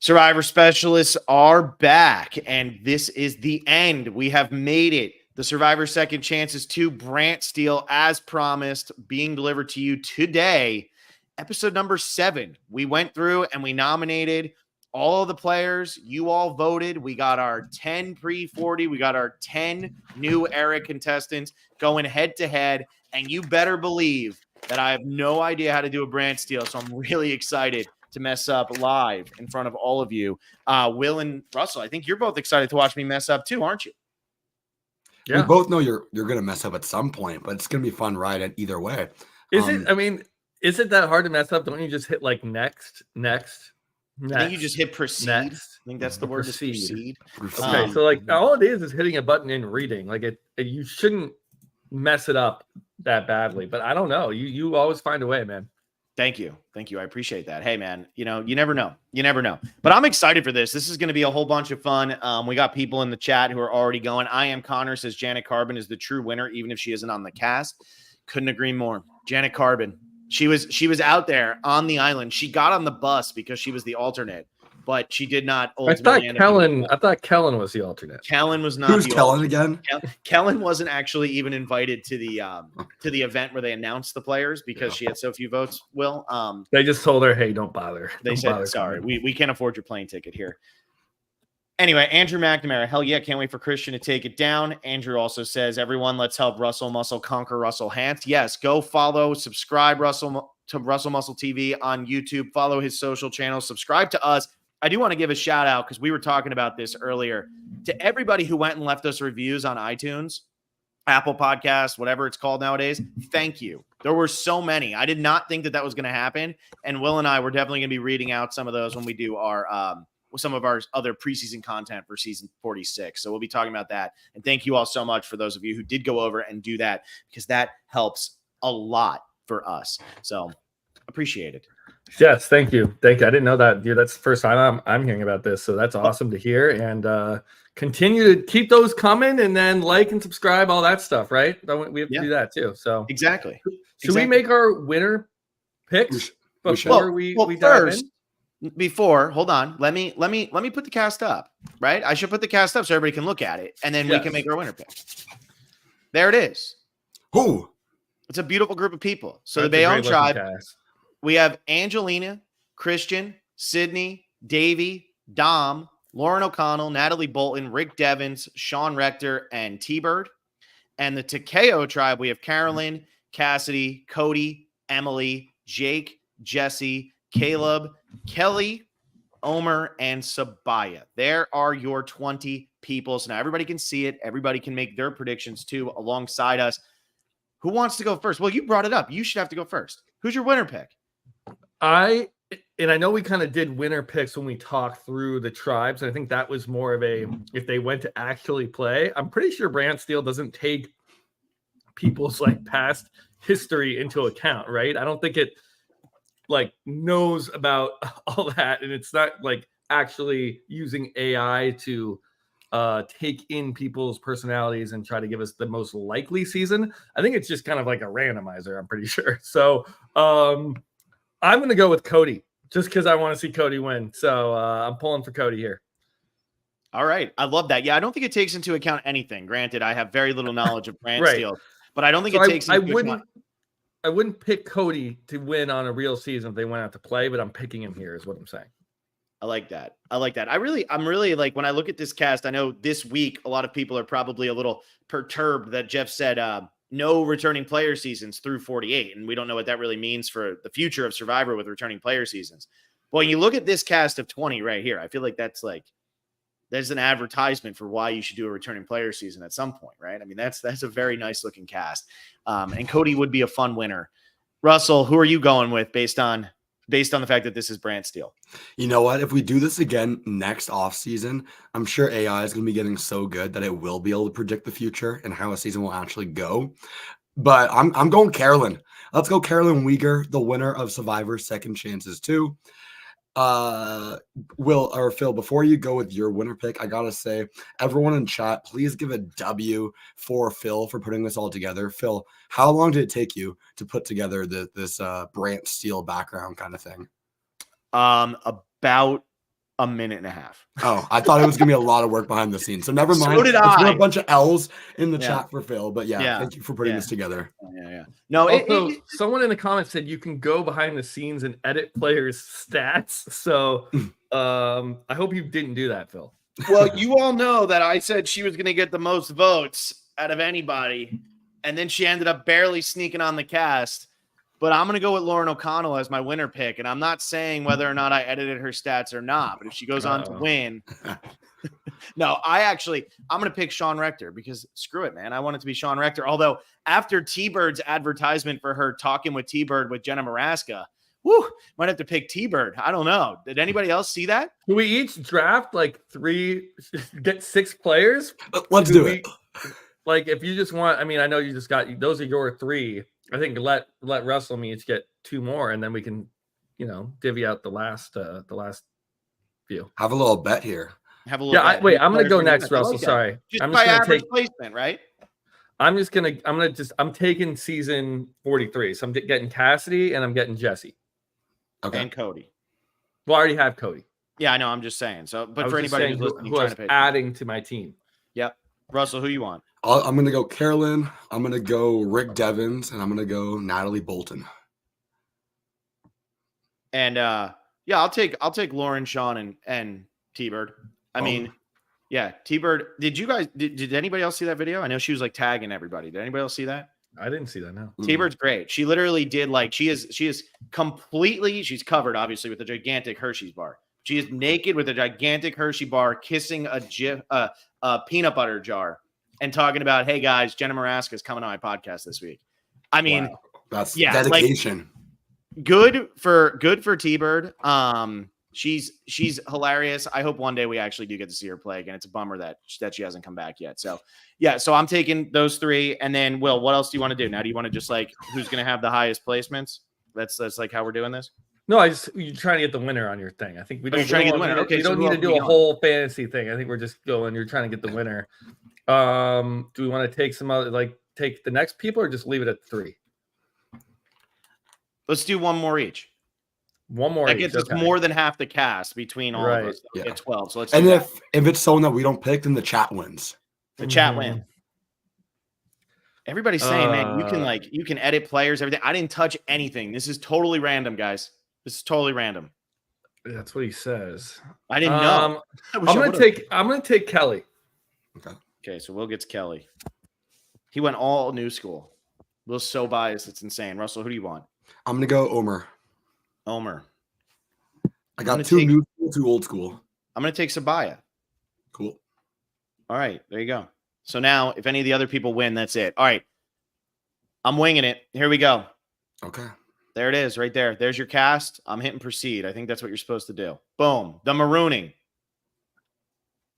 Survivor specialists are back, and this is the end. We have made it. The Survivor Second Chances to BrantSteele, as promised, being delivered to you today. Episode number 7. We went through and we nominated all of the players. You all voted. We got our 10 pre-40. We got our 10 new era contestants going head to head. And you better believe that I have no idea how to do a BrantSteele, so I'm really excited to mess up live in front of all of you. Will and Russell, I think you're both excited to watch me mess up too, aren't you? Yeah. We both know you're going to mess up at some point, but it's going to be a fun ride at either way. Is it? I mean, is it that hard to mess up? Don't you just hit like next? I think you just hit proceed. Next. I think that's the word. Proceed. Okay, so like all it is hitting a button and reading. Like you shouldn't mess it up that badly. But I don't know. You always find a way, man. Thank you. I appreciate that. Hey, man, you never know. But I'm excited for this. This is going to be a whole bunch of fun. We got people in the chat who are already going. I Am Connor says Janet Carbon is the true winner, even if she isn't on the cast. Couldn't agree more. Janet Carbon. She was out there on the island. She got on the bus because she was the alternate, but she did not. I thought Kellen was the alternate. Kellen was not. Who's Kellen again? Kellen wasn't actually even invited to the event where they announced the players because she had so few votes. Will they just told her, "Hey, don't bother." They said, "Sorry, we can't afford your plane ticket here." Anyway, Andrew McNamara, hell yeah, can't wait for Christian to take it down. Andrew also says, everyone, let's help Russell Muscle conquer Russell Hant. Yes, go follow, subscribe to Russell Muscle TV on YouTube. Follow his social channels. Subscribe to us. I do want to give a shout out because we were talking about this earlier to everybody who went and left us reviews on iTunes, Apple Podcasts, whatever it's called nowadays. Thank you. There were so many. I did not think that was going to happen. And Will and I were definitely going to be reading out some of those when we do our some of our other preseason content for season 46. So we'll be talking about that. And thank you all so much for those of you who did go over and do that, because that helps a lot for us. So appreciate it. Yes. Thank you. I didn't know that, dude. That's the first time I'm hearing about this. So that's awesome to hear. And continue to keep those coming, and then like and subscribe, all that stuff, right? We have to do that too. So exactly. Should we make our winner picks before we dive in? Before, hold on. Let me put the cast up, right? I should put the cast up so everybody can look at it, and then we can make our winner pick. There it is. Who? It's a beautiful group of people. So the Bayonne tribe, we have Angelina, Christian, Sydney, Davey, Dom, Lauren O'Connell, Natalie Bolton, Rick Devins, Sean Rector, and T-Bird. And the Takeo tribe, we have Carolyn, Cassidy, Cody, Emily, Jake, Jesse, Caleb, Kelly, Omer, and Sabaya. There are your 20 people. So now everybody can see it. Everybody can make their predictions too alongside us. Who wants to go first? Well, you brought it up. You should have to go first. Who's your winner pick? I know we kind of did winner picks when we talked through the tribes. And I think that was more of if they went to actually play. I'm pretty sure BrantSteele doesn't take people's like past history into account, right? I don't think it like knows about all that, and it's not like actually using AI to take in people's personalities and try to give us the most likely season. I think it's just kind of like a randomizer, I'm pretty sure. So I'm gonna go with Cody just because I want to see Cody win. So I'm pulling for Cody here. All right, I love that. Yeah, I don't think it takes into account anything. Granted, I have very little knowledge of BrantSteele, right, but I don't think it takes into account. I wouldn't pick Cody to win on a real season if they went out to play, but I'm picking him here is what I'm saying. I like that. I'm really like, when I look at this cast, I know this week, a lot of people are probably a little perturbed that Jeff said no returning player seasons through 48. And we don't know what that really means for the future of Survivor with returning player seasons. But when you look at this cast of 20 right here, I feel like there's an advertisement for why you should do a returning player season at some point, right? I mean, that's a very nice looking cast. And Cody would be a fun winner. Russell, who are you going with based on the fact that this is BrantSteele? You know what? If we do this again next offseason, I'm sure AI is going to be getting so good that it will be able to predict the future and how a season will actually go. But I'm going Carolyn. Let's go Carolyn Weegar, the winner of Survivor Second Chances 2. Will or Phil, before you go with your winner pick, I gotta say, everyone in chat, please give a W for Phil for putting this all together. Phil, how long did it take you to put together this BrantSteele background kind of thing? About a minute and a half. Oh, I thought it was gonna be a lot of work behind the scenes. So never mind. So did Let's put I. a bunch of L's in the Yeah. chat for Phil. But yeah, thank you for putting this together. Yeah. No, also, someone in the comments said you can go behind the scenes and edit players' stats. So I hope you didn't do that, Phil. Well, you all know that I said she was going to get the most votes out of anybody, and then she ended up barely sneaking on the cast. But I'm going to go with Lauren O'Connell as my winner pick, and I'm not saying whether or not I edited her stats or not. But if she goes on to win, no, I'm going to pick Sean Rector because screw it, man. I want it to be Sean Rector. Although after T-Bird's advertisement for her talking with T-Bird with Jenna Maraska, might have to pick T-Bird. I don't know. Did anybody else see that? Do we each draft like get 6 players? Let's do it. Like, if you just want, I mean, I know you just got, those are your 3. I think let Russell and me each get 2 more, and then we can, divvy out the last few. Have a little bet here. Have a little. Wait, I'm gonna go next, Russell. Sorry, just I'm by just average placement, right? I'm taking season 43. So I'm getting Cassidy and I'm getting Jesse. Okay. And Cody. Well, I already have Cody. Yeah, I know. I'm just saying. So, but for anybody who's listening, who is adding to my team. Yep. Russell, who you want? I'm going to go Carolyn. I'm going to go Rick Devins, and I'm going to go Natalie Bolton. And I'll take Lauren, Sean, and T-Bird. I mean, yeah, T-Bird. Did anybody else see that video? I know she was like tagging everybody. Did anybody else see that? I didn't see that. No. T-Bird's great. She literally did she is completely. She's covered obviously with a gigantic Hershey's bar. She is naked with a gigantic Hershey bar, kissing a peanut butter jar, and talking about, "Hey guys, Jenna Maraska is coming on my podcast this week." I mean, wow. That's dedication. Good for T-Bird. She's hilarious. I hope one day we actually do get to see her play again. It's a bummer that she hasn't come back yet. So yeah, so I'm taking those 3. And then Will, what else do you want to do? Now, do you want to just who's going to have the highest placements? That's like how we're doing this. No, you're trying to get the winner on your thing. I think we don't. You're trying to get the winner. Okay, you don't need to do a whole fantasy thing. I think we're just going. You're trying to get the winner. Do we want to take some other take the next people or just leave it at 3? Let's do one more each. One more. That gets us more than half the cast between all of us. Yeah. Get 12. So let's. And if it's someone that we don't pick, then the chat wins. The chat wins. Everybody's saying, man, you can edit players, everything. I didn't touch anything. This is totally random, guys. This is totally random. That's what he says. I didn't know. I'm gonna take Kelly. Okay, so Will gets Kelly. He went all new school. Will's so biased, it's insane. Russell, who do you want? I'm gonna go Omer. I got 2 new school, 2 old school. I'm gonna take Sabaya. Cool. All right, there you go. So now, if any of the other people win, that's it. All right, I'm winging it. Here we go. Okay. There it is, right there. There's your cast. I'm hitting proceed. I think that's what you're supposed to do. Boom. The marooning.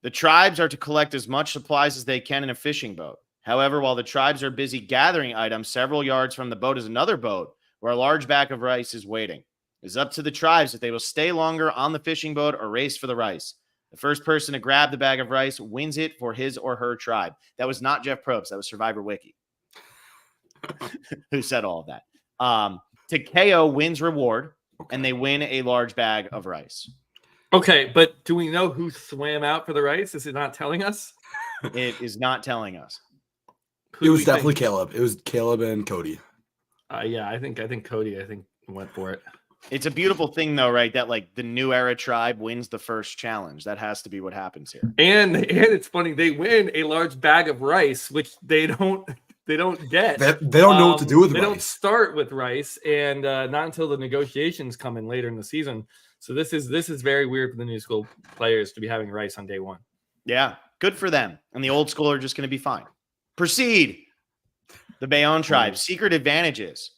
The tribes are to collect as much supplies as they can in a fishing boat. However, while the tribes are busy gathering items, several yards from the boat is another boat where a large bag of rice is waiting. It's up to the tribes if they will stay longer on the fishing boat or race for the rice. The first person to grab the bag of rice wins it for his or her tribe. That was not Jeff Probst. That was Survivor Wiki who said all of that. Takeo wins reward, and they win a large bag of rice. Okay, but do we know who swam out for the rice? Is it not telling us? It is not telling us. It was definitely Caleb. It was Caleb and Cody. Yeah, I think Cody went for it. It's a beautiful thing, though, right? That the new era tribe wins the first challenge. That has to be what happens here. And it's funny, they win a large bag of rice, which they don't get. They don't know what to do with rice. They don't start with rice, and not until the negotiations come in later in the season. So this is very weird for the new school players to be having rice on day 1. Yeah, good for them. And the old school are just going to be fine. Proceed. The Bayonne tribe. Secret advantages.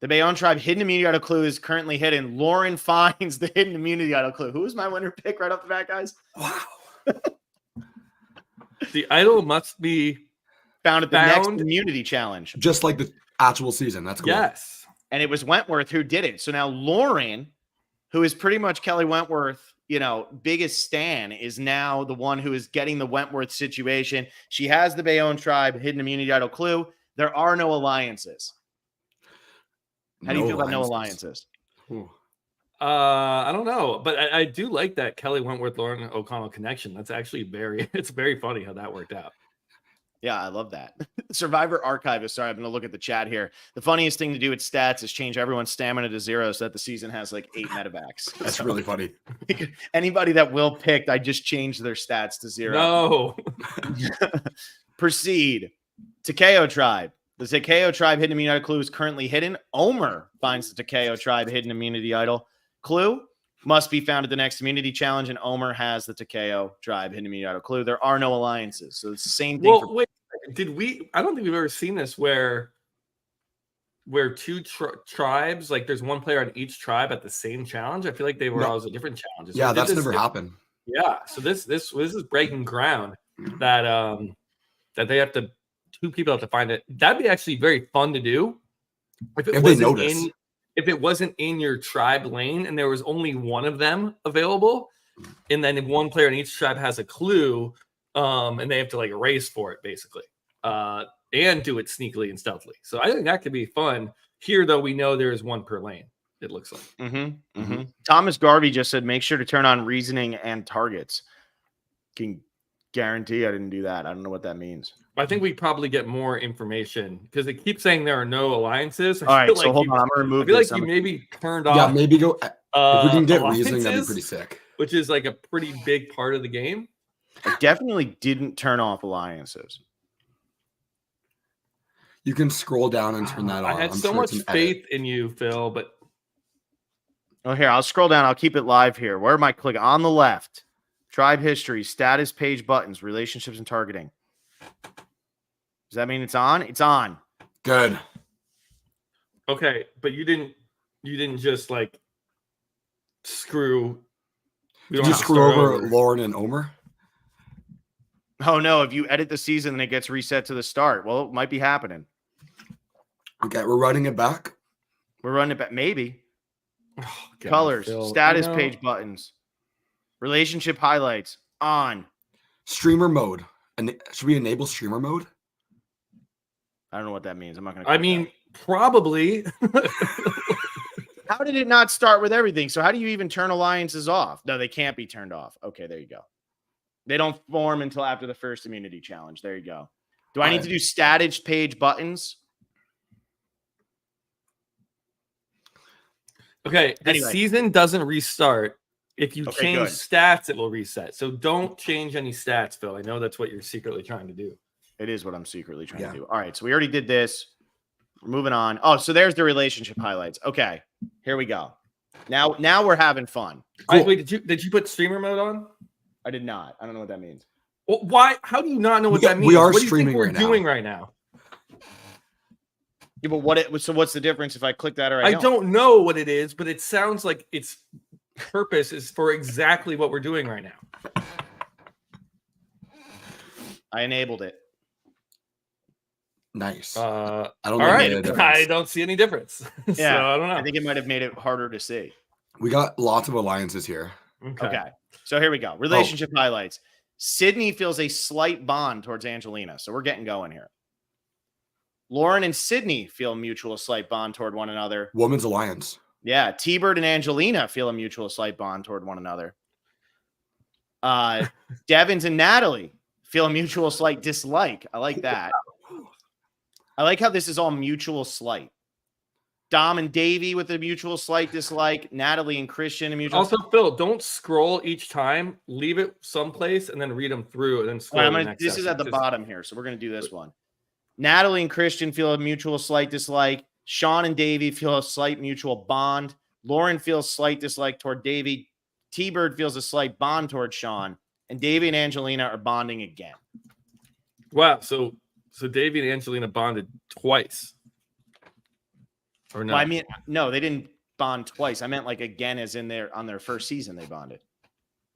The Bayonne tribe hidden immunity idol clue is currently hidden. Lauren finds the hidden immunity idol clue. Who is my winner pick right off the bat, guys? Wow. The idol must be found at the next immunity challenge. Just like the actual season. That's cool. Yes. And it was Wentworth who did it. So now Lauren, who is pretty much Kelly Wentworth, biggest stan, is now the one who is getting the Wentworth situation. She has the Bayonne tribe hidden immunity idol clue. There are no alliances. How do you feel about no alliances? I don't know, but I do like that Kelly Wentworth, Lauren O'Connell connection. That's actually it's very funny how that worked out. Yeah, I love that. Survivor Archivist. Sorry, I'm going to look at the chat here. The funniest thing to do with stats is change everyone's stamina to 0 so that the season has like 8 medevacs. That's really funny. Anybody that Will picked, I just changed their stats to 0. No. Proceed. Takeo Tribe. The Takeo Tribe hidden immunity clue is currently hidden. Omer finds the Takeo Tribe hidden immunity idol. Clue must be found at the next immunity challenge, and Omer has the Takeo Tribe hidden immunity idol clue. There are no alliances, so it's the same thing. Well, wait, did we? I don't think we've ever seen this where two tribes, like there's one player on each tribe at the same challenge. I feel like they were always at different challenges. Yeah, that's never happened. Yeah, so this is breaking ground that that they have to. 2 people have to find it. That'd be actually very fun to do if they notice. If it wasn't in your tribe lane and there was only one of them available, and then if one player in each tribe has a clue, and they have to like race for it basically, and do it sneakily and stealthily. So I think that could be fun. Here, though, we know there is one per lane. It looks like. Thomas Garvey just said, make sure to turn on reasoning and targets. Can guarantee I didn't do that. I don't know what that means. I think we probably get more information because they keep saying there are no alliances. All right, so hold on. I'm going to remove this. I feel this. like you maybe turned off. Yeah, maybe go. If we can get reasoning, that'd be pretty sick. Which is like a pretty big part of the game. I definitely didn't turn off alliances. You can scroll down and turn that on. I had so much faith in you, Phil, but. Oh, here, I'll scroll down. I'll keep it live here. Where am I clicking? On the left. Tribe history, status page buttons, relationships and targeting. Does that mean it's on? It's on. Good. Okay, but you didn't just like screw. Did you screw over Lauren and Omer? Oh no, if you edit the season and it gets reset to the start. Well, it might be happening. Okay, we're running it back. We're running it back. Maybe. Oh, God, colors, Phil, status page buttons, relationship highlights on. Streamer mode. And should we enable streamer mode? I don't know what that means. I'm not going to. I mean, probably. How did it not start with everything? So how do you even turn alliances off? No, they can't be turned off. Okay, there you go. They don't form until after the first immunity challenge. There you go. Do I need to do status page buttons? Okay, the season doesn't restart. If you change stats, it will reset. So don't change any stats, Phil. I know that's what you're secretly trying to do. It is what I'm secretly trying to do. All right, so we already did this. We're moving on. Oh, so there's the relationship highlights. Okay, here we go. Now we're having fun. Cool. Wait, did you put streamer mode on? I did not. I don't know what that means. Well, why? How do you not know what that means? We are what streaming do you think we're doing right now. Yeah, but so what's the difference if I click that or I don't know what it is, but it sounds like its purpose is for exactly what we're doing right now. I enabled it. Nice. I don't know. All right. I don't see any difference. Yeah, so I don't know. I think it might have made it harder to see. We got lots of alliances here. Okay. So here we go. Relationship highlights. Sydney feels a slight bond towards Angelina. So we're getting going here. Lauren and Sydney feel a mutual slight bond toward one another. Women's alliance. Yeah. T-Bird and Angelina feel a mutual slight bond toward one another. Devins and Natalie feel a mutual slight dislike. I like that. I like how this is all mutual slight. Dom and Davey with a mutual slight dislike. Natalie and Christian a mutual. Also, Phil, don't scroll each time. Leave it someplace and then read them through and then scroll. This is at the bottom here, so we're going to do this one. Natalie and Christian feel a mutual slight dislike. Sean and Davey feel a slight mutual bond. Lauren feels slight dislike toward Davey. T-Bird feels a slight bond toward Sean. And Davey and Angelina are bonding again. Wow. So Davey and Angelina bonded twice. Or no? Well, I mean, no, they didn't bond twice. I meant like again as in on their first season they bonded.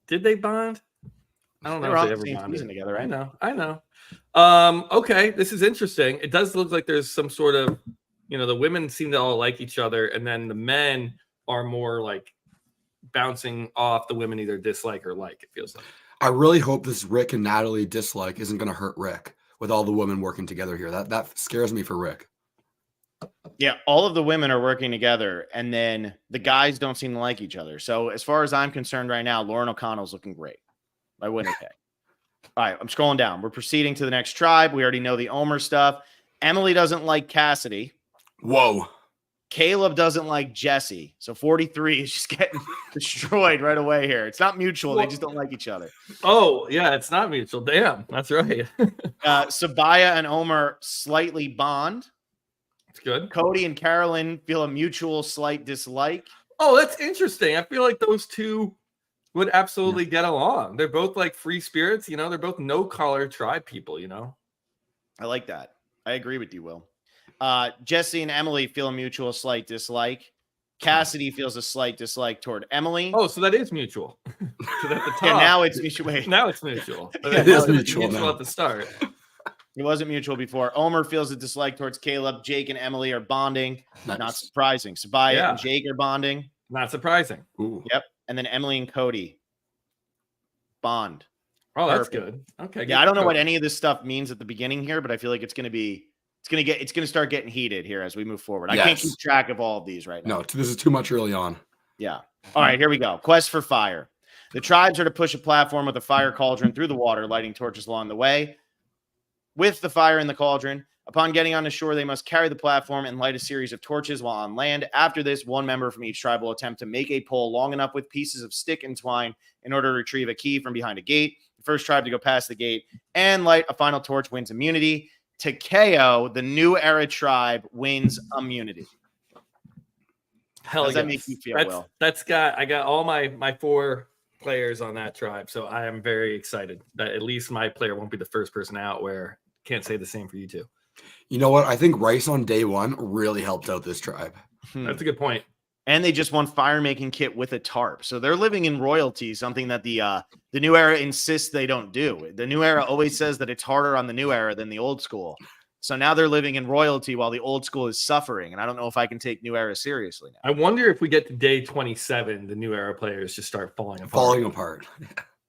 Did they bond? I don't know. They were on the same season together, right? I know. Okay, this is interesting. It does look like there's some sort of, the women seem to all like each other, and then the men are more like bouncing off the women either dislike or like, it feels like. I really hope this Rick and Natalie dislike isn't going to hurt Rick with all the women working together here. That scares me for Rick. Yeah, all of the women are working together, and then the guys don't seem to like each other. So as far as I'm concerned right now, Lauren O'Connell's looking great by winning pick. All right, I'm scrolling down. We're proceeding to the next tribe. We already know the Omer stuff. Emily doesn't like Cassidy. Whoa. Caleb doesn't like Jesse. So 43 is just getting destroyed right away here. It's not mutual. They just don't like each other. Oh, yeah, it's not mutual. Damn, that's right. Sabaya and Omer slightly bond. It's good. Cody and Carolyn feel a mutual slight dislike. Oh, that's interesting. I feel like those two would absolutely get along. They're both like free spirits, you know, they're both no-collar tribe people, you know. I like that. I agree with you, Will. Jesse and Emily feel a mutual slight dislike. Cassidy feels a slight dislike toward Emily. Oh, so that is mutual. So at the top, Yeah, now it's mutual. Wait. now it's mutual. It is mutual now. at the start. It wasn't mutual before. Omer feels a dislike towards Caleb. Jake and Emily are bonding. Nice. Not surprising. Sabaya and Jake are bonding. Not surprising. Ooh. Yep. And then Emily and Cody bond. Oh, that's Perfect. good. Okay. Yeah, I don't know what any of this stuff means at the beginning here, but I feel like it's going to start getting heated here as we move forward. I can't keep track of all of these right now. No, this is too much early on. Yeah. All right, here we go. Quest for fire. The tribes are to push a platform with a fire cauldron through the water, lighting torches along the way. With the fire in the cauldron, upon getting on the shore, they must carry the platform and light a series of torches while on land. After this, one member from each tribe will attempt to make a pole long enough with pieces of stick and twine in order to retrieve a key from behind a gate. The first tribe to go past the gate and light a final torch wins immunity. Takeo, the new era tribe, wins immunity. Hell How does that yes. make you feel, Will? I got all my 4 players on that tribe, so I am very excited that at least my player won't be the first person out, where can't say the same for you two. You know what? I think Rice on day 1 really helped out this tribe. That's a good point. And they just won fire making kit with a tarp. So they're living in royalty, something that the new era insists they don't do. The new era always says that it's harder on the new era than the old school. So now they're living in royalty while the old school is suffering. And I don't know if I can take new era seriously now. I wonder if we get to day 27, the new era players just start falling apart.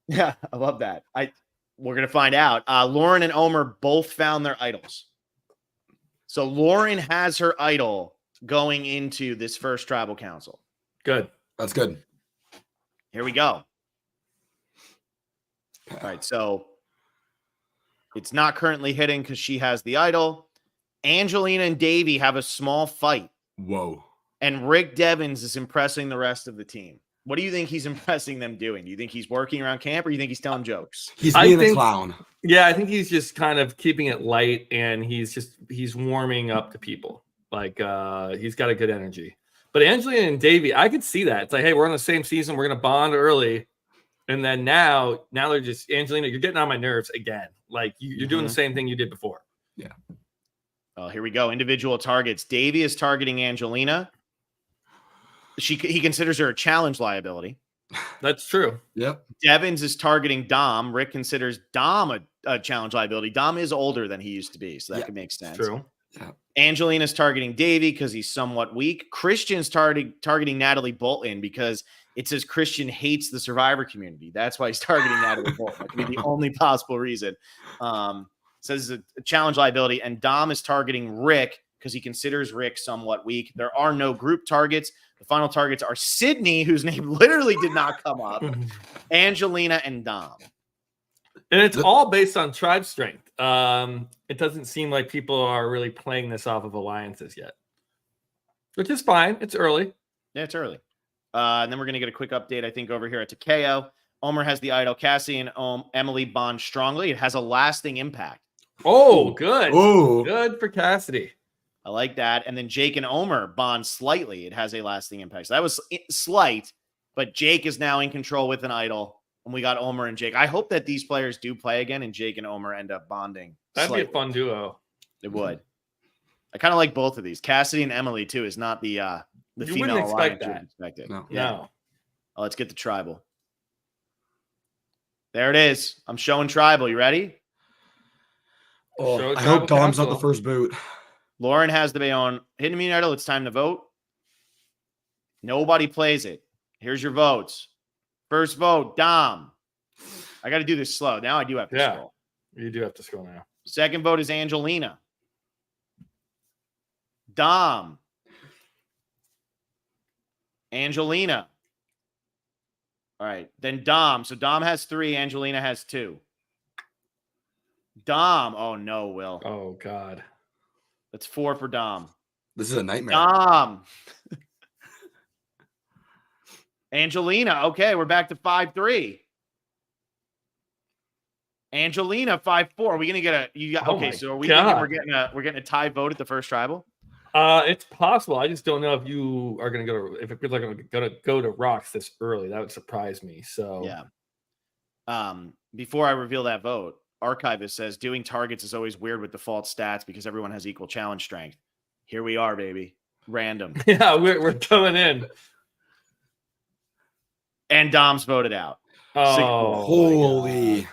Yeah, I love that. We're going to find out. Lauren and Omer both found their idols. So Lauren has her idol going into this first tribal council. Good. That's good. Here we go. All right, so it's not currently hitting because she has the idol. Angelina and Davey have a small fight. Whoa. And Rick Devins is impressing the rest of the team. What do you think he's impressing them doing? Do you think he's working around camp, or do you think he's telling jokes? He's being a clown. Yeah, I think he's just kind of keeping it light, and he's warming up to people. Like he's got a good energy. But Angelina and Davey, I could see that. It's like, hey, we're on the same season. We're going to bond early. And then now they're just, Angelina, you're getting on my nerves again. Like you're doing the same thing you did before. Yeah. Oh, here we go. Individual targets. Davey is targeting Angelina. He considers her a challenge liability. That's true. Yep. Devins is targeting Dom. Rick considers Dom a challenge liability. Dom is older than he used to be, so that could make sense. True. Yeah. Angelina's targeting Davey because he's somewhat weak. Christian's targeting Natalie Bolton because it says Christian hates the Survivor community. That's why he's targeting Natalie Bolton. That could be the only possible reason. Says it's a challenge liability. And Dom is targeting Rick because he considers Rick somewhat weak. There are no group targets. The final targets are Sydney, whose name literally did not come up, Angelina, and Dom. And it's all based on tribe strength. It doesn't seem like people are really playing this off of alliances yet, which is fine. It's early. Yeah, it's early. And then we're going to get a quick update, I think, over here at Takeo. Omer has the idol. Cassie and Emily bond strongly. It has a lasting impact. Oh, good. Oh, Good for Cassidy. I like that. And then Jake and Omer bond slightly. It has a lasting impact. So that was slight, but Jake is now in control with an idol. And we got Omer and Jake. I hope that these players do play again and Jake and Omer end up bonding. That'd slightly. be a fun duo. It would. I kind of like both of these. Cassidy and Emily, too, is not the You female wouldn't expect alliance you would that. expect it. no. Yeah. No. Oh, let's get the tribal. There it is. I'm showing tribal. You ready? Oh, Show I tribal hope Dom's not council. the first boot. Lauren has the Bayonne. Hidden immunity idol. It's time to vote. Nobody plays it. Here's your votes. First vote, Dom. I got to do this slow. Now I do have to Yeah. scroll. You do have to scroll now. Second vote is Angelina. Dom. Angelina. All right. Then Dom. So Dom has 3. Angelina has 2. Dom. Oh, no, Will. Oh, God. That's 4 for Dom. This is a nightmare. Dom. Angelina. Okay, we're back to 5-3. Angelina 5-4. Are we gonna get a? Okay, so are we thinking we're getting a tie vote at the first tribal? It's possible. I just don't know if you are going to go to if it's like going to go to rocks this early. That would surprise me. So yeah. Before I reveal that vote, Archivist says doing targets is always weird with default stats because everyone has equal challenge strength. Here we are, baby. Random. Yeah, we're coming in. And Dom's voted out. Oh, holy!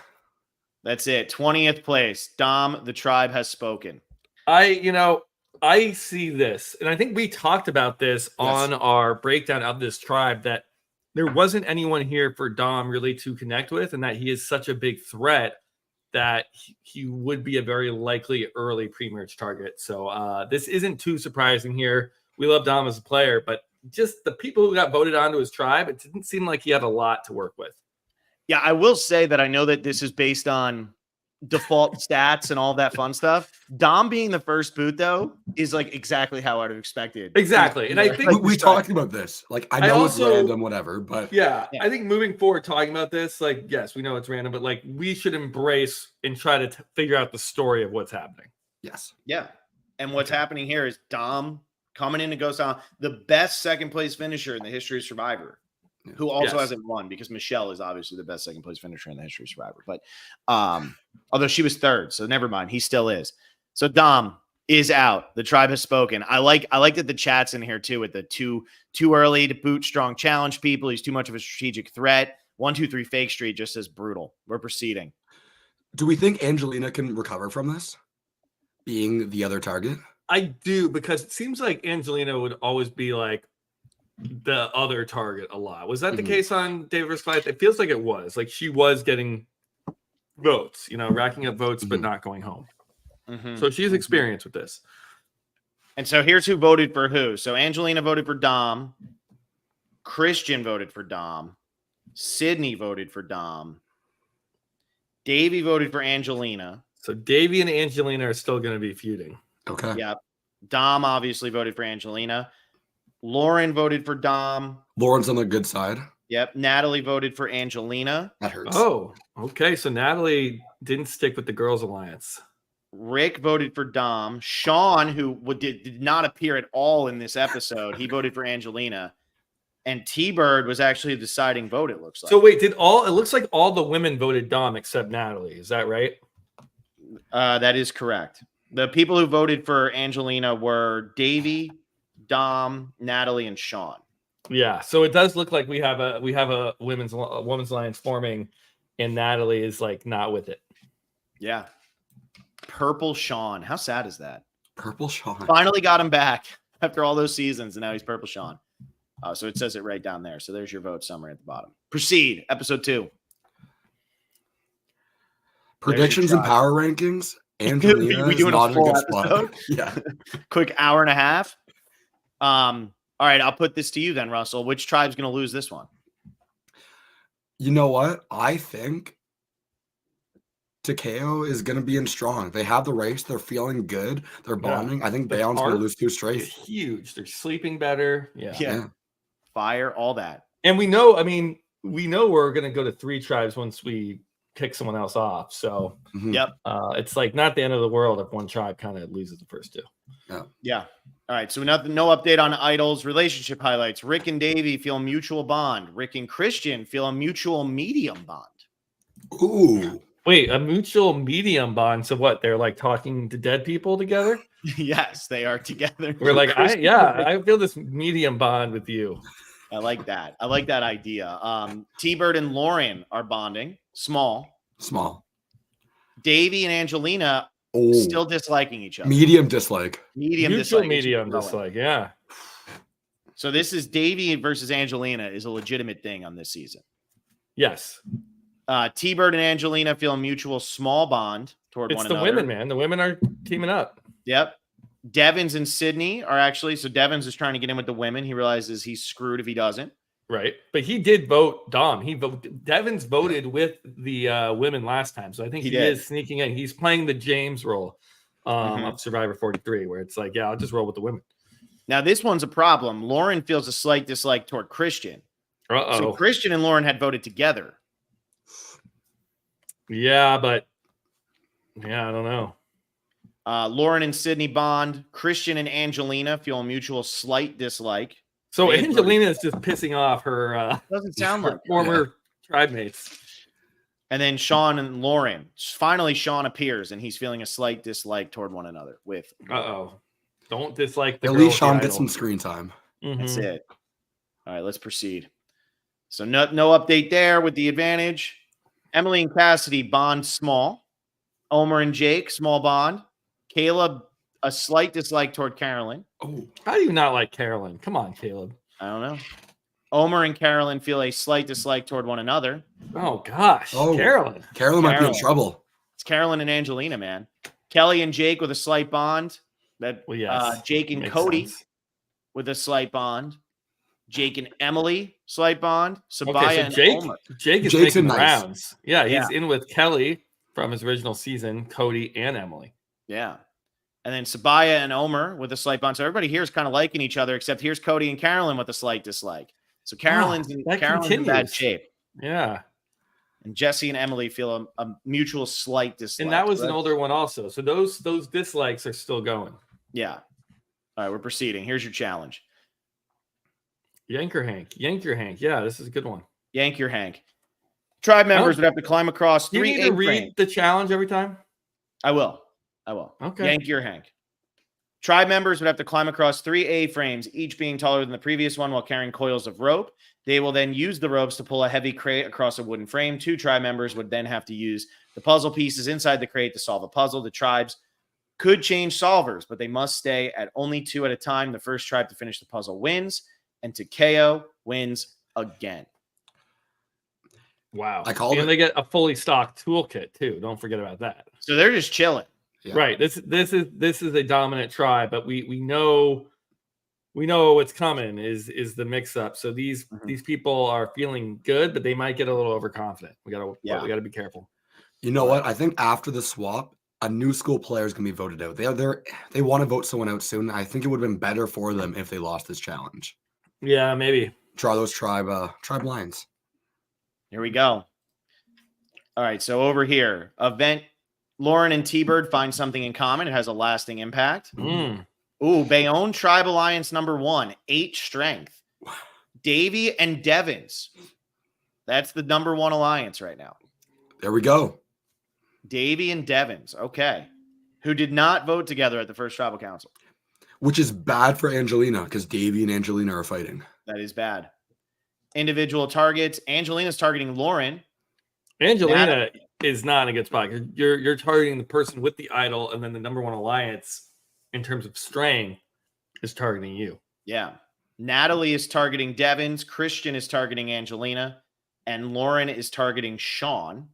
That's it. 20th place. Dom, the tribe has spoken. I see this, and I think we talked about this on our breakdown of this tribe, that there wasn't anyone here for Dom really to connect with, and that he is such a big threat that he would be a very likely early pre-merge target. So this isn't too surprising here. We love Dom as a player, but just the people who got voted onto his tribe, it didn't seem like he had a lot to work with. Yeah, I will say that I know that this is based on default stats and all that fun stuff. Dom being the first boot, though, is like exactly how I'd have expected. Exactly. And I think we talked about this. Like, I know it's random, whatever, but yeah, I think moving forward, talking about this, like, yes, we know it's random, but like, we should embrace and try to figure out the story of what's happening. Yes. Yeah. And what's happening here is Dom coming in to Ghost Island, the best second place finisher in the history of Survivor. Who also hasn't won, because Michelle is obviously the best second place finisher in the history of Survivor. But although she was 3rd, so never mind, he still is. So Dom is out. The tribe has spoken. I like that the chat's in here too with the too early to boot strong challenge people. He's too much of a strategic threat. 1, 2, 3 fake street just says brutal. We're proceeding. Do we think Angelina can recover from this, being the other target? I do, because it seems like Angelina would always be like the other target a lot. Was that the case on David vs. Goliath? It feels like it was. Like, she was getting votes, racking up votes, but not going home. So she's experienced with this. And so here's who voted for who. So Angelina voted for Dom. Christian voted for Dom. Sydney voted for Dom. Davey voted for Angelina. So Davey and Angelina are still going to be feuding. Okay. Yep. Dom obviously voted for Angelina. Lauren voted for Dom. Lauren's on the good side. Yep. Natalie voted for Angelina. That hurts. Oh, okay. So Natalie didn't stick with the Girls Alliance. Rick voted for Dom. Sean, who did not appear at all in this episode, he voted for Angelina. And T-Bird was actually the deciding vote, it looks like. So wait, it looks like all the women voted Dom except Natalie. Is that right? That is correct. The people who voted for Angelina were Davey, Dom, Natalie, and Sean. Yeah, so it does look like we have a women's alliance forming, and Natalie is like not with it. Yeah. Purple Sean. How sad is that? Purple Sean. Finally got him back after all those seasons, and now he's Purple Sean. So it says it right down there. So there's your vote summary at the bottom. Proceed. Episode 2. Predictions and power rankings. Angelina we doing not a full in a good spot. Yeah. Quick hour and a half. All right, I'll put this to you then, Russell. Which tribe's going to lose this one? You know what? I think Takeo is going to be in strong. They have the race. They're feeling good. They're bonding. I think Bayon's going to lose 2 straight. It's huge. They're sleeping better. Yeah. Fire, all that. And we know we're going to go to 3 tribes once we kick someone else off. So Yep. It's like not the end of the world if one tribe kind of loses the first 2. Yeah. All right. So no update on idols. Relationship highlights. Rick and Davey feel a mutual bond. Rick and Christian feel a mutual medium bond. Ooh. Wait, a mutual medium bond. So what? They're like talking to dead people together? Yes, they are together. We're like, I feel this medium bond with you. I like that. I like that idea. T-Bird and Lauren are bonding. Small. Davey and Angelina still disliking each other. Medium dislike. Medium dislike. Yeah. So this is Davey versus Angelina is a legitimate thing on this season. Yes. T-Bird and Angelina feel a mutual small bond toward one another. It's the women, man. The women are teaming up. Yep. Devins and Sydney are actually, so Devins is trying to get in with the women. He realizes he's screwed if he doesn't. Right. But he did vote Dom. Devins voted with the women last time. So I think he is sneaking in. He's playing the James role of Survivor 43, where it's like, yeah, I'll just roll with the women. Now, this one's a problem. Lauren feels a slight dislike toward Christian. So Christian and Lauren had voted together. Yeah, but yeah, I don't know. Lauren and Sydney bond. Christian and Angelina feel a mutual slight dislike. So Angelina is just pissing off her doesn't sound like former tribe mates. And then Sean and Lauren. Finally, Sean appears, and he's feeling a slight dislike toward one another. With don't dislike the at girl least Sean with the gets idol. some screen time. That's it. All right, let's proceed. So no update there with the advantage. Emily and Cassidy bond small. Omer and Jake small bond. Caleb a slight dislike toward Carolyn. Oh, how do you not like Carolyn? Come on, Caleb. I don't know. Omer and Carolyn feel a slight dislike toward one another. Oh gosh, Carolyn might be in trouble. It's Carolyn and Angelina, man. Kelly and Jake with a slight bond. Jake and Cody with a slight bond. Jake and Emily, slight bond. Sabaya and Omer. Jake is making rounds. Yeah, he's in with Kelly from his original season, Cody and Emily. Yeah. And then Sabaya and Omer with a slight bond. So everybody here is kind of liking each other, except here's Cody and Carolyn with a slight dislike. So Carolyn's in bad shape. Yeah. And Jesse and Emily feel a mutual slight dislike. And that was an older one also. So those dislikes are still going. Yeah. All right, we're proceeding. Here's your challenge. Yank your Hank. Yeah, this is a good one. Yank your Hank. Tribe members would have to climb across 3 You need to read the challenge every time? I will. Okay. Yank your Hank. Tribe members would have to climb across 3 A-frames, each being taller than the previous one while carrying coils of rope. They will then use the ropes to pull a heavy crate across a wooden frame. 2 tribe members would then have to use the puzzle pieces inside the crate to solve a puzzle. The tribes could change solvers, but they must stay at only 2 at a time. The first tribe to finish the puzzle wins, and to KO wins again. Wow. And they get a fully stocked toolkit too. Don't forget about that. So they're just chilling. Yeah. Right. This is a dominant tribe, but we know what's coming is the mix up. So these people are feeling good, but they might get a little overconfident. We gotta be careful. You know what? I think after the swap, a new school player is gonna be voted out. They want to vote someone out soon. I think it would have been better for them if they lost this challenge. Yeah, maybe. Draw those tribe lines. Here we go. All right, so over here, event. Lauren and T-Bird find something in common. It has a lasting impact. Bayonne Tribe Alliance number 1, 8 strength. Davy and Devins. That's the number 1 alliance right now. There we go. Davy and Devins. Okay. Who did not vote together at the first tribal council. Which is bad for Angelina because Davy and Angelina are fighting. That is bad. Individual targets. Angelina's targeting Lauren. Angelina is not in a good spot. You're targeting the person with the idol, and then the number 1 alliance in terms of strength is targeting you. Yeah. Natalie is targeting Devins. Christian is targeting Angelina. And Lauren is targeting Sean.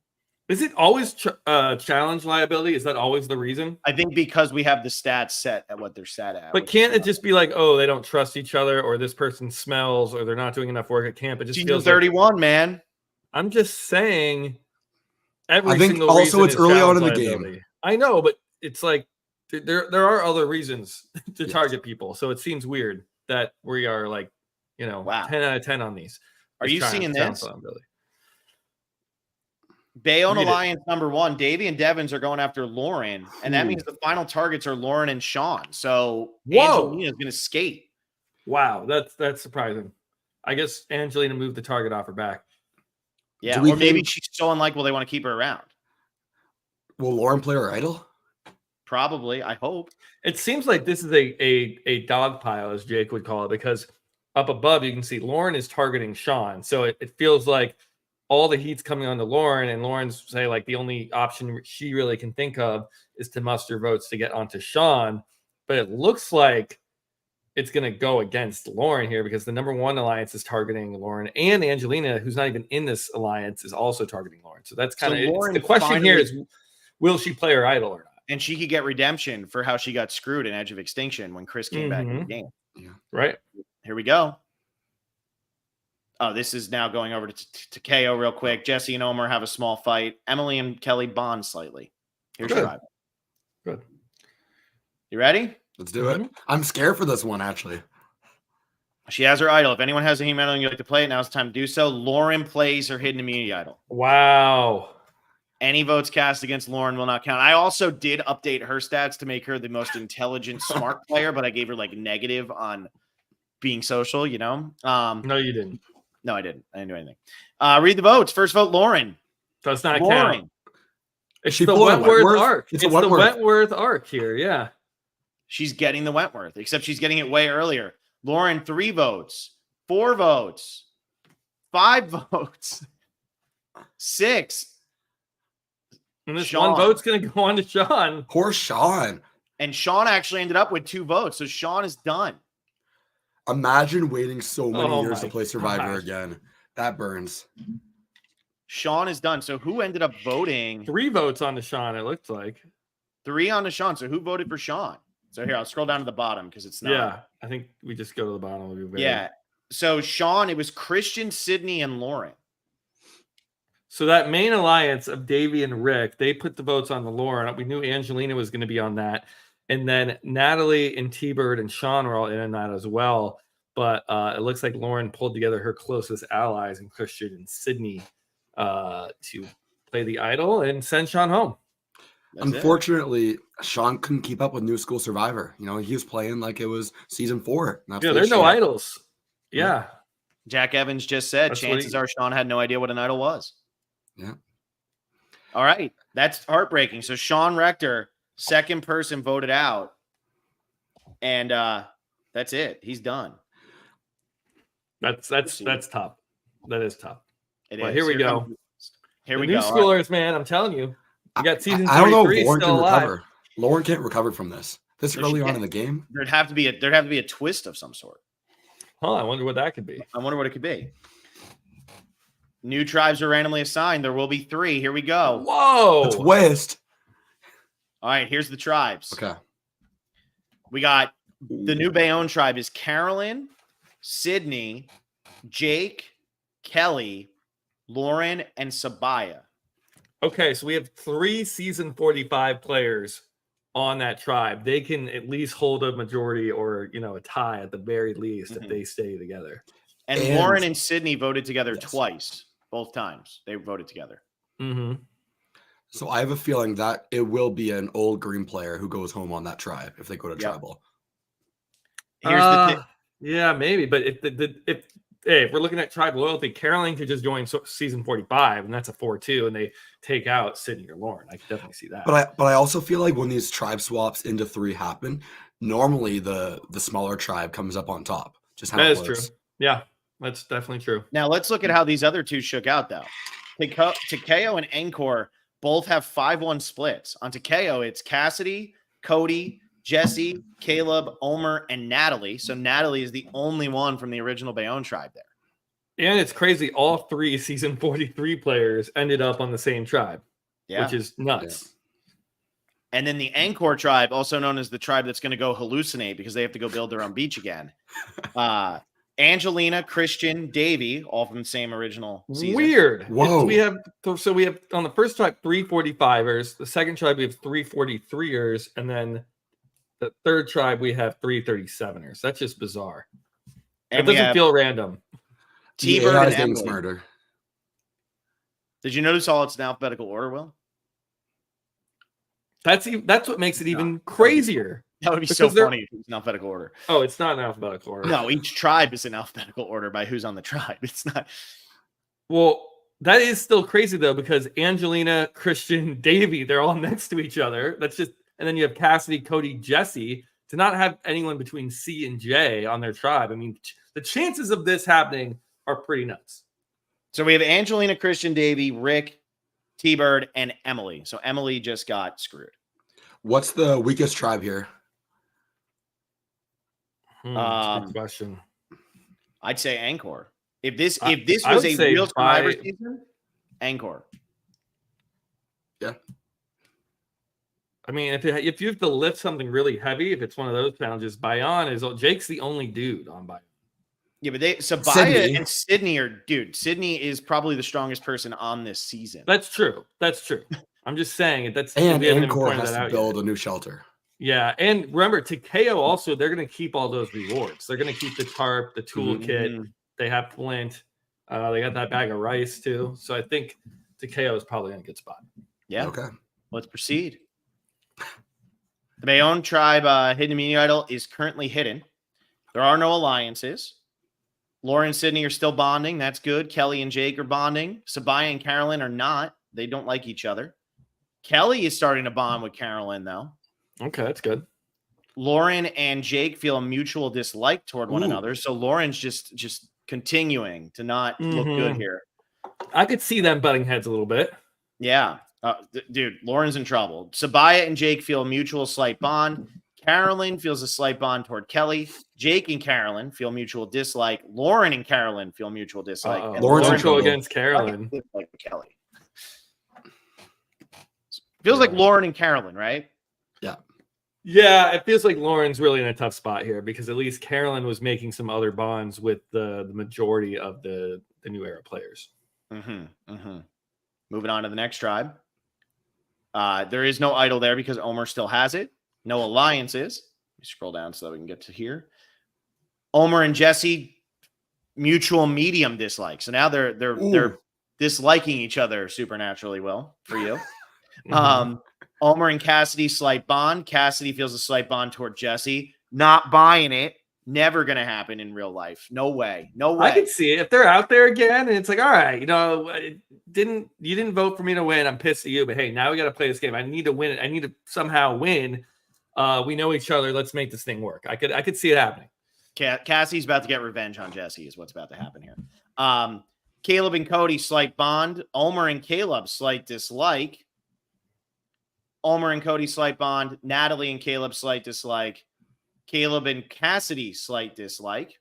Is it always challenge liability? Is that always the reason? I think because we have the stats set at what they're set at. But can't it just be like, oh, they don't trust each other, or this person smells, or they're not doing enough work at camp? It just feels 31, like, man. I'm just saying. I think also it's early on in the game. I know, but it's like there are other reasons to target people. So it seems weird that we are like, 10 out of 10 on these. Are you seeing this? Bayonne Alliance number 1, Davy and Devins are going after Lauren, and that means the final targets are Lauren and Sean. So Angelina's going to skate. Wow, that's surprising. I guess Angelina moved the target off her back. Yeah, or maybe she's so unlikable they want to keep her around. Will Lauren play her idol? Probably, I hope. It seems like this is a dog pile, as Jake would call it, because up above you can see Lauren is targeting Sean. So it feels like all the heat's coming onto Lauren, and Lauren's say like the only option she really can think of is to muster votes to get onto Sean. But it looks like it's going to go against Lauren here because the number 1 alliance is targeting Lauren, and Angelina, who's not even in this alliance, is also targeting Lauren. So that's kind of the question here is, will she play her idol or not? And she could get redemption for how she got screwed in Edge of Extinction when Chris came back in the game. Yeah. Right. Here we go. Oh, this is now going over to KO real quick. Jesse and Omer have a small fight. Emily and Kelly bond slightly. Here's Good. Tribe. Good. You ready? Let's do it. I'm scared for this one, actually. She has her idol. If anyone has a hidden idol and you'd like to play it, now's the time to do so. Lauren plays her hidden immunity idol. Wow. Any votes cast against Lauren will not count. I also did update her stats to make her the most intelligent, smart player, but I gave her like negative on being social, you know? No, you didn't. No, I didn't. I didn't do anything. Read the votes. First vote, Lauren. Does not Lauren. count. It's She the pulled a Wentworth Wentworth? arc. It's It's a the Wentworth. Wentworth arc here. Yeah. She's getting the Wentworth, except she's getting it way earlier. Lauren, 3 votes, 4 votes, 5 votes, 6. And this Sean. one vote's going to go on to Sean. Poor Sean. And Sean actually ended up with 2 votes. So Sean is done. Imagine waiting so many Oh years to my play Survivor gosh. again. That burns. Sean is done. So who ended up voting? 3 votes on to Sean, it looks like. 3 on to Sean. So who voted for Sean? So here, I'll scroll down to the bottom because it's not. Yeah. I think we just go to the bottom. We'll be very... Yeah. So Sean, it was Christian, Sydney, and Lauren. So that main alliance of Davey and Rick, they put the votes on the Lauren. We knew Angelina was going to be on that. And then Natalie and T-Bird and Sean were all in on that as well. But it looks like Lauren pulled together her closest allies in Christian and Sydney to play the idol and send Sean home. That's it. Unfortunately, Sean couldn't keep up with New School Survivor. You know, he was playing like it was season 4. Yeah, there's no idols. Yeah. Jack Evans just said That's what chances are Sean had no idea what an idol was. Yeah. All right. That's heartbreaking. So Sean Rector, second person voted out. And that's it. He's done. That's tough. That is tough. It Well, is. here we go. Here The we new go. All right. schoolers, man, I'm telling you. You got season I don't know 43 if Lauren still can alive. recover. Lauren can't recover from this. This There early she on can. in the game. There'd have to be a twist of some sort. Huh, I wonder what that could be. I wonder what it could be. New tribes are randomly assigned. There will be 3. Here we go. Whoa. A twist. All right, here's the tribes. Okay. We got the new Bayonne tribe is Carolyn, Sydney, Jake, Kelly, Lauren, and Sabaya. Okay, so we have 3 season 45 players on that tribe. They can at least hold a majority or, a tie at the very least if they stay together. And Lauren and Sydney voted together twice, both times. They voted together. Mm-hmm. So I have a feeling that it will be an old green player who goes home on that tribe if they go to tribal. Here's the thing. Yeah, maybe. But if we're looking at tribe loyalty, Caroline could just join season 45, and that's a 4-2, and they take out Sydney or Lauren. I could definitely see that. But I also feel like when these tribe swaps into 3 happen, normally the smaller tribe comes up on top. Just how that it is works. true. Yeah, that's definitely true. Now let's look at how these other 2 shook out, though. Takeo and Encore both have 5-1 splits. On Takeo, it's Cassidy, Cody, Jesse, Caleb, Omer, and Natalie. So Natalie is the only one from the original Bayonne tribe there. And it's crazy. All 3 season 43 players ended up on the same tribe, which is nuts. Yeah. And then the Encore tribe, also known as the tribe that's going to go hallucinate because they have to go build their own beach again. Angelina, Christian, Davey, all from the same original season. Weird. Whoa. We have on the first tribe 3 45ers. The second tribe we have 3 43ers, and then the third tribe we have 3 37ers. That's just bizarre. And It doesn't feel random. T-Bird AI and is getting Emily. smarter. Did you notice all it's in alphabetical order, Will? That's what makes it even crazier. That would be so Because they're- funny if it was in alphabetical order. Oh, it's not in alphabetical order. No, each tribe is in alphabetical order by who's on the tribe. It's not. Well, that is still crazy though, because Angelina, Christian, Davey, they're all next to each other. That's just, and then you have Cassidy, Cody, Jesse. To not have anyone between C and J on their tribe, I mean, the chances of this happening are pretty nuts. So we have Angelina, Christian, Davey, Rick, T-Bird, and Emily. So Emily just got screwed. What's the weakest tribe here? That's a good question. I'd say Encore. If this I was would a say real Survivor by- season, Encore. Yeah. I mean, if you have to lift something really heavy, if it's one of those challenges, Jake's the only dude on Bion. Yeah, but Sabaya Sydney. and Sydney are, dude, Sydney is probably the strongest person on this season. That's true. I'm just saying we And haven't even Encore pointed has that to out build yet. a new shelter. Yeah, and remember, Takeo also, they're going to keep all those rewards. They're going to keep the tarp, the toolkit. They have flint. They got that bag of rice too. So I think Takeo is probably in a good spot. Yeah. Okay. Let's proceed. The Bayonne tribe hidden immunity idol is currently hidden. There are no alliances. Laura and Sydney are still bonding. That's good. Kelly and Jake are bonding. Sabaya and Carolyn are not. They don't like each other. Kelly is starting to bond with Carolyn, though. Okay, that's good. Lauren and Jake feel a mutual dislike toward one another. So Lauren's just continuing to not look good here. I could see them butting heads a little bit. Yeah. Dude, Lauren's in trouble. Sabaya and Jake feel a mutual slight bond. Carolyn feels a slight bond toward Kelly. Jake and Carolyn feel mutual dislike. Lauren and Carolyn feel mutual dislike. And Lauren's Lauren in trouble against Carolyn. Like Kelly. Feels like Lauren and Carolyn, right? Yeah, it feels like Lauren's really in a tough spot here because at least Carolyn was making some other bonds with the majority of the new era players. Moving on to the next tribe. There is no idol there because Omer still has it. No alliances. Let me scroll down so that we can get to here. Omer and Jesse, mutual medium dislike. So now they're disliking each other supernaturally well for you. Omer and Cassidy, slight bond. Cassidy feels a slight bond toward Jesse. Not buying it. Never going to happen in real life. No way. No way. I can see it. If they're out there again and it's like, all right, you didn't vote for me to win. I'm pissed at you, but hey, now we got to play this game. I need to win it. I need to somehow win. We know each other. Let's make this thing work. I could see it happening. Cassie's about to get revenge on Jesse is what's about to happen here. Caleb and Cody, slight bond. Omer and Caleb, slight dislike. Omer and Cody, slight bond. Natalie and Caleb, slight dislike. Caleb and Cassidy, slight dislike.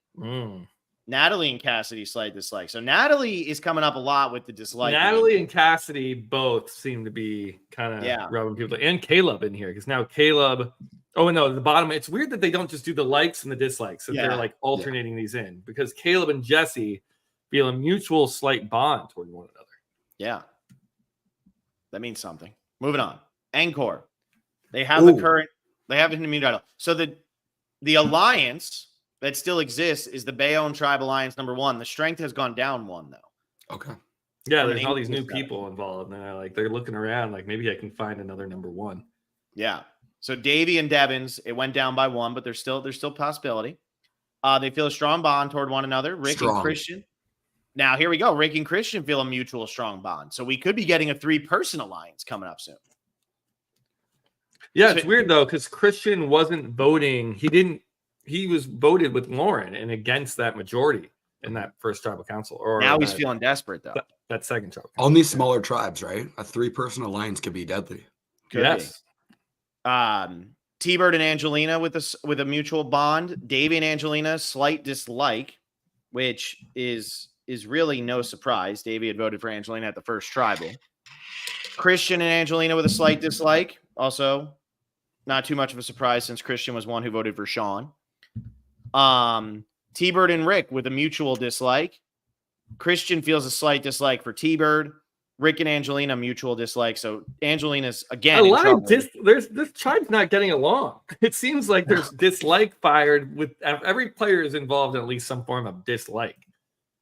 Natalie and Cassidy, slight dislike. So Natalie is coming up a lot with the dislike. Natalie and Cassidy both seem to be kind of rubbing people. And Caleb in here because now Caleb. Oh, no, the bottom. It's weird that they don't just do the likes and the dislikes. And they're like alternating these in because Caleb and Jesse feel a mutual slight bond toward one another. Yeah. That means something. Moving on. Encore. They have the immunity idol. So the alliance that still exists is the Bayonne Tribe Alliance #1. The strength has gone down 1, though. Okay. Yeah, there's all these new people involved. And they're looking around like maybe I can find another #1. Yeah. So Davey and Devins, it went down by 1, but there's still possibility. They feel a strong bond toward one another. Rick and Christian. Now, here we go. Rick and Christian feel a mutual strong bond. So we could be getting a 3-person alliance coming up soon. Yeah, it's weird though because Christian wasn't voting. He was voted with Lauren and against that majority in that first tribal council. Or now he's feeling desperate though. That second tribal council. On these smaller tribes, right? A 3-person alliance could be deadly. Yes. T-Bird and Angelina with a mutual bond. Davey and Angelina, slight dislike, which is really no surprise. Davey had voted for Angelina at the first tribal. Christian and Angelina with a slight dislike. Also, not too much of a surprise since Christian was one who voted for Sean. T-Bird and Rick with a mutual dislike. Christian feels a slight dislike for T-Bird. Rick and Angelina, mutual dislike. So Angelina's again. A lot of this tribe's not getting along. It seems like there's dislike fired with every player is involved in at least some form of dislike.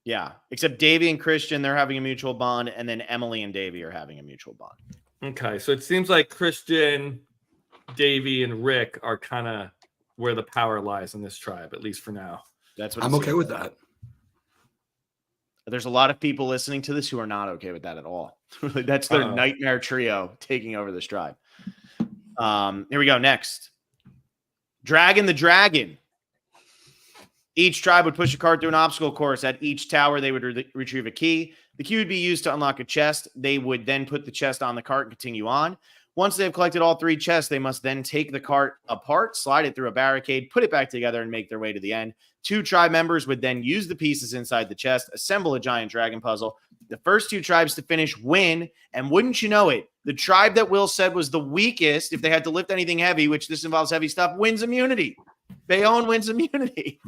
Yeah, except Davey and Christian, they're having a mutual bond, and then Emily and Davey are having a mutual bond. Okay, so it seems like Christian, Davey, and Rick are kind of where the power lies in this tribe, at least for now. That's what I'm okay with that. There's a lot of people listening to this who are not okay with that at all. That's their nightmare trio taking over this tribe. Here we go. Next. Dragon the Dragon. Each tribe would push a cart through an obstacle course. At each tower, they would retrieve a key. The key would be used to unlock a chest. They would then put the chest on the cart and continue on. Once they have collected all 3 chests, they must then take the cart apart, slide it through a barricade, put it back together, and make their way to the end. 2 tribe members would then use the pieces inside the chest, assemble a giant dragon puzzle. The first 2 tribes to finish win, and wouldn't you know it, The tribe that Will said was the weakest, if they had to lift anything heavy, which this involves heavy stuff, wins immunity. Bayonne wins immunity.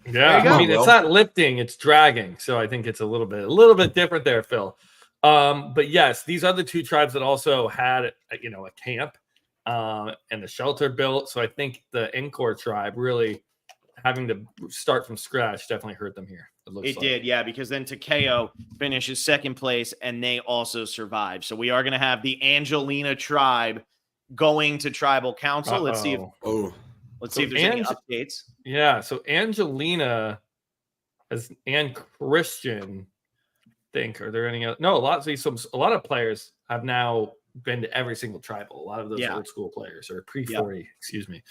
Yeah, go. I mean, it's not lifting, it's dragging. So I think it's a little bit different there, Phil. But yes, these are the two tribes that also had, a camp and the shelter built. So I think the Encore tribe really having to start from scratch definitely hurt them here. It did, yeah, because then Takeo finishes second place and they also survive. So we are going to have the Angelina tribe going to tribal council. Let's see if there's any updates. Yeah, so Angelina and Christian, are there any other? No, a lot of players have now been to every single tribal. A lot of those old school players or pre-40, excuse me.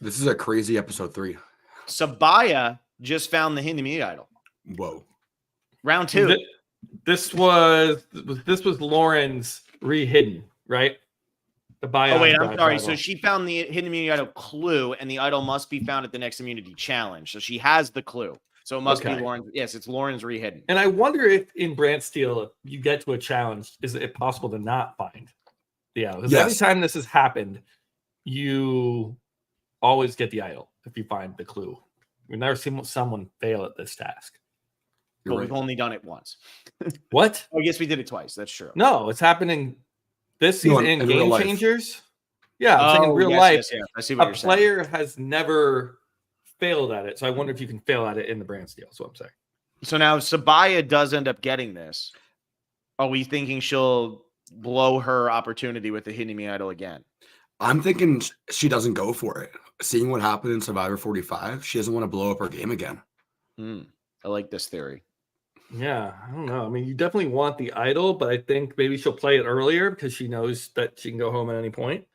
This is a crazy episode 3. Sabaya just found the Hindemith idol. Whoa. Round 2. This was Lauren's re-hidden, right? Oh, wait, I'm sorry. So she found the hidden immunity idol clue, and the idol must be found at the next immunity challenge. So she has the clue. So it must be Lauren's. Yes, it's Lauren's re-hidden. And I wonder if in BrantSteele, if you get to a challenge, is it possible to not find the idol? Because every time this has happened, you always get the idol if you find the clue. We've never seen someone fail at this task. But we've only done it once. What? Oh, yes, we did it twice. That's true. No, it's happening this season in Game Changers. Yeah, I'm saying in real life. Yes. I see what you're saying. A player has never failed at it. So I wonder if you can fail at it in the BrantSteele. That's what I'm saying. So now Sabaya does end up getting this. Are we thinking she'll blow her opportunity with the Hindemith idol again? I'm thinking she doesn't go for it. Seeing what happened in Survivor 45, she doesn't want to blow up her game again. I like this theory. Yeah, I don't know. I mean, you definitely want the idol, but I think maybe she'll play it earlier because she knows that she can go home at any point.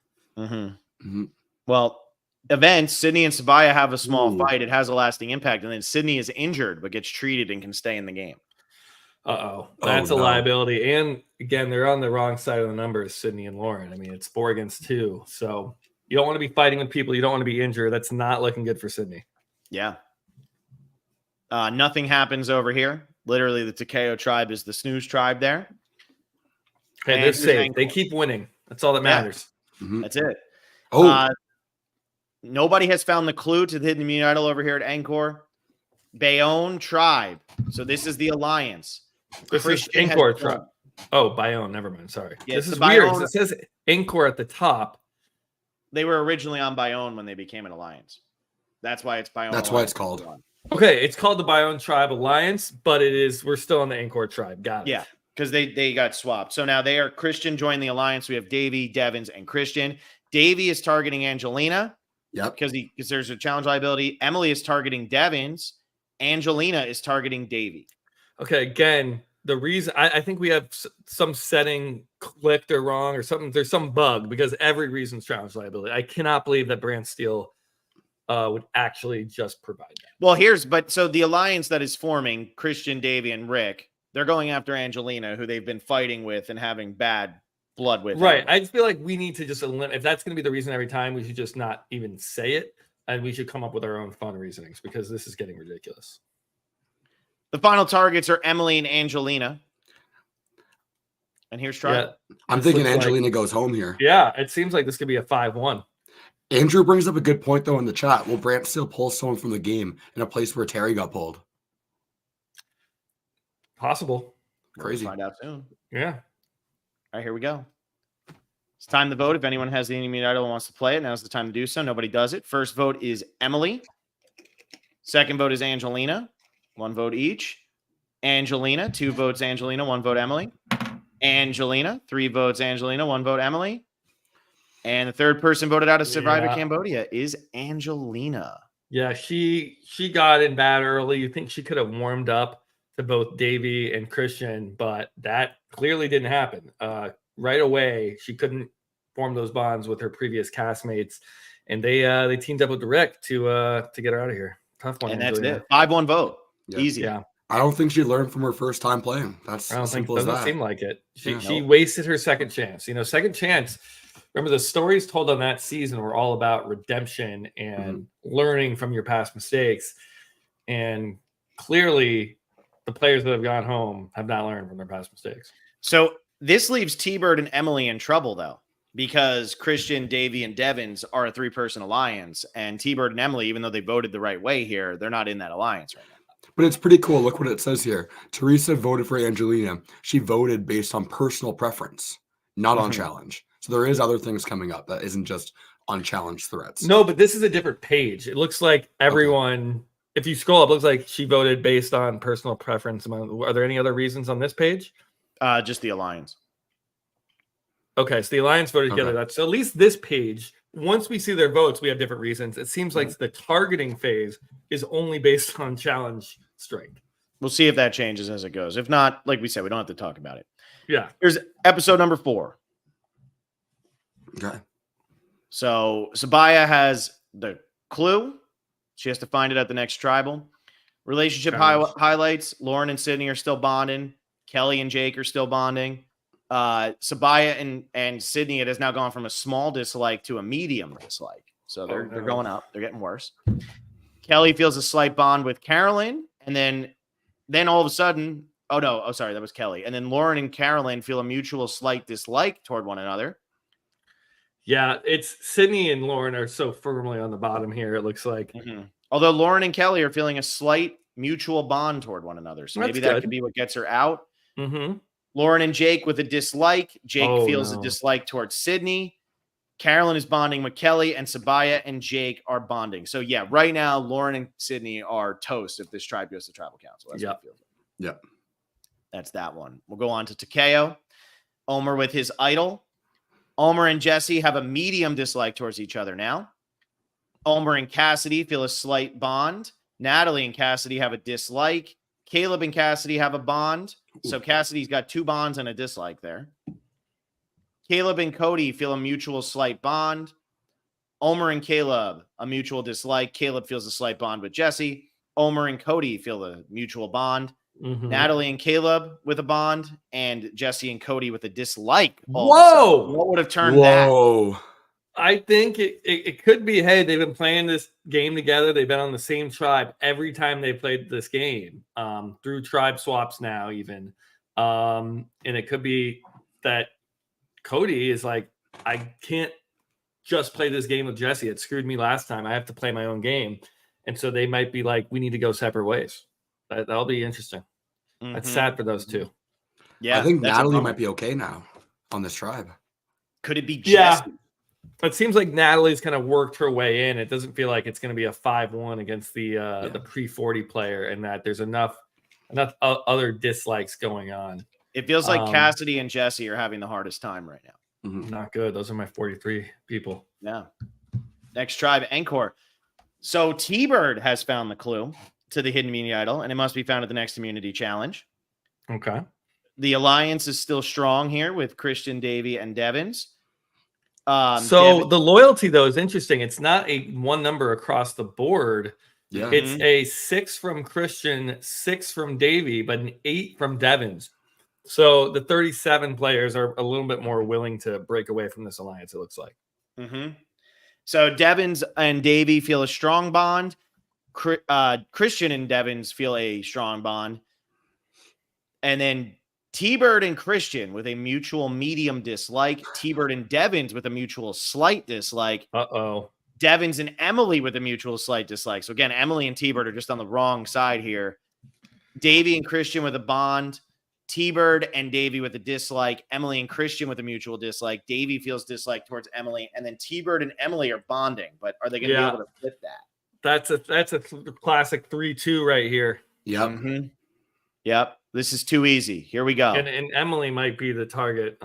Well, events, Sydney and Sabaya have a small fight. It has a lasting impact. And then Sydney is injured, but gets treated and can stay in the game. That's a liability. And again, they're on the wrong side of the numbers, Sydney and Lauren. I mean, it's 4 against 2. So you don't want to be fighting with people. You don't want to be injured. That's not looking good for Sydney. Yeah. Nothing happens over here. Literally, the Takeo tribe is the snooze tribe there. Hey, they're safe. They keep winning. That's all that matters. That's it. Oh. Nobody has found the clue to the hidden immunity idol over here at Encore. Bayonne tribe. So this is the alliance. This Christian is Encore tribe. Oh, Bayonne. Never mind. Sorry. Yeah, this is weird. It says Encore at the top. They were originally on Bayonne when they became an alliance. That's why it's Bayonne. That's why it's called. Okay, it's called the Bayonne Tribe Alliance, but we're still on the Encore tribe. Got it. Yeah, because they got swapped. So now they are Christian joined the alliance. We have Davey, Devins, and Christian. Davey is targeting Angelina. Yep. Because there's a challenge liability. Emily is targeting Devins. Angelina is targeting Davey. Okay, again, the reason I think we have some setting clicked or wrong or something. There's some bug because every reason's challenge liability. I cannot believe that BrantSteele would actually just provide that. Well, so the alliance that is forming, Christian, Davey, and Rick, they're going after Angelina, who they've been fighting with and having bad blood with. Right. I just feel like we need to just eliminate. If that's going to be the reason every time, we should just not even say it. And we should come up with our own fun reasonings because this is getting ridiculous. The final targets are Emily and Angelina. And here's try. Yeah, I'm thinking Angelina goes home here. Yeah, it seems like this could be a 5-1. Andrew brings up a good point, though, in the chat. Will BrantSteele pull someone from the game in a place where Terry got pulled? Possible. Crazy. We'll find out soon. Yeah. All right, here we go. It's time to vote. If anyone has the immunity idol and wants to play it, now's the time to do so. Nobody does it. First vote is Emily. Second vote is Angelina. 1 vote each. Angelina, 2 votes Angelina, 1 vote Emily. Angelina, 3 votes Angelina, 1 vote Emily. And the third person voted out of Survivor Cambodia is Angelina. Yeah, she got in bad early. You think she could have warmed up to both Davey and Christian, but that clearly didn't happen. Right away, she couldn't form those bonds with her previous castmates, and they teamed up with Rick to get her out of here. Tough one. And that's it. 5-1 vote. Yeah. Easy. Yeah. I don't think she learned from her first time playing. That's as simple as that. Doesn't seem like it. She wasted her second chance. Second chance. Remember, the stories told on that season were all about redemption and learning from your past mistakes. And clearly, the players that have gone home have not learned from their past mistakes. So This leaves T-Bird and Emily in trouble, though, because Christian, Davey, and Devins are a 3-person alliance, and T-Bird and Emily, even though they voted the right way here, they're not in that alliance right now. But it's pretty cool. Look what it says here. Teresa voted for Angelina. She voted based on personal preference, not on challenge. So there is other things coming up that isn't just on challenge threats. No, but this is a different page. It looks like everyone, if you scroll up, it looks like she voted based on personal preference. Are there any other reasons on this page? Just the alliance. Okay, so the alliance voted together. That's so at least this page. Once we see their votes, we have different reasons. It seems like the targeting phase is only based on challenge strength. We'll see if that changes as it goes. If not, like we said, we don't have to talk about it. Yeah. Here's episode number 4. Okay. So Sabaya has the clue. She has to find it at the next tribal. Relationship highlights. Lauren and Sydney are still bonding. Kelly and Jake are still bonding. Sabaya and Sydney, it has now gone from a small dislike to a medium dislike. So they're going up. They're getting worse. Kelly feels a slight bond with Carolyn. And then all of a sudden, sorry, that was Kelly. And then Lauren and Carolyn feel a mutual slight dislike toward one another. Yeah, it's Sydney and Lauren are so firmly on the bottom here, it looks like. Although Lauren and Kelly are feeling a slight mutual bond toward one another. So maybe that could be what gets her out. Lauren and Jake with a dislike. Jake feels a dislike towards Sydney. Carolyn is bonding with Kelly, and Sabaya and Jake are bonding. So, yeah, right now, Lauren and Sydney are toast if this tribe goes to tribal council. That's what it feels like. Yep. That's that one. We'll go on to Takeo. Omer with his idol. Omer and Jesse have a medium dislike towards each other now. Omer and Cassidy feel a slight bond. Natalie and Cassidy have a dislike. Caleb and Cassidy have a bond. So Cassidy's got 2 bonds and a dislike there. Caleb and Cody feel a mutual slight bond. Omer and Caleb, a mutual dislike. Caleb feels a slight bond with Jesse. Omer and Cody feel a mutual bond. Natalie and Caleb with a bond. And Jesse and Cody with a dislike. Whoa! What would have turned that? I think it could be, hey, they've been playing this game together. They've been on the same tribe every time they played this game, through tribe swaps now even. And it could be that Cody is like, I can't just play this game with Jesse. It screwed me last time. I have to play my own game. And so they might be like, we need to go separate ways. That'll be interesting. That's sad for those two. Yeah. I think Natalie might be okay now on this tribe. Could it be Jesse? Yeah. It seems like Natalie's kind of worked her way in. It doesn't feel like it's going to be a 5-1 against the pre-40 player, and that there's enough other dislikes going on. It feels like Cassidy and Jesse are having the hardest time right now. Not good. Those are my 43 people. Yeah. Next tribe, Encore. So T-Bird has found the clue to the hidden mini idol, and it must be found at the next immunity challenge. Okay. The alliance is still strong here with Christian, Davey, and Devins. The loyalty, though, is interesting. It's not a one number across the board. Yeah. It's a 6 from Christian, 6 from Davey, but an 8 from Devins. So the 37 players are a little bit more willing to break away from this alliance, it looks like. So Devins and Davey feel a strong bond. Christian and Devins feel a strong bond. And then T-Bird and Christian with a mutual medium dislike. T-Bird and Devins with a mutual slight dislike. Devins and Emily with a mutual slight dislike. So again, Emily and T-Bird are just on the wrong side here. Davey and Christian with a bond. T-Bird and Davey with a dislike. Emily and Christian with a mutual dislike. Davey feels dislike towards Emily. And then T-Bird and Emily are bonding. But are they going to be able to flip that? That's a classic 3-2 right here. Yep. Yep. This is too easy. Here we go. And Emily might be the target,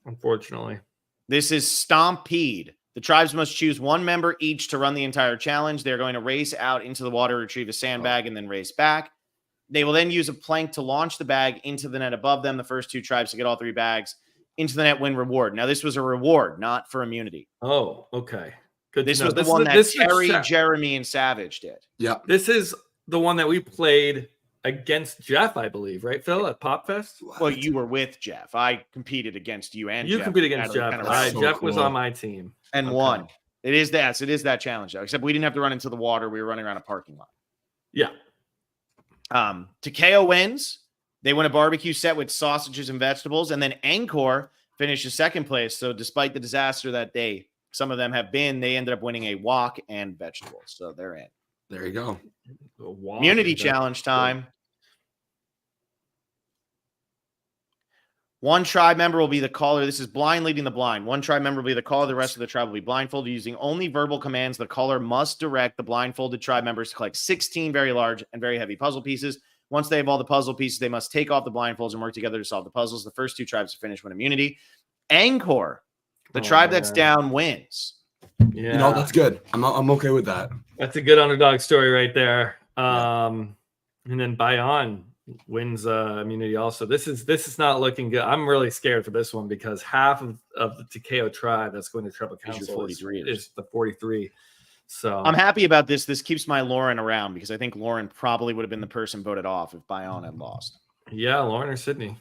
unfortunately. This is Stampede. The tribes must choose one member each to run the entire challenge. They're going to race out into the water, retrieve a sandbag, and then race back. They will then use a plank to launch the bag into the net above them. The first 2 tribes to get all 3 bags into the net win reward. Now, this was a reward, not for immunity. Oh, okay. Good. This was the one that Terry, Jeremy, and Savage did. Yeah. This is the one that we played against Jeff, I believe, right, Phil, at Pop Fest? Well, you were with Jeff. I competed against you and you Jeff. competed against Jeff. Jeff was on my team. And won. It is that. So it is that challenge, though. Except we didn't have to run into the water. We were running around a parking lot. Yeah. Takeo wins. They win a barbecue set with sausages and vegetables. And then Angkor finishes second place. So despite the disaster that some of them have been, they ended up winning a wok and vegetables. So they're in. There you go. Immunity challenge time. One tribe member will be the caller. This is blind leading the blind. One tribe member will be the caller. The rest of the tribe will be blindfolded. Using only verbal commands, the caller must direct the blindfolded tribe members to collect 16 very large and very heavy puzzle pieces. Once they have all the puzzle pieces, they must take off the blindfolds and work together to solve the puzzles. The first 2 tribes to finish win immunity. Angkor, the tribe that's down, wins. Yeah, That's good. I'm okay with that. That's a good underdog story right there. And then Bayon wins immunity also. This is not looking good. I'm really scared for this one because half of the Takeo tribe that's going to Tribal Council is the 43. So I'm happy about this. This keeps my Lauren around because I think Lauren probably would have been the person voted off if Bayon had lost. Yeah, Lauren or Sydney.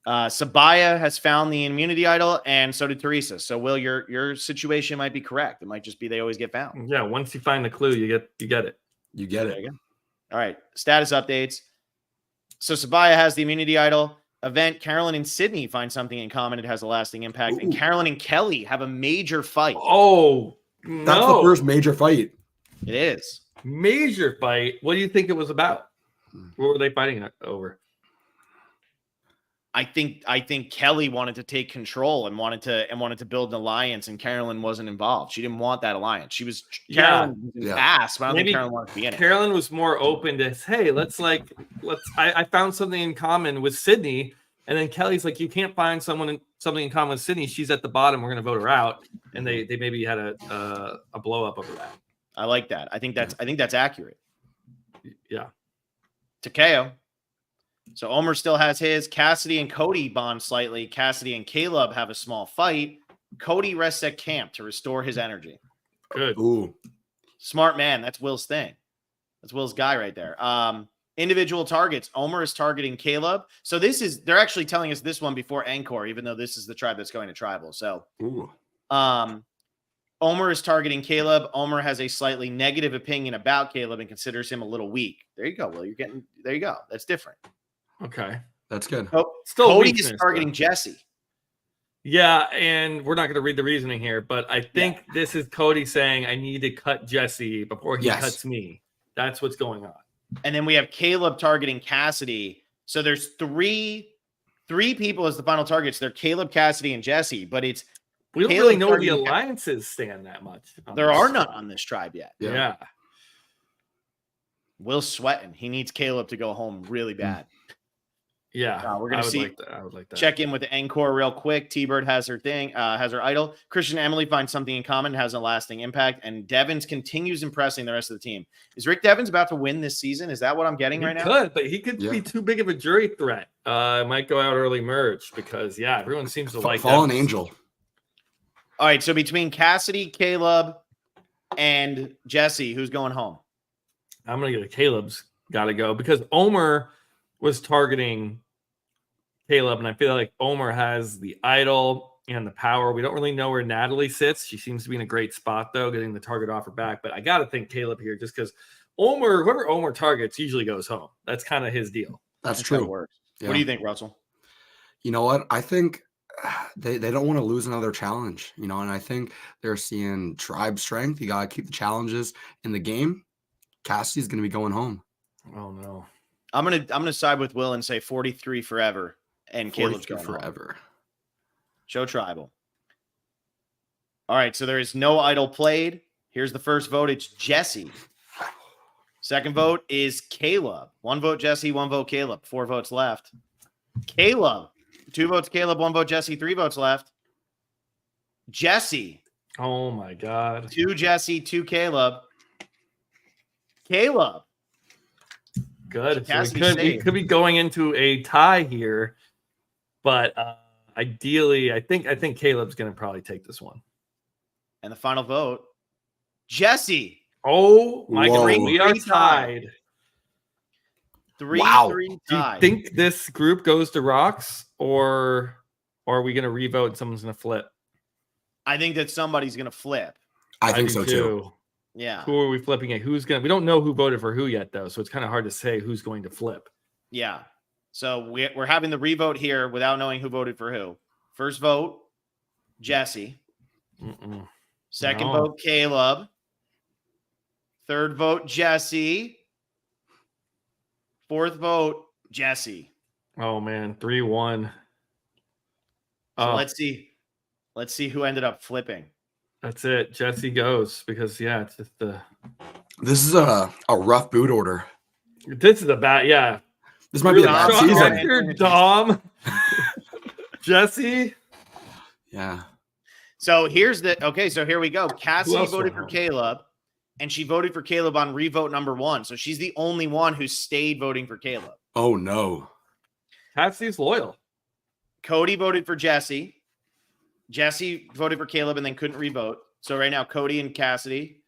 Sabaya has found the immunity idol, and so did Teresa. So, Will, your situation might be correct. It might just be they always get found. Yeah, once you find the clue, you get it. You get it. There you go. All right, status updates. So Sabaya has the immunity idol. Event, Carolyn and Sydney find something in common. It has a lasting impact. Ooh. And Carolyn and Kelly have a major fight. Oh, That's the first major fight. It is. Major fight. What do you think it was about? What were they fighting over? I think Kelly wanted to take control and wanted to build an alliance, and Carolyn wasn't involved. She didn't want that alliance. She was Carolyn asked, but I don't think Carolyn wanted to be in it. Carolyn was more open to, hey, let's I found something in common with Sydney, and then Kelly's like, you can't find something in common with Sydney. She's at the bottom. We're gonna vote her out, and they maybe had a blow up over that. I like that. I think that's accurate. Yeah. Takeo. So Omer still has his. Cassidy and Cody bond slightly. Cassidy and Caleb have a small fight. Cody rests at camp to restore his energy. Good. Ooh. Smart man. That's Will's thing. That's Will's guy right there. Individual targets. Omer is targeting Caleb. So they're actually telling us this one before Angkor, even though this is the tribe that's going to tribal. So Omer is targeting Caleb. Omer has a slightly negative opinion about Caleb and considers him a little weak. There you go, Will. There you go. That's different. Okay. That's good. Still Cody is targeting Jesse. Yeah, and we're not going to read the reasoning here, but I think this is Cody saying, I need to cut Jesse before he cuts me. That's what's going on. And then we have Caleb targeting Cassidy. So there's three people as the final targets. They're Caleb, Cassidy, and Jesse, but it's we don't really know the alliances stand that much. There are none on this tribe yet. Yeah. Will's sweating. He needs Caleb to go home really bad. Yeah, we're gonna see. I would like that. Check in with the Angkor real quick. T-Bird has her thing, has her idol. Christian and Emily find something in common, has a lasting impact, and Devins continues impressing the rest of the team. Is Rick Devins about to win this season? Is that what I'm getting right now? Could, but he could be too big of a jury threat. Might go out early merge because everyone seems to like Fallen Angel. All right, so between Cassidy, Caleb, and Jesse, who's going home? I'm gonna get Caleb's got to go because Omer was targeting Caleb, and I feel like Omer has the idol and the power. We don't really know where Natalie sits. She seems to be in a great spot, though, getting the target off her back. But I got to think Caleb here just because whoever Omer targets usually goes home. That's kind of his deal. That's true. Yeah. What do you think, Russell? You know what? I think they don't want to lose another challenge, and I think they're seeing tribe strength. You got to keep the challenges in the game. Cassie's going to be going home. Oh, no. I'm gonna side with Will and say 43 forever, and Caleb's going forever. Home. Show tribal. All right, so there is no idol played. Here's the first vote. It's Jesse. Second vote is Caleb. 1 vote Jesse, 1 vote Caleb. 4 votes left. Caleb. 2 votes Caleb, 1 vote Jesse, 3 votes left. Jesse. Oh my God. 2 Jesse, 2 Caleb. Caleb. Good. So we could be going into a tie here, but ideally, I think Caleb's going to probably take this one. And the final vote, Jesse. Oh my God, we are tied. 3-3 tie. Do you think this group goes to rocks, or are we going to revote and someone's going to flip? I think that somebody's going to flip. I think so too. Yeah. Who are we flipping at? We don't know who voted for who yet, though, so it's kind of hard to say who's going to flip. Yeah. So we're having the revote here without knowing who voted for who. First vote, Jesse. Second vote, Caleb. Third vote, Jesse. Fourth vote, Jesse. Oh man, 3-1. So let's see. Let's see who ended up flipping. That's it. Jesse goes because it's just This is a rough boot order. This is a bad, This might be a bad season. Arthur, Dom, Jesse. Yeah. So so here we go. Cassidy voted for Caleb, and she voted for Caleb on revote number 1. So she's the only one who stayed voting for Caleb. Oh no. Cassidy's loyal. Cody voted for Jesse. Jesse voted for Caleb and then couldn't revote. So right now, Cody and Cassidy.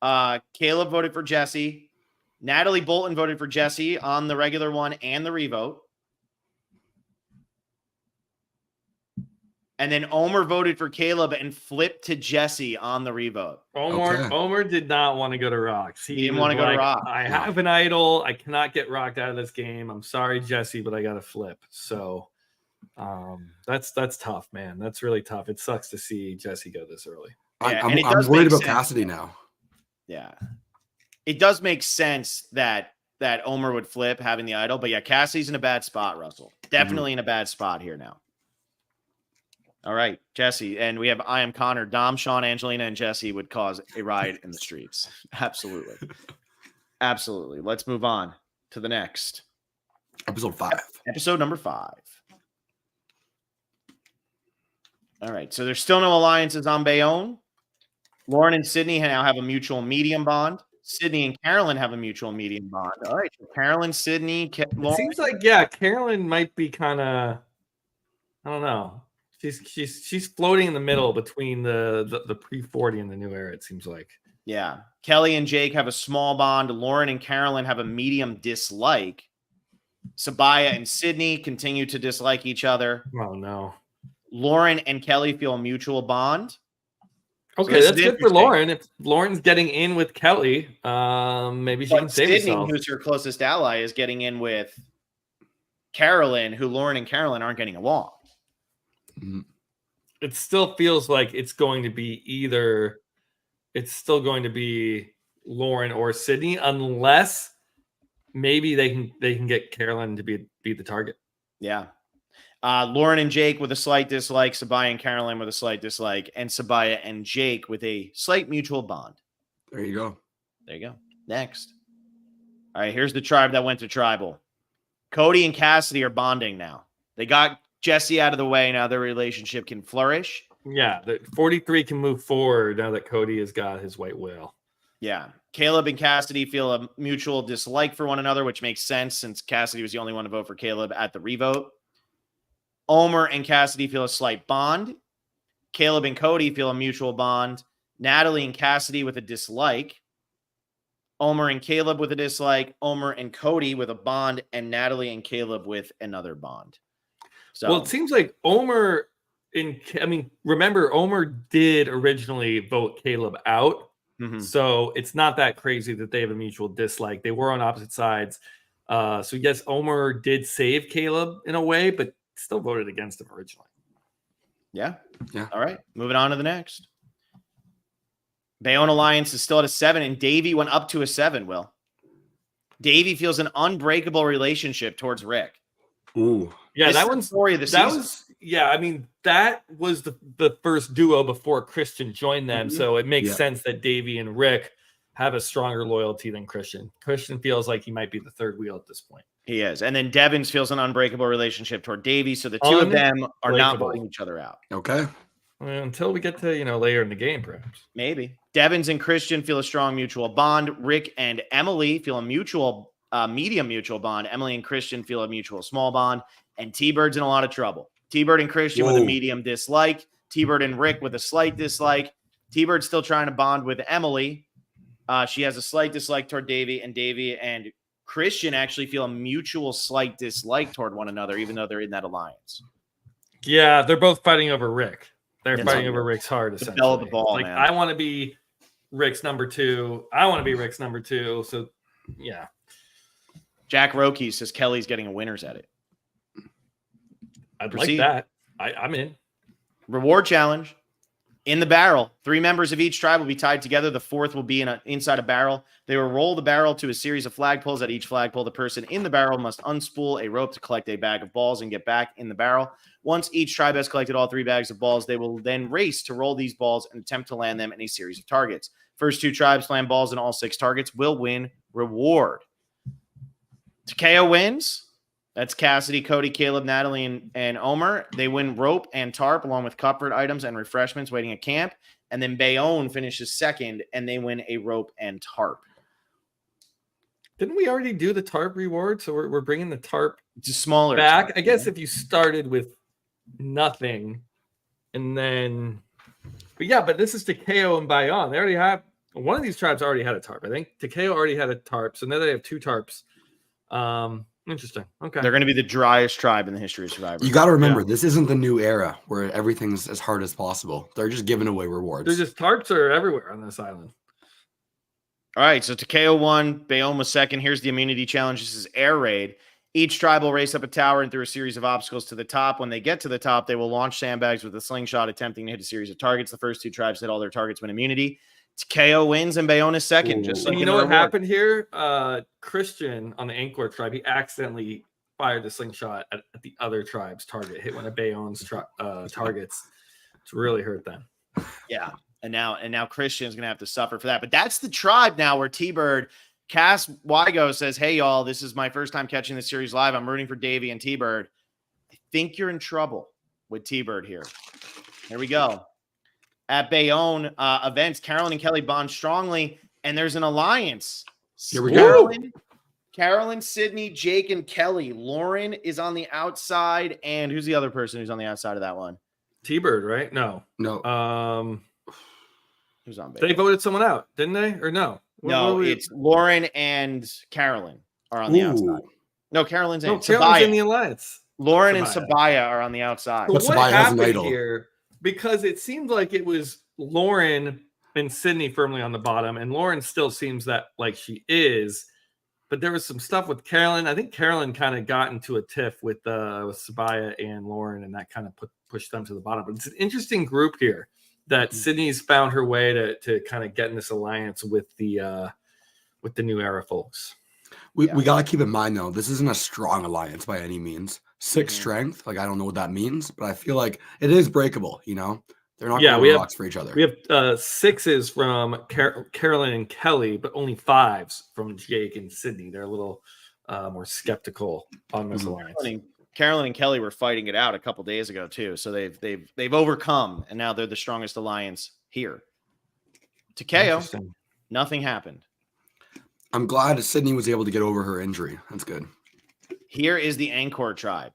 Caleb voted for Jesse. Natalie Bolton voted for Jesse on the regular one and the revote. And then Omer voted for Caleb and flipped to Jesse on the revote. Omer did not want to go to Rocks. He didn't want to go to Rocks. I have an idol. I cannot get rocked out of this game. I'm sorry, Jesse, but I got to flip. So that's tough, man. That's really tough. It sucks to see Jesse go this early. I'm worried about Cassidy now. Yeah. It does make sense that Omer would flip having the idol, but Cassidy's in a bad spot, Russell. Definitely in a bad spot here now. All right, Jesse. And we have I Am Connor, Dom, Sean, Angelina, and Jesse would cause a riot in the streets. Absolutely. Absolutely. Let's move on to the next. Episode 5. Episode number 5. All right. So there's still no alliances on Bayonne. Lauren and Sydney now have a mutual medium bond. Sydney and Carolyn have a mutual medium bond. All right. So Carolyn, Sydney, Lauren. It seems like, Carolyn might be kind of, I don't know. She's floating in the middle between the pre-40 and the new era, it seems like. Yeah. Kelly and Jake have a small bond. Lauren and Carolyn have a medium dislike. Sabaya and Sydney continue to dislike each other. Oh, no. Lauren and Kelly feel a mutual bond. Okay, that's good for Lauren. If Lauren's getting in with Kelly, maybe she can save Sydney, herself. who's her closest ally, is getting in with Carolyn, who Lauren and Carolyn aren't getting along. It still feels like it's going to be it's still going to be Lauren or Sydney, unless maybe they can get Carolyn to be the target. Yeah. Lauren and Jake with a slight dislike, Sabaya and Carolyn with a slight dislike, and Sabaya and Jake with a slight mutual bond. There you go. There you go. Next. All right, here's the tribe that went to tribal. Cody and Cassidy are bonding now. They got Jesse out of the way. Now their relationship can flourish. Yeah, the 43 can move forward now that Cody has got his white whale. Yeah. Caleb and Cassidy feel a mutual dislike for one another, which makes sense since Cassidy was the only one to vote for Caleb at the revote. Omer and Cassidy feel a slight bond. Caleb and Cody feel a mutual bond. Natalie and Cassidy with a dislike. Omer and Caleb with a dislike. Omer and Cody with a bond. And Natalie and Caleb with another bond. So, well, it seems like remember, Omer did originally vote Caleb out. Mm-hmm. So it's not that crazy that they have a mutual dislike. They were on opposite sides. So yes, Omer did save Caleb in a way, but still voted against him originally. Yeah. Yeah. All right. Moving on to the next. Bayonne Alliance is still at a 7, and Davey went up to a 7, Will. Davey feels an unbreakable relationship towards Rick. Ooh. Yeah, that one's story of the season. That was the first duo before Christian joined them. Mm-hmm. So it makes sense that Davey and Rick have a stronger loyalty than Christian. Christian feels like he might be the third wheel at this point. He is. And then Devins feels an unbreakable relationship toward Davey. So the two of them are not voting each other out. Okay. Well, until we get to, later in the game, perhaps. Maybe. Devins and Christian feel a strong mutual bond. Rick and Emily feel a mutual, medium mutual bond. Emily and Christian feel a mutual small bond. And T-Bird's in a lot of trouble. T-Bird and Christian with a medium dislike. T-Bird and Rick with a slight dislike. T-Bird's still trying to bond with Emily. She has a slight dislike toward Davey, and Davey and Christian actually feel a mutual slight dislike toward one another, even though they're in that alliance. Yeah, they're both fighting over Rick. They're fighting over Rick's heart, essentially. The bell of the ball, like, man. I want to be Rick's number 2. I want to be Rick's number 2. So, yeah. Jack Roki says Kelly's getting a winner's edit. I'd Proceed. like that. I'm in. Reward challenge. In the barrel, 3 members of each tribe will be tied together. The 4th will be inside a barrel. They will roll the barrel to a series of flagpoles. At each flagpole, the person in the barrel must unspool a rope to collect a bag of balls and get back in the barrel. Once each tribe has collected all 3 bags of balls, they will then race to roll these balls and attempt to land them in a series of targets. First 2 tribes land balls in all 6 targets will win reward. Takeo wins. That's Cassidy, Cody, Caleb, Natalie, and Omer. They win rope and tarp along with comfort items and refreshments waiting at camp. And then Bayonne finishes second, and they win a rope and tarp. Didn't we already do the tarp reward? So we're bringing the tarp It's a smaller back. tarp, I guess if you started with nothing and then... But this is Takeo and Bayonne. They already have... One of these tribes already had a tarp. I think Takeo already had a tarp. So now they have 2 tarps. Interesting. Okay. They're going to be the driest tribe in the history of Survivor. You got to remember, this isn't the new era where everything's as hard as possible. They're just giving away rewards. There's just tarps are everywhere on this island. All right, so Takeo won. Bayonne was second. Here's the immunity challenge. This is air raid. Each tribe will race up a tower and through a series of obstacles to the top. When they get to the top, they will launch sandbags with a slingshot, attempting to hit a series of targets. The first 2 tribes hit all their targets win immunity. Takeo wins and Bayonne is second. Just like you know what happened here? Christian on the Angkor tribe, he accidentally fired the slingshot at the other tribe's target, hit one of Bayonne's targets to really hurt them. Yeah, and now Christian's gonna have to suffer for that. But that's the tribe now where T-Bird, Cass Wygo says, "Hey y'all, this is my first time catching this series live. I'm rooting for Davey and T-Bird. I think you're in trouble with T-Bird here. Here we go." At Bayonne events, Carolyn and Kelly bond strongly, and there's an alliance. Here we go. Carolyn, Sydney, Jake, and Kelly. Lauren is on the outside, and who's the other person who's on the outside of that one? T-Bird, right? No. Who's on? They voted someone out, didn't they? Or no? It's Lauren and Carolyn are on the outside. No, Carolyn's in. Carolyn's in the alliance. Lauren and Sabaya are on the outside. So what happened here? Because it seemed like it was Lauren and Sydney firmly on the bottom, and Lauren still seems that like she is, but there was some stuff with Carolyn. I think Carolyn kind of got into a tiff with Sabaya and Lauren, and that kind of pushed them to the bottom. But it's an interesting group here that Sydney's found her way to kind of get in this alliance with the New Era folks. We got to keep in mind, though, this isn't a strong alliance by any means. 6 strength, like I don't know what that means, but I feel like it is breakable. You know, they're not going to box for each other. We have 6s from Carolyn and Kelly, but only 5s from Jake and Sydney. They're a little more skeptical on this alliance. Carolyn and Kelly were fighting it out a couple days ago too, so they've overcome, and now they're the strongest alliance here. Takeo, nothing happened. I'm glad Sydney was able to get over her injury. That's good. Here is the Angkor tribe.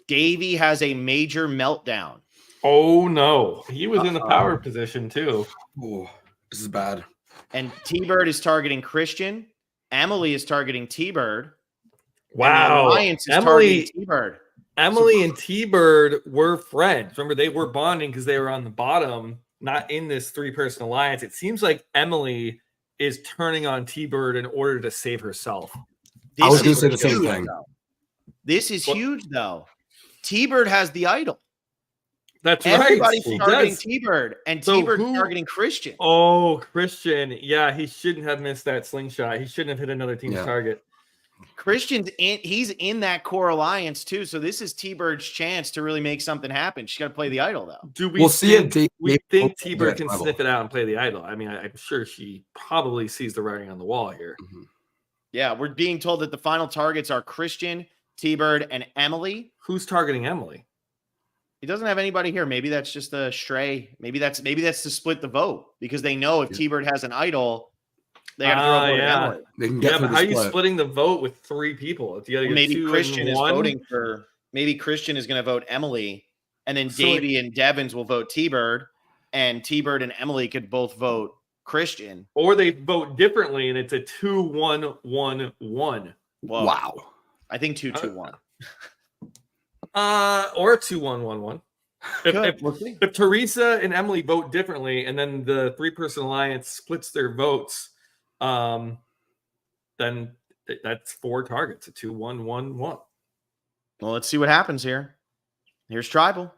Davey has a major meltdown. Oh, no. He was in the power position, too. Oh, this is bad. And T-Bird is targeting Christian. Emily is targeting T-Bird. Wow. Alliance is targeting T-Bird. Emily and T-Bird were friends. Remember, they were bonding because they were on the bottom, not in this 3-person alliance. It seems like Emily is turning on T-Bird in order to save herself. I was going to say the same thing. This is huge, though. T-Bird has the idol. That's Everybody's right. targeting T-Bird, and T-Bird's targeting Christian. Oh, Christian. Yeah, he shouldn't have missed that slingshot. He shouldn't have hit another team's target. Christian's he's in that core alliance, too, so this is T-Bird's chance to really make something happen. She's got to play the idol, though. We'll see it. We think T-Bird can sniff it out and play the idol. I mean, I'm sure she probably sees the writing on the wall here. Mm-hmm. Yeah, we're being told that the final targets are Christian, T-Bird, and Emily. Who's targeting Emily? He doesn't have anybody here. Maybe that's just a stray. Maybe that's to split the vote because they know if T-Bird has an idol, they have to throw a vote at Emily. They can get but how are you splitting the vote with 3 people? Maybe Christian is voting for. Maybe Christian is going to vote Emily, and then Davey and Devins will vote T-Bird, and T-Bird and Emily could both vote Christian, or they vote differently, and it's a 2-1-1-1. Wow, I think 2-2-1. Or 2-1-1-1. If Teresa and Emily vote differently, and then the 3-person alliance splits their votes, then that's 4 targets, a 2-1-1-1. Well, let's see what happens here. Here's Tribal.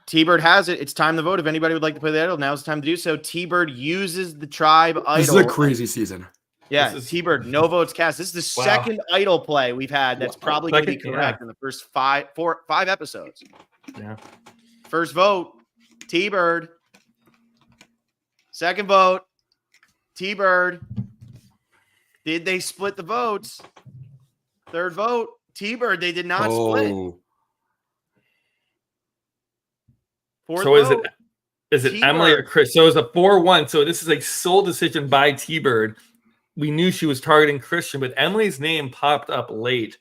T-Bird has it. It's time to vote. If anybody would like to play the idol, now's the time to do so. T-Bird uses the tribe idol. This is a crazy season. Yeah, T-Bird, no votes cast. This is the second idol play we've had that's probably going to be correct in the first 5 episodes. Yeah. First vote, T-Bird. Second vote, T-Bird. Did they split the votes? Third vote, T-Bird. They did not split. Fourth So vote, is it T-Bird. Emily or Chris? So it's a 4-1. So this is a sole decision by T-Bird. We knew she was targeting Christian, but Emily's name popped up late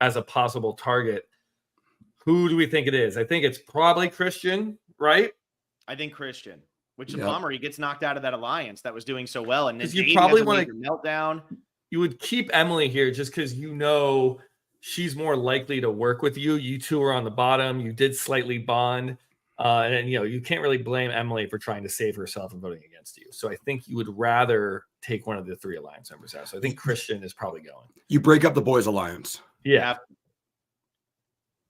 as a possible target. Who do we think it is? I think it's probably Christian, right? I think Christian, which is a bummer. He gets knocked out of that alliance that was doing so well. And then you probably want to meltdown. You would keep Emily here just because you know she's more likely to work with you. You two are on the bottom. You did slightly bond. And you can't really blame Emily for trying to save herself and voting against you. So I think you would rather take one of the 3 alliance members out. So I think Christian is probably going. You break up the boys' alliance. Yeah.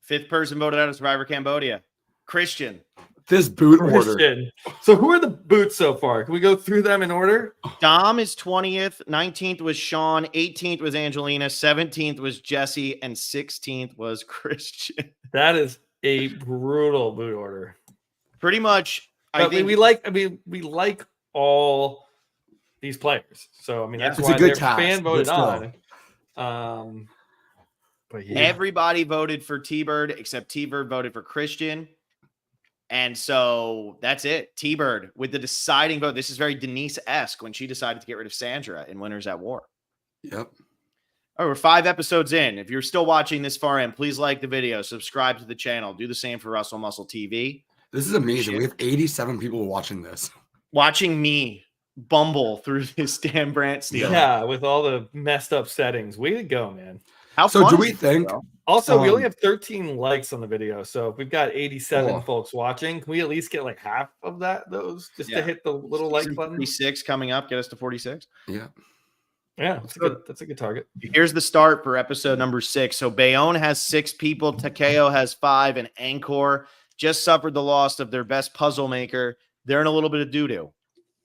5th person voted out of Survivor Cambodia. Christian. This boot order. So who are the boots so far? Can we go through them in order? Dom is 20th. 19th was Sean. 18th was Angelina. 17th was Jesse. And 16th was Christian. That is a brutal boot order. Pretty much. I think we like all these players. So that's it's why a good they're task, fan voted on. But everybody voted for T-Bird except T-Bird voted for Christian. And so that's it. T-Bird with the deciding vote. This is very Denise-esque when she decided to get rid of Sandra in Winners at War. Yep. All right, we're 5 episodes in. If you're still watching this far in, please like the video, subscribe to the channel, do the same for Russell Muscle TV. This is amazing. We have 87 people watching this. Watching me bumble through this damn BrantSteele. Yeah, with all the messed up settings. Way to go, man. How so do we think? Also, we only have 13 likes on the video, so if we've got 87 folks watching, can we at least get like half of those to hit the little like button? 46 coming up, get us to 46. Yeah. Yeah, that's a good target. Here's the start for episode number 6. So Bayonne has 6 people, Takeo has 5, and Angkor just suffered the loss of their best puzzle maker. They're in a little bit of doo-doo.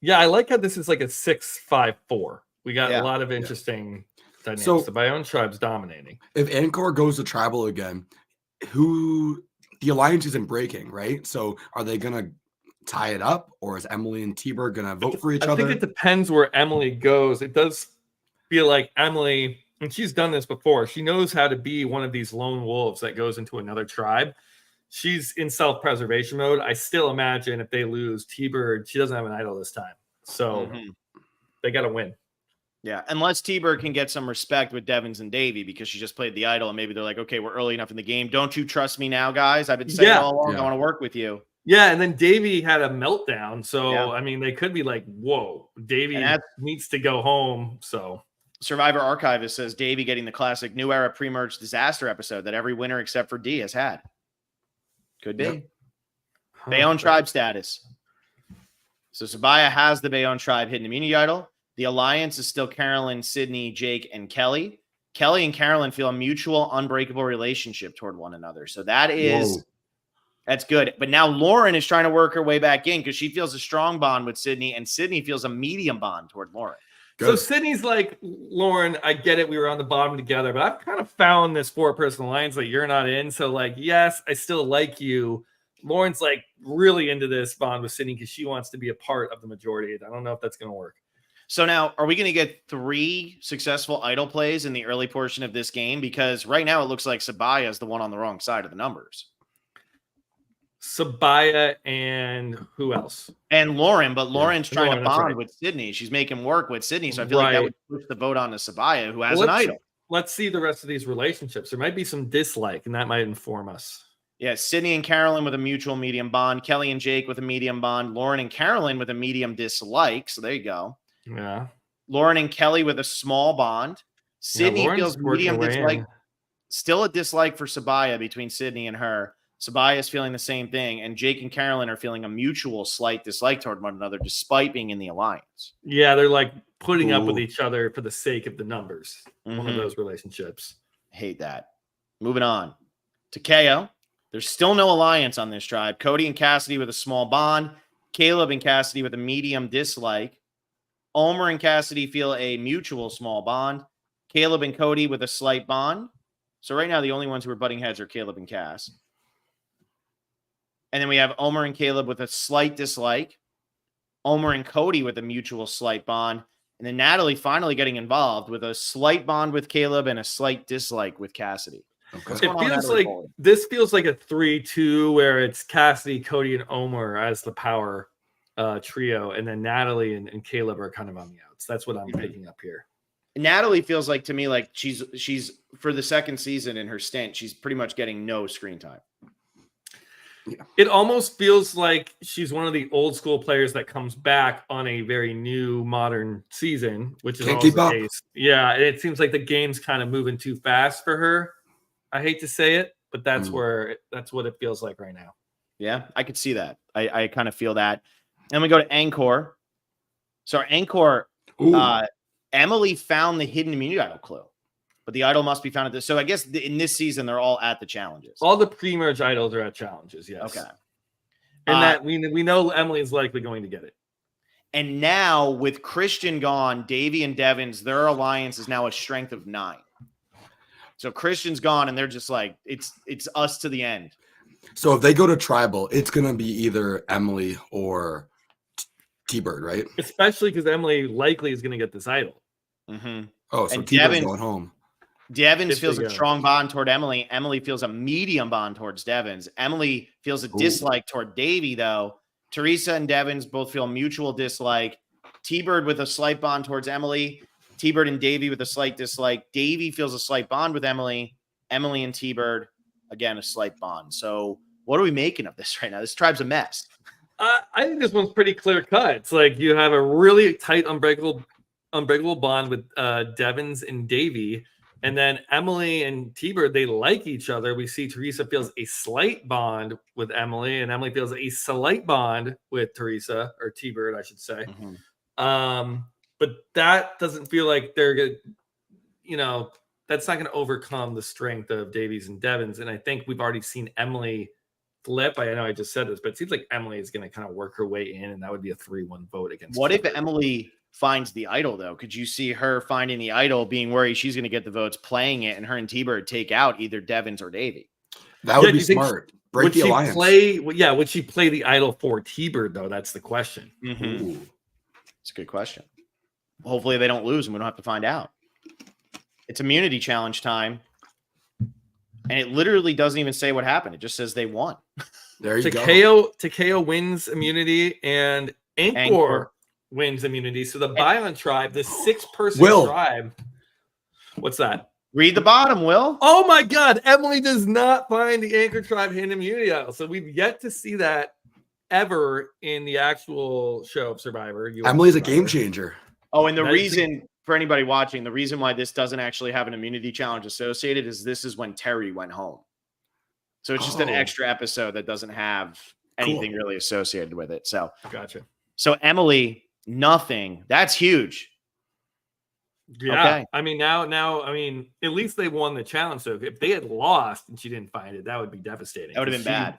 Yeah, I like how this is like a 6-5-4. We got a lot of interesting dynamics. So the Bayonne tribe's dominating. If Angkor goes to tribal again, the alliance isn't breaking, right? So are they gonna tie it up, or is Emily and T-Bird gonna vote for each other? I think it depends where Emily goes. It does feel like Emily, and she's done this before, she knows how to be one of these lone wolves that goes into another tribe. She's in self-preservation mode. I still imagine if they lose T-Bird, she doesn't have an idol this time. So they got to win. Yeah, unless T-Bird can get some respect with Devins and Davey because she just played the idol, and maybe they're like, okay, we're early enough in the game. Don't you trust me now, guys? I've been saying all along I want to work with you. Yeah, and then Davey had a meltdown. So, they could be like, whoa, Davey needs to go home. So Survivor Archivist says Davey getting the classic New Era pre-merge disaster episode that every winner except for D has had. Could be. Yep. Bayonne tribe status. So Sabaya has the Bayonne tribe hidden immunity idol. The alliance is still Carolyn, Sydney, Jake, and Kelly. Kelly and Carolyn feel a mutual, unbreakable relationship toward one another. So that's good. But now Lauren is trying to work her way back in because she feels a strong bond with Sydney, and Sydney feels a medium bond toward Lauren. Good. So Sydney's like, Lauren, I get it. We were on the bottom together, but I've kind of found this 4-person alliance that you're not in. So like, yes, I still like you. Lauren's like really into this bond with Sydney because she wants to be a part of the majority. I don't know if that's going to work. So now, are we going to get 3 successful idol plays in the early portion of this game? Because right now it looks like Sabaya is the one on the wrong side of the numbers. Sabaya and who else? And Lauren, but Lauren's trying to bond with Sydney. She's making work with Sydney. So I feel like that would push the vote on to Sabaya, who has an idol. Let's see the rest of these relationships. There might be some dislike, and that might inform us. Yeah, Sydney and Carolyn with a mutual medium bond. Kelly and Jake with a medium bond. Lauren and Carolyn with a medium dislike. So there you go. Yeah. Lauren and Kelly with a small bond. Sydney feels medium dislike. Still a dislike for Sabaya between Sydney and her. Sabaya is feeling the same thing, and Jake and Carolyn are feeling a mutual slight dislike toward one another, despite being in the alliance. Yeah, they're like putting up with Ooh. each other for the sake of the numbers. One of Mhm. those relationships. Hate that. Moving on to KO. There's still no alliance on this tribe. Cody and Cassidy with a small bond. Caleb and Cassidy with a medium dislike. Omer and Cassidy feel a mutual small bond. Caleb and Cody with a slight bond. So right now, the only ones who are butting heads are Caleb and Cass. And then we have Omer and Caleb with a slight dislike. Omer and Cody with a mutual slight bond. And then Natalie finally getting involved with a slight bond with Caleb and a slight dislike with Cassidy. What's It going on, feels Natalie like Bolden? this feels like a 3-2 where it's Cassidy, Cody, and Omer as the power trio, and then Natalie and Caleb are kind of on the outs. That's what I'm picking up here. Natalie feels like to me like she's for the second season in her stint, she's pretty much getting no screen time. It almost feels like she's one of the old school players that comes back on a very new modern season, which is Can't always keep the up. case. Yeah, it seems like the game's kind of moving too fast for her. I hate to say it, but that's that's what it feels like right now. Yeah, I could see that. I kind of feel that. And we go to Angkor. So our Angkor, Emily found the hidden immunity idol clue, but the idol must be found at this. So I guess in this season, they're all at the challenges. All the pre-merge idols are at challenges, yes. Okay. And that we know Emily is likely going to get it. And now with Christian gone, Davey and Devins, their alliance is now a strength of 9. So Christian's gone, and they're just like, it's us to the end. So if they go to tribal, it's gonna be either Emily or T-Bird, right? Especially because Emily likely is going to get this idol. Mm-hmm. Oh, so And T-Bird's Devin- going home. Devins If feels they a go. strong bond toward Emily. Emily feels a medium bond towards Devins. Emily feels a dislike toward Davey, though. Teresa and Devins both feel mutual dislike. T-Bird with a slight bond towards Emily. T-Bird and Davey with a slight dislike. Davey feels a slight bond with Emily. Emily and T-Bird, again, a slight bond. So what are we making of this right now? This tribe's a mess. I think this one's pretty clear cut. It's like you have a really tight, unbreakable bond with Devins and Davey. And then Emily and T-Bird, they like each other. We see Teresa feels a slight bond with Emily, and Emily feels a slight bond with Teresa, or T-Bird, I should say. Mm-hmm. But that doesn't feel like they're good. That's not going to overcome the strength of Davies and Devins. And I think we've already seen Emily flip. I know I just said this, but it seems like Emily is going to kind of work her way in, and that would be a 3-1 vote against. What if T-Bird. Emily finds the idol, though? Could you see her finding the idol, being worried she's going to get the votes, playing it, and her and T-Bird take out either Devins or Davey? That would do be you think smart. Break would the she alliance. would she play the idol for T-Bird, though? That's the question. Mm-hmm. Ooh. It's a good question. Hopefully they don't lose and we don't have to find out. It's immunity challenge time. And it literally doesn't even say what happened. It just says they won. There you go. Takeo wins immunity, and Angkor wins immunity. So the Bion tribe, the 6-person tribe. What's that? Read the bottom, Will. Oh my God. Emily does not find the Anchor tribe hidden immunity idol. So we've yet to see that ever in the actual show of Survivor. Emily's a game changer. Oh, and the reason for anybody watching, the reason why this doesn't actually have an immunity challenge associated is this is when Terry went home. So it's just an extra episode that doesn't have anything really associated with it. So gotcha. So Emily, nothing. That's huge. Yeah. Okay. I mean, now, at least they won the challenge. So if they had lost and she didn't find it, that would be devastating. That would have been bad.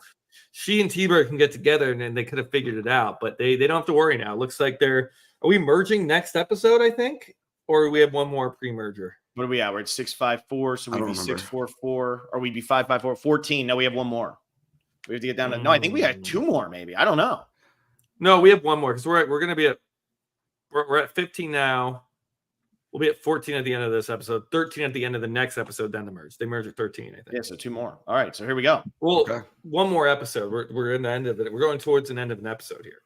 She and T-Bird can get together and then they could have figured it out, but they don't have to worry now. It looks like are we merging next episode, I think? Or we have one more pre-merger? What are we at? We're at 654, so we'd be 644, or we'd be 554, 14. No, we have one more. We have to get down to, no, I think we got 2 more, maybe. I don't know. No, we have one more because we're going to be we're at 15 now. We'll be at 14 at the end of this episode, 13 at the end of the next episode, then the merge. They merge at 13, I think. Yeah, so 2 more. All right, so here we go. Well, one more episode. We're in the end of it. We're going towards an end of an episode here.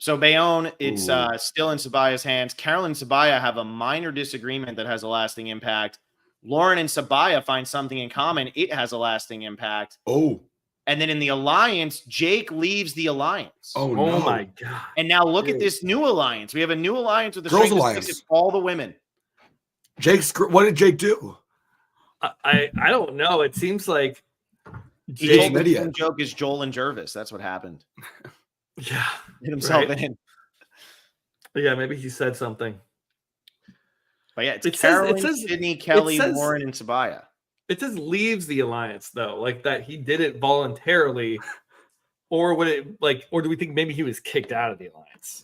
So Bayonne, it's still in Sabaya's hands. Carolyn and Sabaya have a minor disagreement that has a lasting impact. Lauren and Sabaya find something in common. It has a lasting impact. Oh. And then in the alliance, Jake leaves the alliance. Oh, no. My God. And now look at this new alliance. We have a new alliance with the Girls strength of alliance. 6 of all the women. What did Jake do? I don't know. It seems like He Jake, told the idiot. same joke as Joel and Jervis. That's what happened. yeah, Hit himself right. in. Yeah, maybe he said something. But yeah, it's It says- Carolyn, it says- Sydney, Kelly, says- Lauren, and Sabaya. It just leaves the alliance though, like that he did it voluntarily, or would it like, or do we think maybe he was kicked out of the alliance?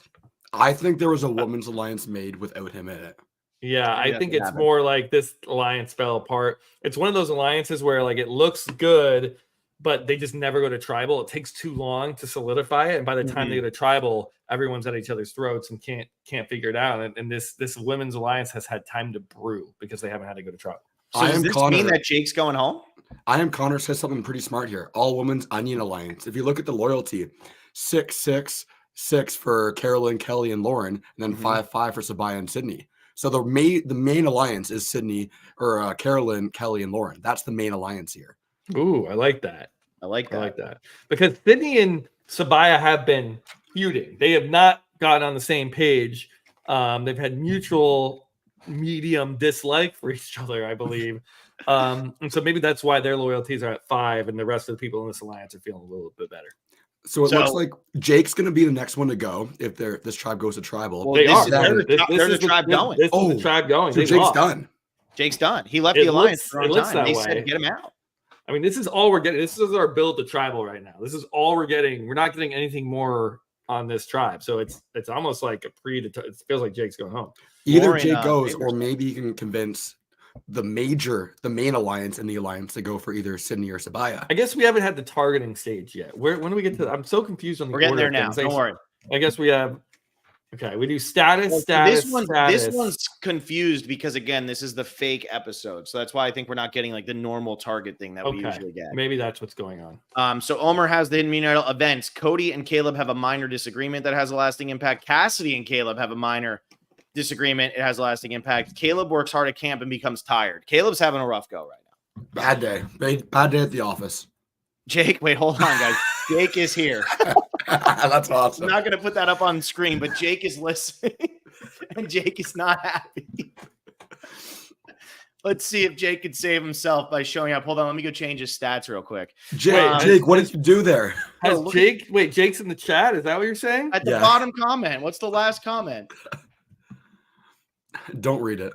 I think there was a women's alliance made without him in it. Yeah, Maybe I that's think what it's happened. more like this alliance fell apart. It's one of those alliances where like it looks good, but they just never go to tribal. It takes too long to solidify it, and by the time they go to tribal, everyone's at each other's throats and can't figure it out. And this women's alliance has had time to brew because they haven't had to go to tribal. So I does am this Connor. mean that Jake's going home? I am Connor says something pretty smart here. All women's onion alliance. If you look at the loyalty, 6-6-6 for Carolyn, Kelly, and Lauren, and then 5-5 for Sabaya and Sydney. So the main alliance is Sydney or Carolyn, Kelly, and Lauren. That's the main alliance here. Ooh, I like that. I like that. I like that because Sydney and Sabaya have been feuding. They have not gotten on the same page. They've had mutual medium dislike for each other, I believe. And so maybe that's why their loyalties are at 5 and the rest of the people in this alliance are feeling a little bit better. So it looks like Jake's going to be the next one to go if this tribe goes to tribal. Well, They this are. is- Then- There's a tribe going. This is the tribe going. So They Jake's lost. done. Jake's done. He left It the alliance looks- for it a looks time. that They way. said get him out. I mean, this is all we're getting. This is our build to tribal right now. This is all we're getting. We're not getting anything more on this tribe. So it's almost like a it feels like Jake's going home. Either Lauren, Jake goes, Favors. or maybe he can convince the main alliance and the alliance to go for either Sydney or Sabaya. I guess we haven't had the targeting stage yet. When do we get to? I'm so confused on the. We're getting order there of now. things. Don't worry. I guess we have. Okay, we do status, Well, so status, this status. one's confused because again, this is the fake episode, so that's why I think we're not getting like the normal target thing that we Okay, usually get. maybe that's what's going on. So Omer has the hidden mean idol events. Cody and Caleb have a minor disagreement that has a lasting impact. Cassidy and Caleb have a minor disagreement. It has a lasting impact. Caleb works hard at camp and becomes tired. Caleb's having a rough go right now. Bad day. Bad day at the office. Jake, wait, hold on, guys. Jake is here. That's awesome. I'm not going to put that up on screen, but Jake is listening, and Jake is not happy. Let's see if Jake can save himself by showing up. Hold on, let me go change his stats real quick. Jake, what did you do there? Has look Jake? Wait, Jake's in the chat. Is that what you're saying? At the Yeah. bottom comment, what's the last comment? Don't read it.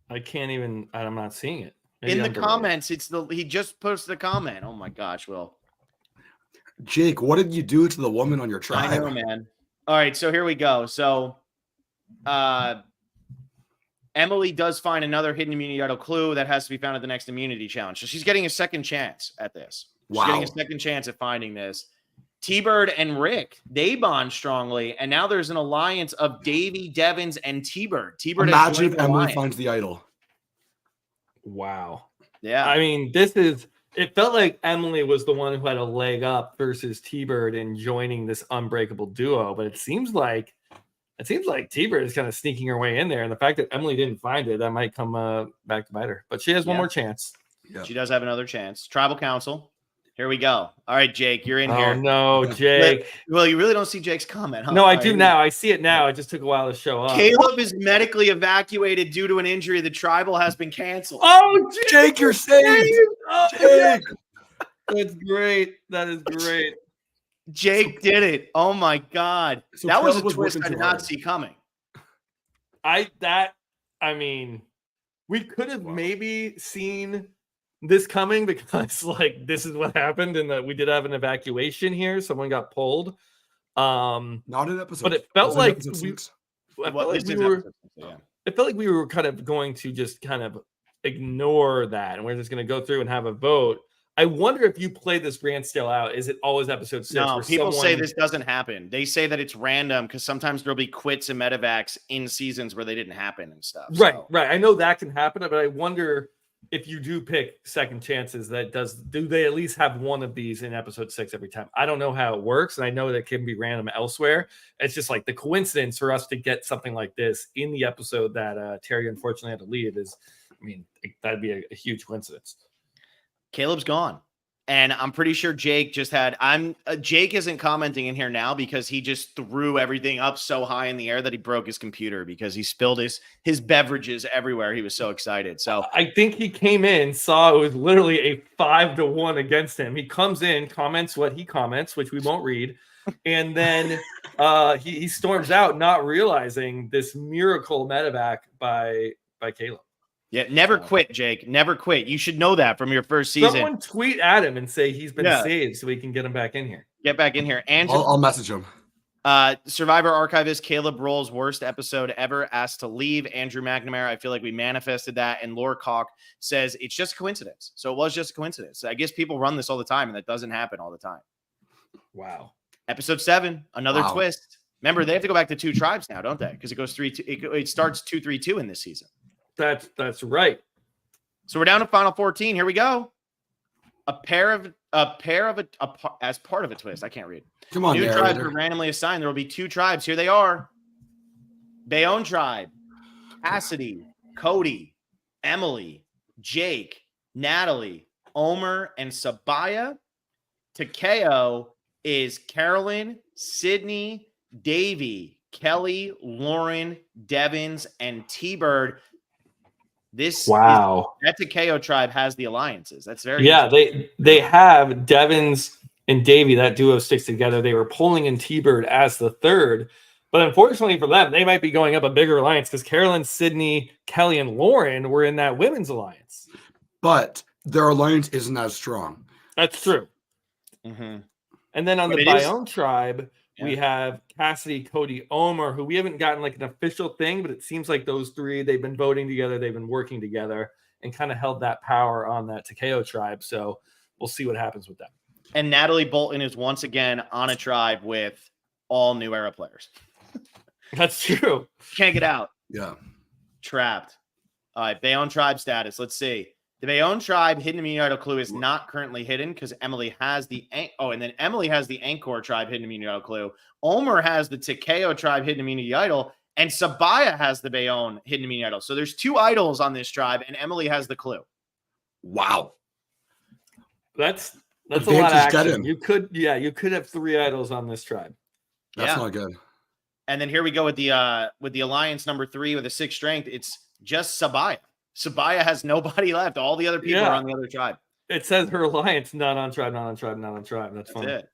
I can't even. I'm not seeing it. Maybe In the I'm delayed. comments, he just posted a comment. Oh my gosh, Will. Jake, what did you do to the woman on your tribe? I know, man. All right, so here we go. So Emily does find another hidden immunity idol clue that has to be found at the next immunity challenge. So she's getting a second chance at this. She's Wow. getting a second chance at finding this. T-Bird and Rick, they bond strongly, and now there's an alliance of Davey, Devins, and T-Bird. T-Bird has Imagine joined if the Emily alliance. finds the idol. Wow. Yeah. I mean, it felt like Emily was the one who had a leg up versus T-Bird in joining this unbreakable duo, but it seems like T-Bird is kind of sneaking her way in there, and the fact that Emily didn't find it, that might come back to bite her. But she has one Yeah. more chance. Yeah. She does have another chance. Tribal Council. Here we go. All right, Jake, you're in Oh here. no, Jake! Well, you really don't see Jake's comment, huh? No, I All right, do here we now. I see it now. It just took a while to show up. Caleb is medically evacuated due to an injury. The tribal has been canceled. Oh, Jake, you're saved. Oh, Jake. that's great. That is great. Jake did it. Oh my God. So that was a Caleb was twist I working did too not hard. see coming. I mean, we could have maybe seen this coming because like this is what happened and that we did have an evacuation here. Someone got pulled. Not in episode. But it felt was it like episode we- 6? I felt Well, like this we is were episode 6, yeah. it felt like we were kind of going to just kind of ignore that and we're just going to go through and have a vote. I wonder if you play this BrantSteele out, is it always episode 6? No, where people say someone- this doesn't happen. They say that it's random because sometimes there'll be quits and medevacs in seasons where they didn't happen and stuff. Right, So, right. I know that can happen, but I wonder if you do pick second chances, do they at least have one of these in episode 6 every time? I don't know how it works, and I know that it can be random elsewhere. It's just like the coincidence for us to get something like this in the episode that Terry unfortunately had to leave is, I mean, that'd be a huge coincidence. Caleb's gone. And I'm pretty sure Jake just had. Jake isn't commenting in here now because he just threw everything up so high in the air that he broke his computer because he spilled his beverages everywhere. He was so excited. So I think he came in, saw it was literally a 5-1 against him. He comes in, comments what he comments, which we won't read, and then he storms out, not realizing this miracle medevac by Caleb. yeah, never quit, Jake. Never quit. You should know that from your first season. Someone tweet at him and say he's been saved so we can get him back in here. Get back in here. And I'll message him. Survivor archivist Caleb Roll's worst episode ever, asked to leave. Andrew McNamara, I feel like we manifested that. And Laura Cock says it's just a coincidence. So it was just a coincidence. I guess people run this all the time, and that doesn't happen all the time. Wow. Episode 7, another twist. Remember, they have to go back to 2 tribes now, don't they? Because it goes 3-2. It starts 2-3-2 in this season. That's right. So we're down to final 14. Here we go. As part of a twist. I can't read. Come on, new narrator. tribes were randomly assigned. There will be 2 tribes. Here they are. Bayonne tribe, Cassidy, Cody, Emily, Jake, Natalie, Omer, and Sabaya. Takeo is Carolyn, Sydney, Davey, Kelly, Lauren, Devins, and T-Bird. That Takeo tribe has the alliances. That's very they have Devins and Davey. That duo sticks together. They were pulling in T-Bird as the 3rd, but unfortunately for them, they might be going up a bigger alliance because Carolyn, Sydney, Kelly, and Lauren were in that women's alliance. But their alliance isn't as strong. That's true. Mm-hmm. And then on the Bayonne tribe, we have Cassidy, Cody, Omer, who we haven't gotten like an official thing, but it seems like those 3, they've been voting together, they've been working together, and kind of held that power on that Takeo tribe. So we'll see what happens with them. And Natalie Bolton is once again on a tribe with all New Era players. That's true. Can't get out. Yeah. Trapped. All right, Bayonne tribe status. Let's see. The Bayonne tribe hidden immunity idol clue is not currently hidden because Emily has the and then Emily has the Angkor tribe hidden immunity idol clue. Omer has the Takeo tribe hidden immunity idol, and Sabaya has the Bayonne hidden immunity idol. So there's 2 idols on this tribe, and Emily has the clue. Wow. That's a lot of action. You could have 3 idols on this tribe. That's not good. And then here we go with the alliance number 3 with a 6 strength. It's just Sabaya. Sabaya has nobody left. All the other people are on the other tribe. It says her alliance, not on tribe, not on tribe, not on tribe. That's fine. It.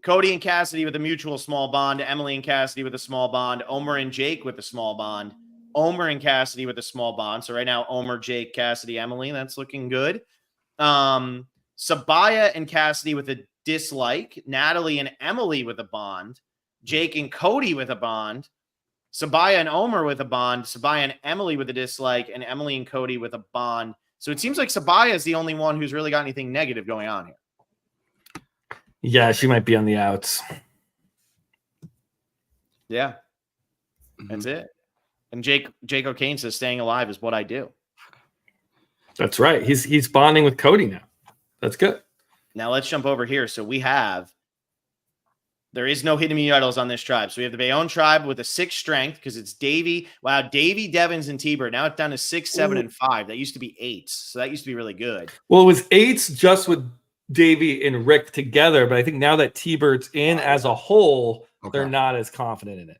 Cody and Cassidy with a mutual small bond. Emily and Cassidy with a small bond. Omer and Jake with a small bond. Omer and Cassidy with a small bond. So right now, Omer, Jake, Cassidy, Emily. That's looking good. Sabaya and Cassidy with a dislike. Natalie and Emily with a bond. Jake and Cody with a bond. Sabaya and Omer with a bond, Sabaya and Emily with a dislike, and Emily and Cody with a bond. So it seems like Sabaya is the only one who's really got anything negative going on here. Yeah, she might be on the outs. Yeah. That's it. And Jake O'Kane says staying alive is what I do. That's right. He's bonding with Cody now. That's good. Now let's jump over here. So there is no hidden immunity idols on this tribe. So we have the Bayonne tribe with a 6 strength because it's Davey. Wow, Davey, Devins, and T-Bird. Now it's down to 6, 7, and 5. That used to be 8s. So that used to be really good. Well, it was 8s just with Davey and Rick together. But I think now that T-Bird's in as a whole, they're not as confident in it.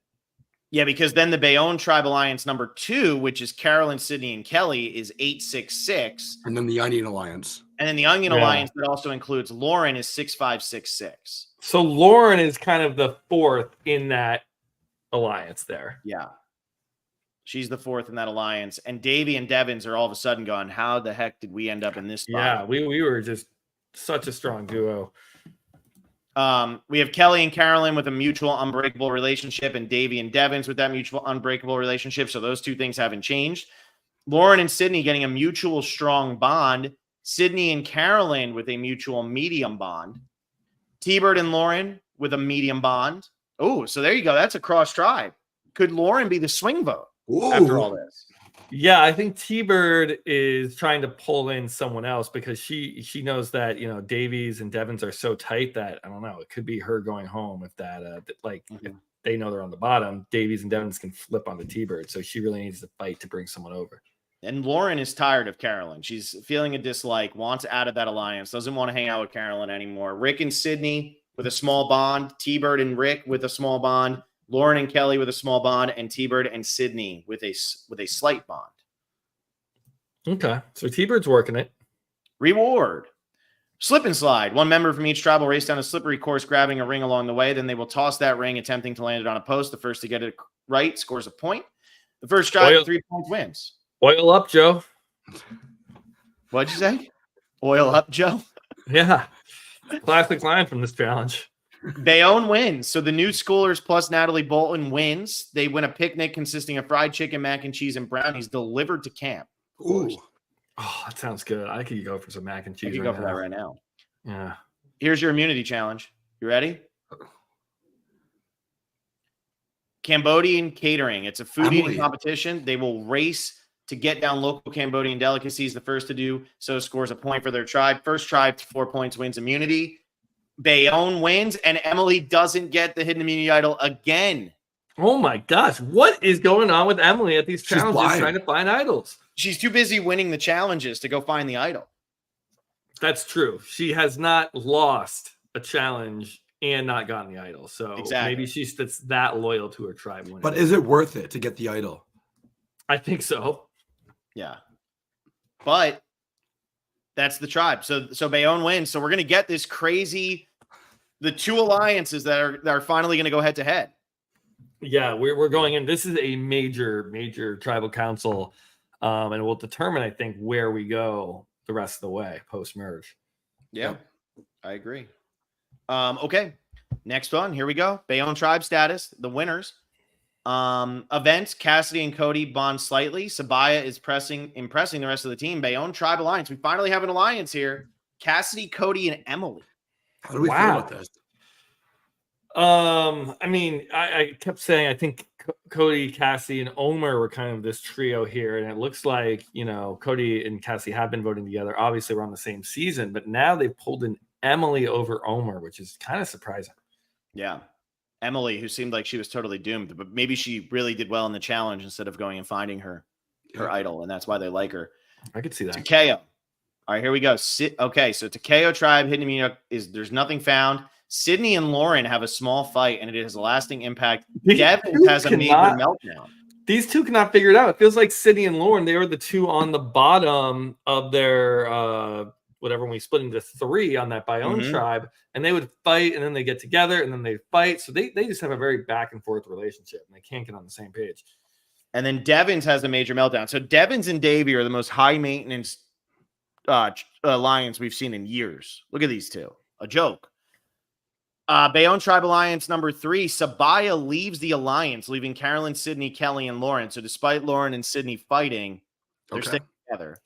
Yeah, because then the Bayonne tribe alliance number 2, which is Carolyn, Sydney, and Kelly, is 8-6-6. And then the Onion alliance. And then the Onion alliance that also includes Lauren is 6-5-6-6. So Lauren is kind of the 4th in that alliance there. Yeah. She's the 4th in that alliance. And Davey and Devins are all of a sudden going, how the heck did we end up in this spot? Yeah, we were just such a strong duo. We have Kelly and Carolyn with a mutual unbreakable relationship, and Davey and Devins with that mutual unbreakable relationship. So those 2 things haven't changed. Lauren and Sydney getting a mutual strong bond. Sydney and Carolyn with a mutual medium bond. T-Bird and Lauren with a medium bond. Oh, so there you go. That's a cross tribe. Could Lauren be the swing vote after all this? Yeah, I think T-Bird is trying to pull in someone else because she knows that, Davies and Devins are so tight that, I don't know, it could be her going home if that, if they know they're on the bottom, Davies and Devins can flip on the T-Bird. So she really needs to fight to bring someone over. And Lauren is tired of Carolyn. She's feeling a dislike, wants out of that alliance, doesn't want to hang out with Carolyn anymore. Rick and Sydney with a small bond, T-Bird and Rick with a small bond, Lauren and Kelly with a small bond, and T-Bird and Sydney with a slight bond. Okay, so T-Bird's working it. Reward. Slip and slide. One member from each tribe will race down a slippery course, grabbing a ring along the way. Then they will toss that ring, attempting to land it on a post. The first to get it right scores a point. The first tribe with 3 points wins. Oil up, Joe. What'd you say? Oil up, Joe? Yeah. Classic line from this challenge. Bayonne wins. So the new schoolers plus Natalie Bolton wins. They win a picnic consisting of fried chicken, mac and cheese, and brownies delivered to camp. Ooh. Oh, that sounds good. I could go for some mac and cheese. You go for that right now. Yeah. Here's your immunity challenge. You ready? Cambodian catering. It's a food eating competition. They will race to get down local Cambodian delicacies. The first to do so scores a point for their tribe. First tribe to 4 points wins immunity. Bayonne wins, and Emily doesn't get the hidden immunity idol again. Oh my gosh. What is going on with Emily at these challenges trying to find idols? She's too busy winning the challenges to go find the idol. That's true. She has not lost a challenge and not gotten the idol. So maybe she's that loyal to her tribe. But is it worth it to get the idol? I think so. Yeah. But that's the tribe. So Bayonne wins. So we're going to get this crazy, the two alliances that are finally going to go head to head. Yeah, we're going in. This is a major tribal council. And it will determine, I think, where we go the rest of the way post-merge. Yeah, I agree. Okay, next one. Here we go. Bayonne tribe status. The winners. Events. Cassidy and Cody bond slightly. Sabaya is impressing the rest of the team. Bayonne tribe alliance. We finally have an alliance here. Cassidy, Cody, and Emily. How do we feel about this? I mean, I kept saying I think Cody, Cassie, and Omer were kind of this trio here, and it looks like Cody and Cassie have been voting together. Obviously, we're on the same season, but now they've pulled in Emily over Omer, which is kind of surprising. Yeah, Emily, who seemed like she was totally doomed, but maybe she really did well in the challenge instead of going and finding her idol, and that's why they like her. I could see that. Takeo. All right, here we go. Okay, so Takeo tribe hidden immunity is there's nothing found. Sydney and Lauren have a small fight, and it has a lasting impact. Devin has a major meltdown. These two cannot figure it out. It feels like Sydney and Lauren, they were the two on the bottom of their whatever, when we split into three on that Bayonne tribe, and they would fight, and then they get together, and then they fight. So they just have a very back and forth relationship, and they can't get on the same page. And then Devins has a major meltdown. So Devins and Davey are the most high-maintenance alliance we've seen in years. Look at these two. A joke. Bayonne Tribe Alliance number 3, Sabaya leaves the alliance, leaving Carolyn, Sydney, Kelly, and Lauren. So despite Lauren and Sydney fighting, they're sticking together.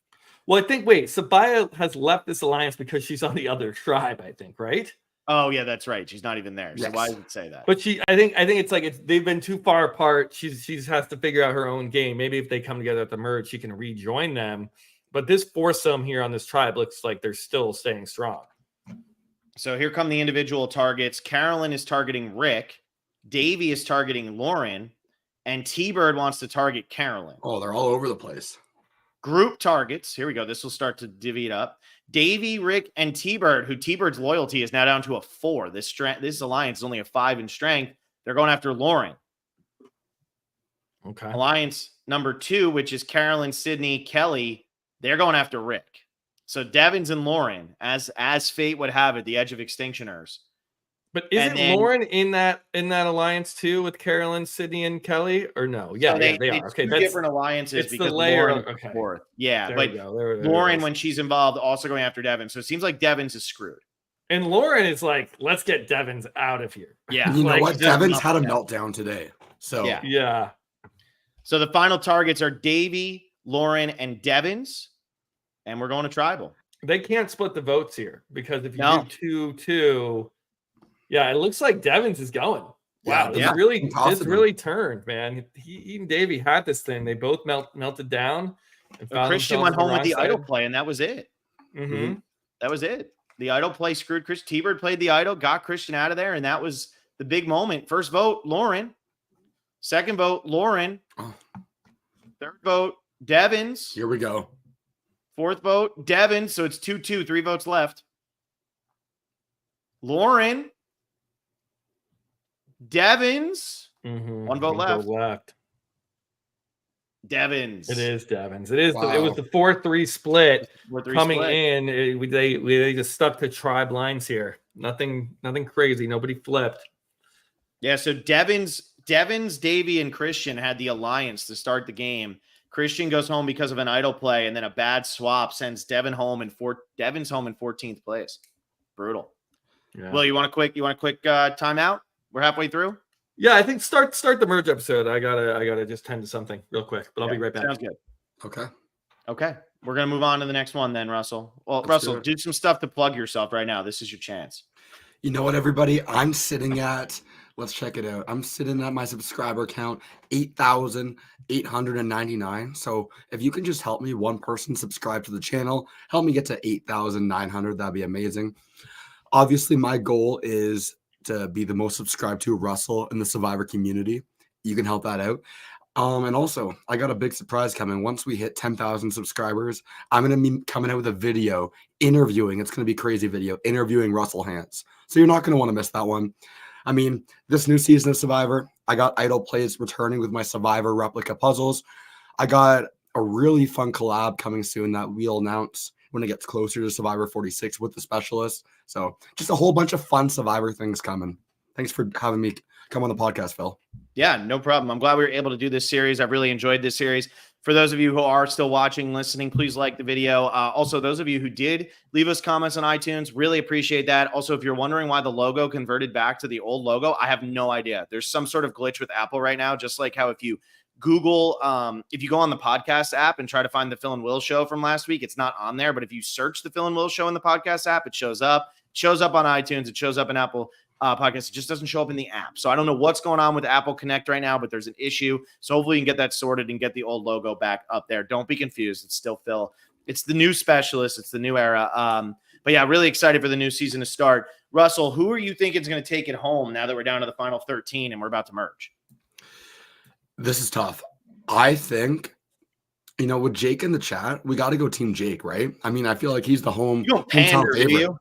Well, I think, Sabaya has left this alliance because she's on the other tribe, I think, right? Oh, yeah, that's right. She's not even there. Yes. So why does it say that? But I think it's like they've been too far apart. She has to figure out her own game. Maybe if they come together at the merge, she can rejoin them. But this foursome here on this tribe looks like they're still staying strong. So here come the individual targets. Carolyn is targeting Rick. Davey is targeting Lauren. And T-Bird wants to target Carolyn. Oh, they're all over the place. Group targets. Here we go. This will start to divvy it up. Davey, Rick, and T-Bird, who T-Bird's loyalty is now down to a 4. This alliance is only a 5 in strength. They're going after Lauren. Okay. Alliance number 2, which is Carolyn, Sydney, Kelly, they're going after Rick. So Devins and Lauren, as fate would have it, the edge of extinctioners. But isn't Lauren in that alliance too with Carolyn, Sydney, and Kelly? Or no? Yeah, so they are. Okay, that's different alliances it's because the layer. Lauren's fourth. Yeah, but there Lauren, when she's involved, also going after Devins. So it seems like Devins is screwed. And Lauren is like, let's get Devins out of here. Yeah, you know what? Devins had a meltdown today. So yeah. So the final targets are Davey, Lauren, and Devins. And we're going to tribal. They can't split the votes here because if you do 2-2, it looks like Devins is going. Wow, this really turned, man. He and Davey had this thing. They both melted down. And Christian went home with the idol play, and that was it. Mm-hmm. That was it. The idol play screwed Chris. T-Bird played the idol, got Christian out of there, and that was the big moment. First vote, Lauren. Second vote, Lauren. Third vote, Devins. Here we go. Fourth vote, Devins. So it's 2-2, 3 votes left. Lauren. Devins. One vote left. Devins. It is Devins. It is. Wow. It was the 4-3 split 4-3 coming split. in. They just stuck to tribe lines here. Nothing crazy. Nobody flipped. Yeah. So Devins, Davey, and Christian had the alliance to start the game. Christian goes home because of an idle play, and then a bad swap sends Devins home in 14th place. Brutal. Yeah. Well, you want a quick timeout? We're halfway through. Yeah, I think start the merge episode. I gotta just tend to something real quick, but I'll be right back. Sounds good. Okay. We're gonna move on to the next one then, Russell. Well, Let's Russell, do do some stuff to plug yourself right now. This is your chance. You know what, everybody? I'm sitting at, let's check it out. I'm sitting at my subscriber count, 8,899. So if you can just help me, one person subscribe to the channel, help me get to 8,900. That'd be amazing. Obviously, my goal is to be the most subscribed to Russell in the Survivor community. You can help that out. And also, I got a big surprise coming. Once we hit 10,000 subscribers, I'm going to be coming out with a video interviewing. It's going to be a crazy video interviewing Russell Hantz. So you're not going to want to miss that one. I mean, this new season of Survivor, I got idle plays returning with my Survivor replica puzzles. I got a really fun collab coming soon that we'll announce when it gets closer to Survivor 46 with the specialist. So just a whole bunch of fun Survivor things coming. Thanks for having me come on the podcast, Phil. Yeah, no problem. I'm glad we were able to do this series. I've really enjoyed this series. For those of you who are still watching, listening, please like the video. Also, those of you who did leave us comments on iTunes, really appreciate that. Also, if you're wondering why the logo converted back to the old logo, I have no idea. There's some sort of glitch with Apple right now, just like how if you Google, if you go on the podcast app and try to find the Phil and Will show from last week, it's not on there. But if you search the Phil and Will show in the podcast app, it shows up. It shows up on iTunes. It shows up in Apple Podcasts. It just doesn't show up in the app. So I don't know what's going on with Apple Connect right now, but there's an issue. So hopefully you can get that sorted and get the old logo back up there. Don't be confused. It's still Phil. It's the new specialist. It's the new era. But yeah, really excited for the new season to start. Russell, who are you thinking is going to take it home now that we're down to the final 13 and we're about to merge? This is tough. I think, with Jake in the chat, we got to go Team Jake, right? I mean, I feel like he's the hometown favorite.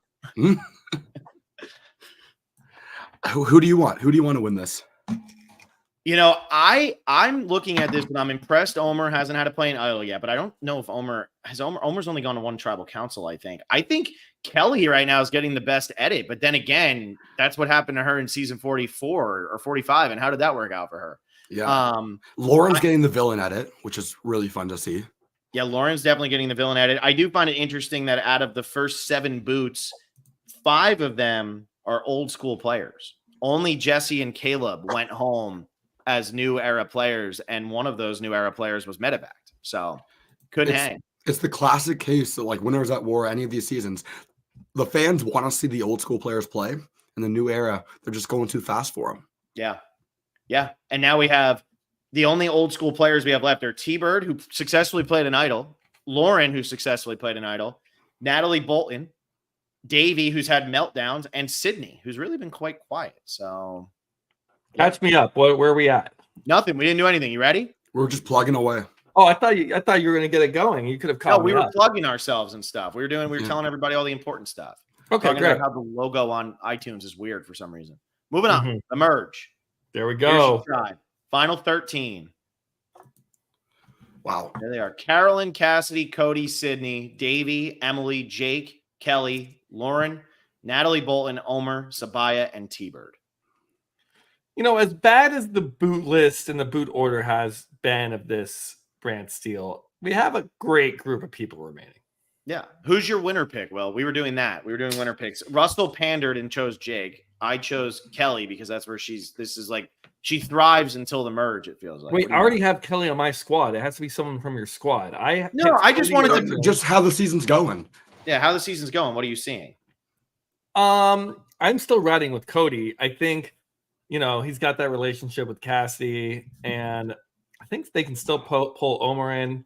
Who do you want? Who do you want to win this? I'm looking at this, but I'm impressed. Omer hasn't had to play an idol yet, but I don't know if Omer's only gone to one tribal council, I think. I think Kelly right now is getting the best edit, but then again, that's what happened to her in season 44 or 45. And how did that work out for her? Yeah. Lauren's getting the villain edit, which is really fun to see. Yeah, Lauren's definitely getting the villain edit. I do find it interesting that out of the first 7 boots, 5 of them are old school players. Only Jesse and Caleb went home as new era players, and one of those new era players was medevac. So couldn't hang. It's the classic case that, like, Winners at War, any of these seasons, the fans want to see the old school players play, and the new era, they're just going too fast for them. Yeah. Yeah. And now we have the only old school players we have left are T-Bird, who successfully played an idol, Lauren, who successfully played an idol, Natalie Bolton, Davey, who's had meltdowns, and Sydney, who's really been quite quiet. So catch me up. Where are we at? Nothing. We didn't do anything. You ready? We're just plugging away. Oh, I thought you were going to get it going. You could have called. No, we were plugging ourselves and stuff. We were telling everybody all the important stuff. Okay, talking great. about how the logo on iTunes is weird for some reason. Moving on. The merge. There we go. Final 13. Wow. There they are. Carolyn, Cassidy, Cody, Sydney, Davey, Emily, Jake, Kelly, Lauren, Natalie Bolton, Omer, Sabaya, and T-Bird. As bad as the boot list and the boot order has been of this BrantSteele, we have a great group of people remaining. Yeah. Who's your winner pick? Well, we were doing that. We were doing winner picks. Russell pandered and chose Jake. I chose Kelly because that's where she thrives until the merge, it feels like. Wait, I already have Kelly on my squad. It has to be someone from your squad. I just wanted to just how the season's going. Yeah, how the season's going. What are you seeing? I'm still riding with Cody. I think, he's got that relationship with Cassidy, and I think they can still pull Omer in.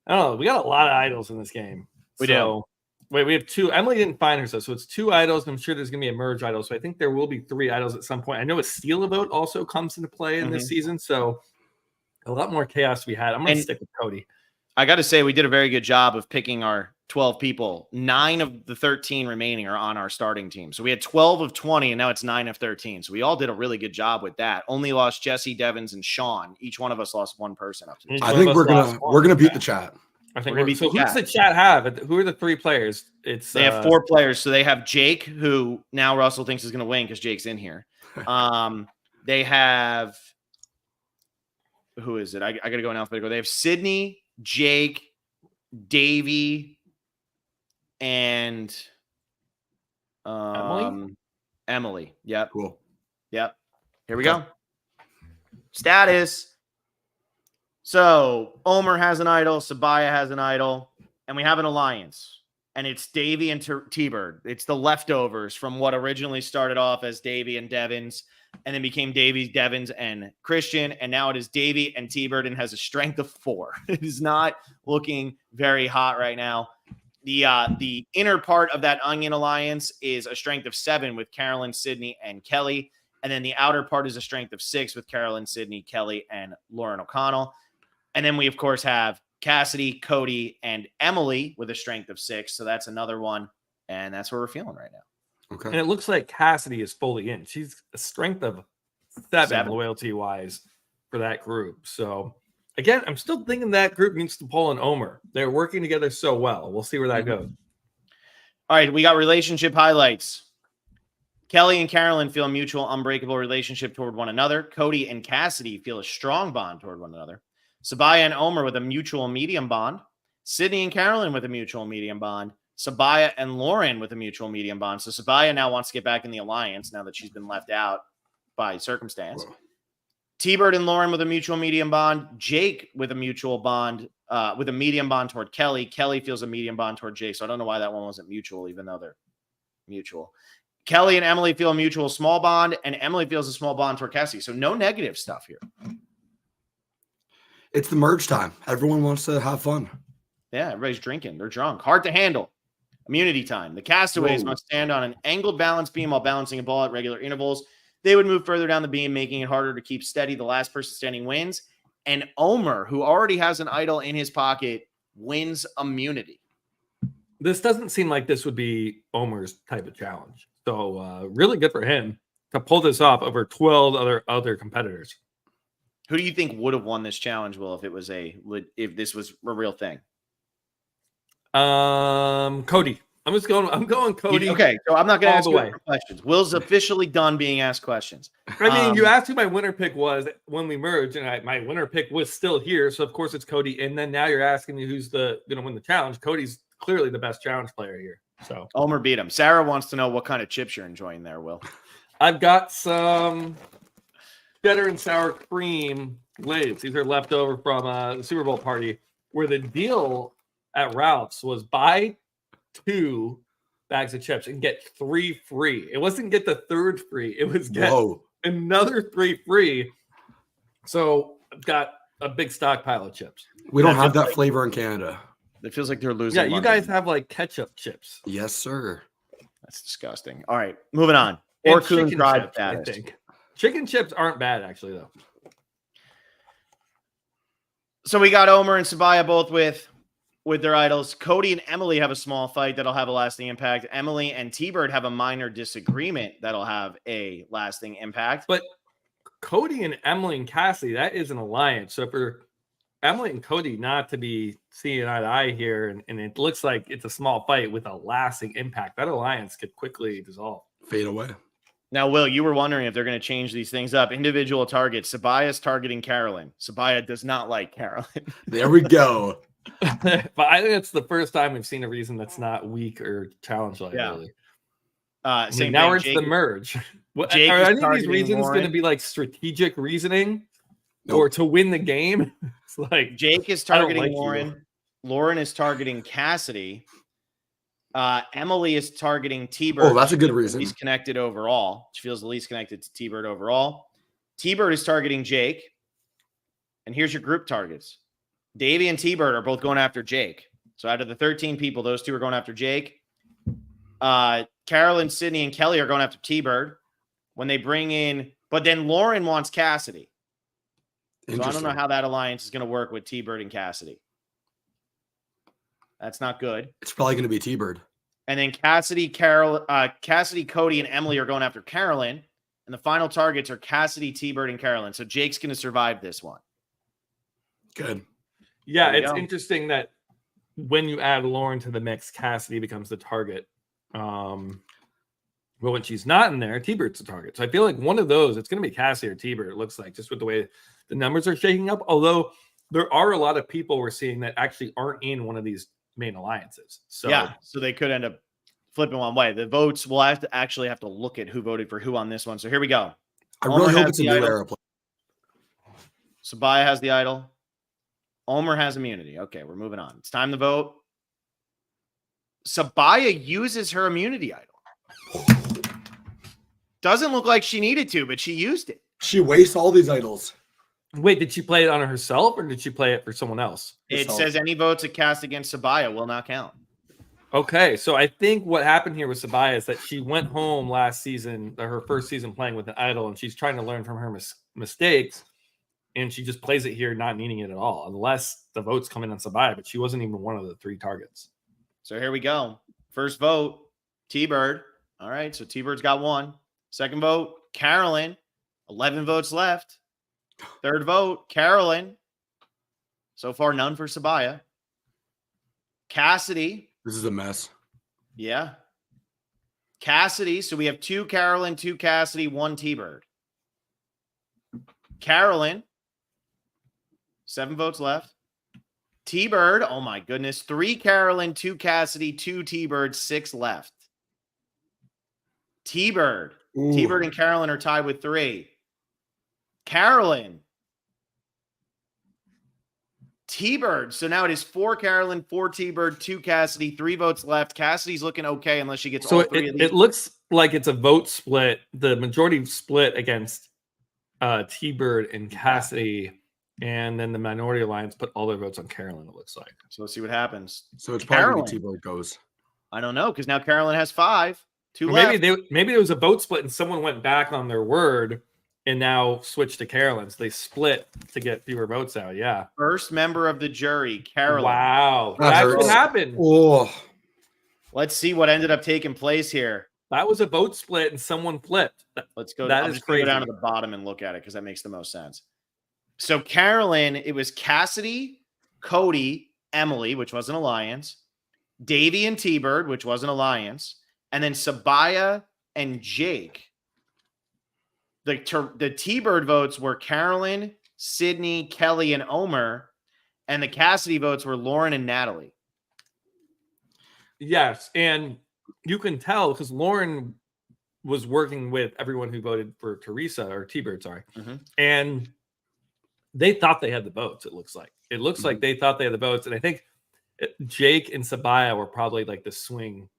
I don't know. We got a lot of idols in this game. We do. Wait, we have 2. Emily didn't find herself, so it's 2 idols. I'm sure there's going to be a merge idol. So I think there will be 3 idols at some point. I know a steal a vote also comes into play in this season, so a lot more chaos we had. I'm going to stick with Cody. I got to say, we did a very good job of picking our 12 people. 9 of the 13 remaining are on our starting team. So we had 12 of 20, and now it's 9 of 13. So we all did a really good job with that. Only lost Jesse, Devins, and Sean. Each one of us lost one person up to this. I think we're gonna beat the chat. I think we're gonna beat so. the Who chat. does the chat have? Who are the 3 players? They have 4 players. So they have Jake, who now Russell thinks is going to win because Jake's in here. They have, who is it? I got to go in alphabetical. They have Sydney, Jake, Davey, and Emily. Yep. Cool. Yep. Here we go. Status. So Omer has an idol, Sabaya has an idol, and we have an alliance. And it's Davey and T-Bird. It's the leftovers from what originally started off as Davey and Devins, and then became Davey, Devins, and Christian. And now it is Davey and T-Bird and has a strength of 4. It is not looking very hot right now. The inner part of that Onion Alliance is a strength of 7 with Carolyn, Sydney, and Kelly. And then the outer part is a strength of 6 with Carolyn, Sydney, Kelly, and Lauren O'Connell. And then we, of course, have Cassidy, Cody, and Emily with a strength of 6. So that's another one. And that's where we're feeling right now. Okay. And it looks like Cassidy is fully in. She's a strength of 7 loyalty-wise for that group. So, again, I'm still thinking that group needs to pull an Omer. They're working together so well. We'll see where that goes. All right, we got relationship highlights. Kelly and Carolyn feel a mutual, unbreakable relationship toward one another. Cody and Cassidy feel a strong bond toward one another. Sabaya and Omer with a mutual medium bond. Sydney and Carolyn with a mutual medium bond. Sabaya and Lauren with a mutual medium bond. So Sabaya now wants to get back in the alliance now that she's been left out by circumstance. T-Bird and Lauren with a mutual medium bond. Jake with a mutual bond, with a medium bond toward Kelly. Kelly feels a medium bond toward Jake. So I don't know why that one wasn't mutual, even though they're mutual. Kelly and Emily feel a mutual small bond, and Emily feels a small bond toward Cassidy. So no negative stuff here. It's the merge time. Everyone wants to have fun. Yeah, everybody's drinking. They're drunk. Hard to handle. Immunity time. The castaways must stand on an angled balance beam while balancing a ball at regular intervals. They would move further down the beam, making it harder to keep steady. The last person standing wins. And Omer, who already has an idol in his pocket, wins immunity. This doesn't seem like this would be Omer's type of challenge. So really good for him to pull this off over 12 other competitors. Who do you think would have won this challenge, Will, if this was a real thing? Cody. I'm going Cody. Okay, so I'm not going to ask you any questions. Will's officially done being asked questions. I mean, you asked who my winner pick was when we merged, and my winner pick was still here. So of course it's Cody. And then now you're asking me who's going to win the challenge. Cody's clearly the best challenge player here. So Omer beat him. Sarah wants to know what kind of chips you're enjoying there, Will. I've got some cheddar and sour cream Lay's. These are left over from the Super Bowl party, where the deal at Ralph's was buy 2 bags of chips and get 3 free. It wasn't get the 3rd free. It was get another 3 free. So I've got a big stockpile of chips. We don't have that flavor in Canada. It feels like they're losing. Yeah, you guys have like ketchup chips. Yes, sir. That's disgusting. All right, moving on. Or chicken fried chips, I think. Chicken chips aren't bad, actually, though. So we got Omer and Sabaya both with their idols. Cody and Emily have a small fight that'll have a lasting impact. Emily and T-Bird have a minor disagreement that'll have a lasting impact. But Cody and Emily and Cassie, that is an alliance. So for Emily and Cody not to be seeing eye to eye here, and it looks like it's a small fight with a lasting impact, that alliance could quickly dissolve. Fade away. Now, Will, you were wondering if they're going to change these things up. Individual targets. Sabaya's targeting Carolyn. Sabaya does not like Carolyn. There we go. But I think it's the first time we've seen a reason that's not weak or challenge liability. Yeah. Same now thing. it's the merge. Are Jake any of these reasons going to be like strategic reasoning or to win the game? It's like Jake is targeting Lauren. Lauren is targeting Cassidy. Emily is targeting T-Bird. Oh, that's a good reason. Least connected overall. She feels the least connected to T-Bird overall. T-Bird is targeting Jake. And here's your group targets. Davey and T-Bird are both going after Jake. So out of the 13 people, those 2 are going after Jake. Carolyn, Sydney, and Kelly are going after T-Bird. When they bring in, but then Lauren wants Cassidy. So I don't know how that alliance is going to work with T-Bird and Cassidy. That's not good. It's probably going to be T-Bird. And then Cassidy, Cody, and Emily are going after Carolyn. And the final targets are Cassidy, T-Bird, and Carolyn. So Jake's going to survive this one. Good. Yeah, it's interesting that when you add Lauren to the mix, Cassidy becomes the target. But when she's not in there, T-Bird's the target. So I feel like one of those, it's going to be Cassidy or T-Bird, it looks like, just with the way the numbers are shaking up. Although there are a lot of people we're seeing that actually aren't in one of these main alliances. So yeah, so they could end up flipping one way. The votes, we'll have to look at who voted for who on this one. So here we go. I really hope it's a new era play. Sabaya has the idol. Omer has immunity. Okay, we're moving on. It's time to vote. Sabaya uses her immunity idol. Doesn't look like she needed to, but she used it. She wastes all these idols. Wait, did she play it on herself or did she play it for someone else? It says any votes it cast against Sabaya will not count. Okay, so I think what happened here with Sabaya is that she went home last season, her first season playing with an idol, and she's trying to learn from her mistakes, and she just plays it here not needing it at all, unless the votes come in on Sabaya, but she wasn't even one of the 3 targets. So here we go. First vote, T-Bird. All right, so T-Bird's got 1. Second vote, Carolyn. 11 votes left. Third vote, Carolyn. So far, none for Sabaya. Cassidy. This is a mess. Yeah. Cassidy. So we have 2 Carolyn, 2 Cassidy, 1 T-Bird. Carolyn. 7 votes left. T-Bird. Oh, my goodness. 3 Carolyn, 2 Cassidy, 2 T-Bird, 6 left. T-Bird. Ooh. T-Bird and Carolyn are tied with 3. Carolyn. T-Bird. So now it is 4 Carolyn, 4 T-Bird, 2 Cassidy, 3 votes left. Cassidy's looking okay unless she gets all 3 of these. It looks like it's a vote split. The majority split against T-Bird and Cassidy, and then the minority alliance put all their votes on Carolyn, it looks like. So let's see what happens. So it's probably T-Bird goes. I don't know, because now Carolyn has 5. 2 or left. Maybe there was a vote split and someone went back on their word and now switched to Carolyn. So they split to get fewer votes out. Yeah. First member of the jury, Carolyn. Wow. That's what happened. Oh. Let's see what ended up taking place here. That was a vote split and someone flipped. Let's go. That I'll is just crazy. Go down to the bottom and look at it because that makes the most sense. So Carolyn, it was Cassidy, Cody, Emily, which was an alliance, Davey and T-Bird, which was an alliance, and then Sabaya and Jake. The T-Bird votes were Carolyn, Sydney, Kelly, and Omer, and the Cassidy votes were Lauren and Natalie. Yes, and you can tell because Lauren was working with everyone who voted for Teresa or T-Bird, sorry. Mm-hmm. And they thought they had the votes, it looks like. It looks like they thought they had the votes. And I think Jake and Sabaya were probably like the swing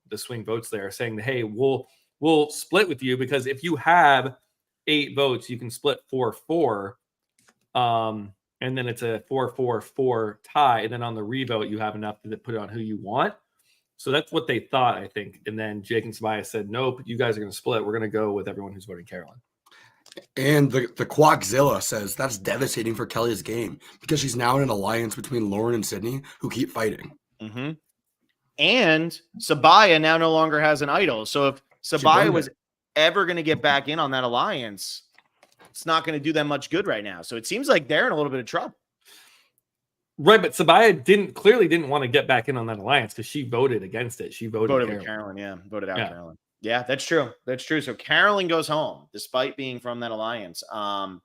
votes there, saying, hey, we'll split with you because if you have 8 votes, you can split 4-4. And then it's a 4-4-4 tie. And then on the revote, you have enough to put it on who you want. So that's what they thought, I think. And then Jake and Sabaya said, nope, you guys are going to split. We're going to go with everyone who's voting Carolyn. And the Quackzilla says that's devastating for Kelly's game because she's now in an alliance between Lauren and Sydney who keep fighting. Mm-hmm. And Sabaya now no longer has an idol. So if Sabaya was ever going to get back in on that alliance, it's not going to do them much good right now. So it seems like they're in a little bit of trouble. Right, but Sabaya clearly didn't want to get back in on that alliance because she voted against it. She voted with Carolyn, yeah. Voted out Carolyn. Yeah, that's true. That's true. So Carolyn goes home despite being from that alliance. And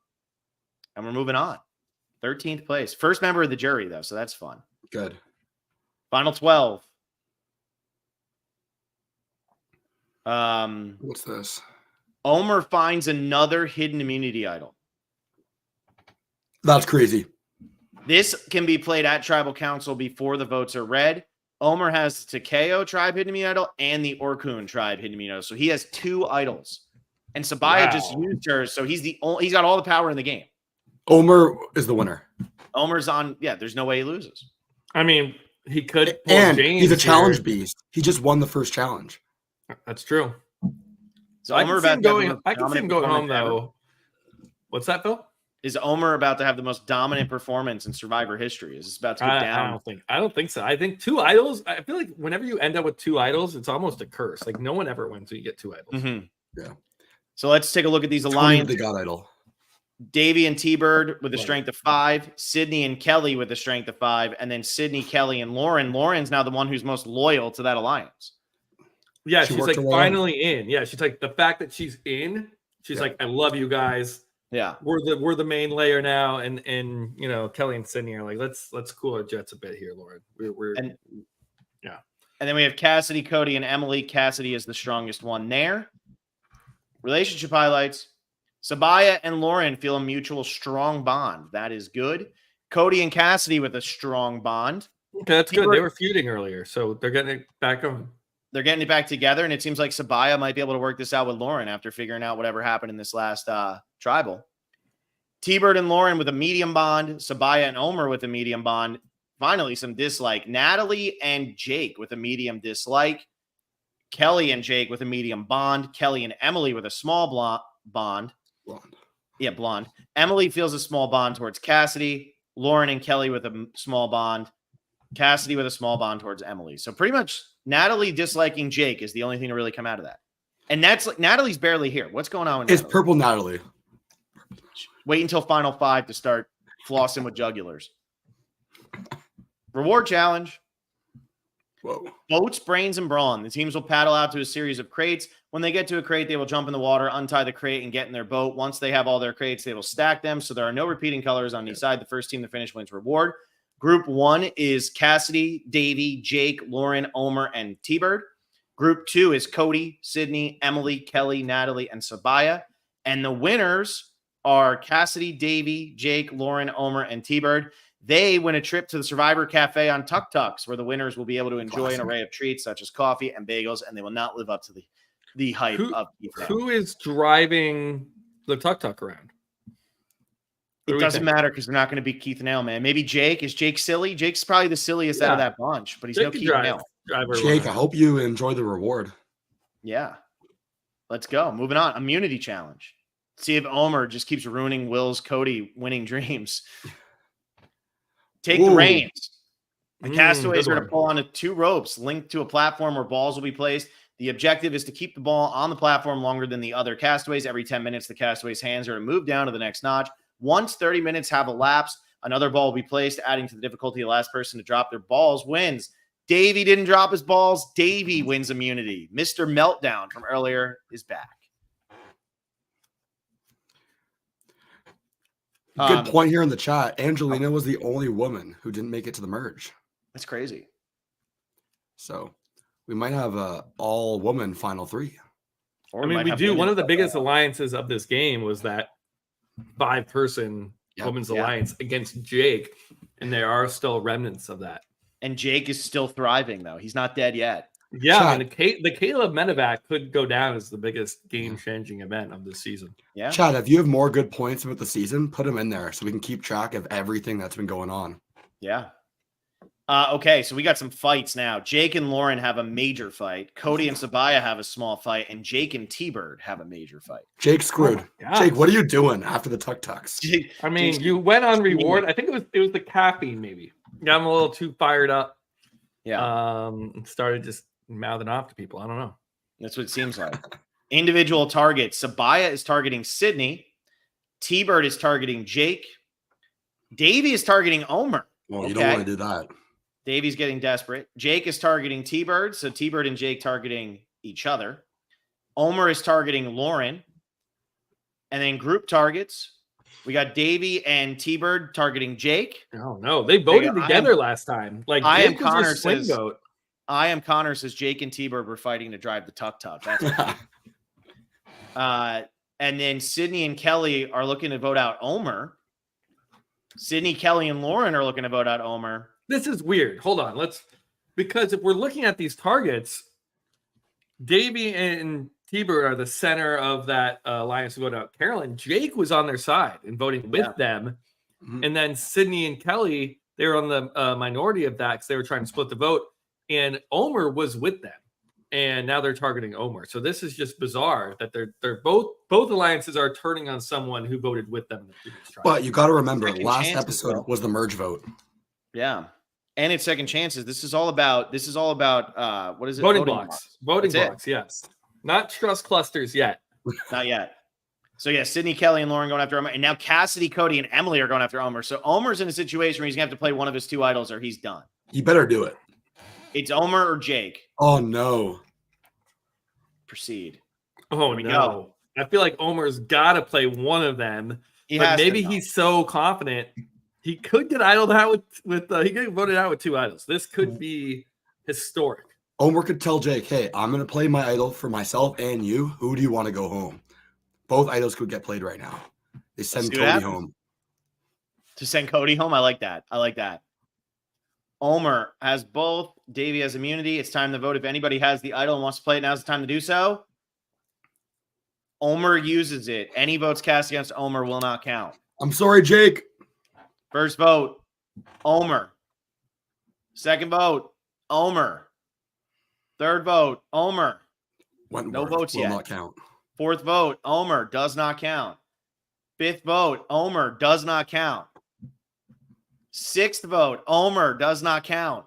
we're moving on. 13th place. First member of the jury, though, so that's fun. Good. Final 12. What's this? Omer finds another hidden immunity idol. That's crazy. This can be played at Tribal Council before the votes are read. Omer has the Takeo tribe hidden immunity idol and the Orkun tribe hidden immunity idol. So he has 2 idols. And Sabaya just used her, so he's got all the power in the game. Omer is the winner. Omer's on, there's no way he loses. I mean, he could pull and James he's a challenge here. beast. He just won the first challenge. That's true. So I can see him going home, though. What's that, Phil? Is Omer about to have the most dominant performance in Survivor history? Is this about to go down? I don't think so. I think 2 idols. I feel like whenever you end up with 2 idols, it's almost a curse. Like no one ever wins when you get 2 idols. Yeah. So let's take a look at these 20 alliances. with the God idol. Davey and T-Bird with a strength of 5, Sydney and Kelly with a strength of 5, and then Sydney, Kelly, and Lauren. Lauren's now the one who's most loyal to that alliance. Yeah, She she's worked like her way finally in. Yeah, she's like the fact that she's in. She's like, I love you guys. Yeah, We're the main layer now, and you know Kelly and Sydney are like, let's cool our jets a bit here, Lauren. and then we have Cassidy, Cody, and Emily. Cassidy is the strongest one there. Relationship highlights. Sabaya and Lauren feel a mutual strong bond. That is good. Cody and Cassidy with a strong bond. Okay, that's good. They were feuding earlier, so they're getting it back on. They're getting it back together, and it seems like Sabaya might be able to work this out with Lauren after figuring out whatever happened in this last tribal. T-Bird and Lauren with a medium bond. Sabaya and Omer with a medium bond. Finally, some dislike. Natalie and Jake with a medium dislike. Kelly and Jake with a medium bond. Kelly and Emily with a small bond. Blonde. Yeah, blonde. Emily feels a small bond towards Cassidy. Lauren and Kelly with a small bond. Cassidy with a small bond towards Emily. So pretty much Natalie disliking Jake is the only thing to really come out of that. And that's like Natalie's barely here. What's going on with It's Natalie? purple Natalie. Wait until final 5 to start flossing with jugulars. Reward challenge. Whoa. Boats, brains, and brawn. The teams will paddle out to a series of crates. When they get to a crate, they will jump in the water, untie the crate, and get in their boat. Once they have all their crates, they will stack them. So there are no repeating colors on each side. The first team to finish wins reward. Group 1 is Cassidy, Davey, Jake, Lauren, Omer, and T-Bird. Group 2 is Cody, Sydney, Emily, Kelly, Natalie, and Sabaya. And the winners are Cassidy, Davey, Jake, Lauren, Omer, and T-Bird. They win a trip to the Survivor Cafe on Tuk Tuks, where the winners will be able to enjoy an array of treats such as coffee and bagels, and they will not live up to the hype of who is driving the Tuk Tuk around? It doesn't matter because they're not going to beat Keith and Ale, man. Maybe Jake. Is Jake silly? Jake's probably the silliest out of that bunch, but he's no Keith and Ale. Jake, I hope you enjoy the reward. Yeah. Let's go. Moving on. Immunity challenge. See if Omer just keeps ruining Will's Cody winning dreams. Take the reins. The castaways are going to pull onto 2 ropes linked to a platform where balls will be placed. The objective is to keep the ball on the platform longer than the other castaways. Every 10 minutes, the castaways' hands are to move down to the next notch. Once 30 minutes have elapsed, another ball will be placed, adding to the difficulty. The last person to drop their balls wins. Davey didn't drop his balls. Davey wins immunity. Mr. Meltdown from earlier is back. Good point here in the chat. Angelina was the only woman who didn't make it to the merge. That's crazy. So we might have a all-woman final 3. Or I mean, we do. One of the biggest alliances of this game was that 5-person women's alliance against Jake, and there are still remnants of that. And Jake is still thriving, though. He's not dead yet. Yeah, I mean, the Caleb medevac could go down as the biggest game-changing event of this season. Yeah, Chad, if you have more good points about the season, put them in there so we can keep track of everything that's been going on. Yeah. Okay, so we got some fights now. Jake and Lauren have a major fight. Cody and Sabaya have a small fight, and Jake and T-Bird have a major fight. Jake screwed. Jake, what are you doing after the Tuk Tuks? I mean, you went on reward. I think it was the caffeine, maybe. Got him a little too fired up. Yeah. Started just mouthing off to people. I don't know. That's what it seems like. Individual targets. Sabaya is targeting Sydney. T-Bird is targeting Jake. Davey is targeting Omer. Well, you don't want to do that. Davey's getting desperate. Jake is targeting T-Bird, so T-Bird and Jake targeting each other. Omer is targeting Lauren. And then group targets. We got Davey and T-Bird targeting Jake. Oh, no. They voted together last time. Like, I am Jake was Connor your swing says, vote. I am Connor says Jake and T-Bird were fighting to drive the tuk-tuk. That's and then Sydney and Kelly are looking to vote out Omer. Sydney, Kelly, and Lauren are looking to vote out Omer. This is weird. Hold on. Because if we're looking at these targets, Davey and T-Bird are the center of that alliance who voted out Carolyn. Jake was on their side and voting with them. Mm-hmm. And then Sydney and Kelly, they were on the minority of that because they were trying to split the vote. And Omer was with them. and now they're targeting Omer. So this is just bizarre that they're both alliances are turning on someone who voted with them in the previous trial. But you got to remember, Second last chances, episode bro. was the merge vote. Yeah. And it's second chances. This is all about what is it? Voting blocks. Voting That's it. blocks, yes. Not trust clusters yet. Not yet. So yeah, Sydney, Kelly, and Lauren going after Omer. And now Cassidy, Cody, and Emily are going after Omer. So Omer's in a situation where he's gonna have to play one of his two idols or he's done. He better do it. It's Omer or Jake. Oh no. Proceed. Oh we no. go. I feel like Omer's gotta play one of them. But maybe he's so confident he could get idled out with he could get voted out with two idols. This could be historic. Omer could tell Jake, hey, I'm going to play my idol for myself and you. Who do you want to go home? Both idols could get played right now. They send Cody home. To send Cody home? I like that. Omer has both. Davey has immunity. It's time to vote. If anybody has the idol and wants to play it, now's the time to do so. Omer uses it. Any votes cast against Omer will not count. I'm sorry, Jake. First vote, Omer. Second vote, Omer. Third vote, Omer. Wentworth No votes will yet. not count. Fourth vote, Omer. Does not count. Fifth vote, Omer. Does not count. Sixth vote, Omer. Does not count.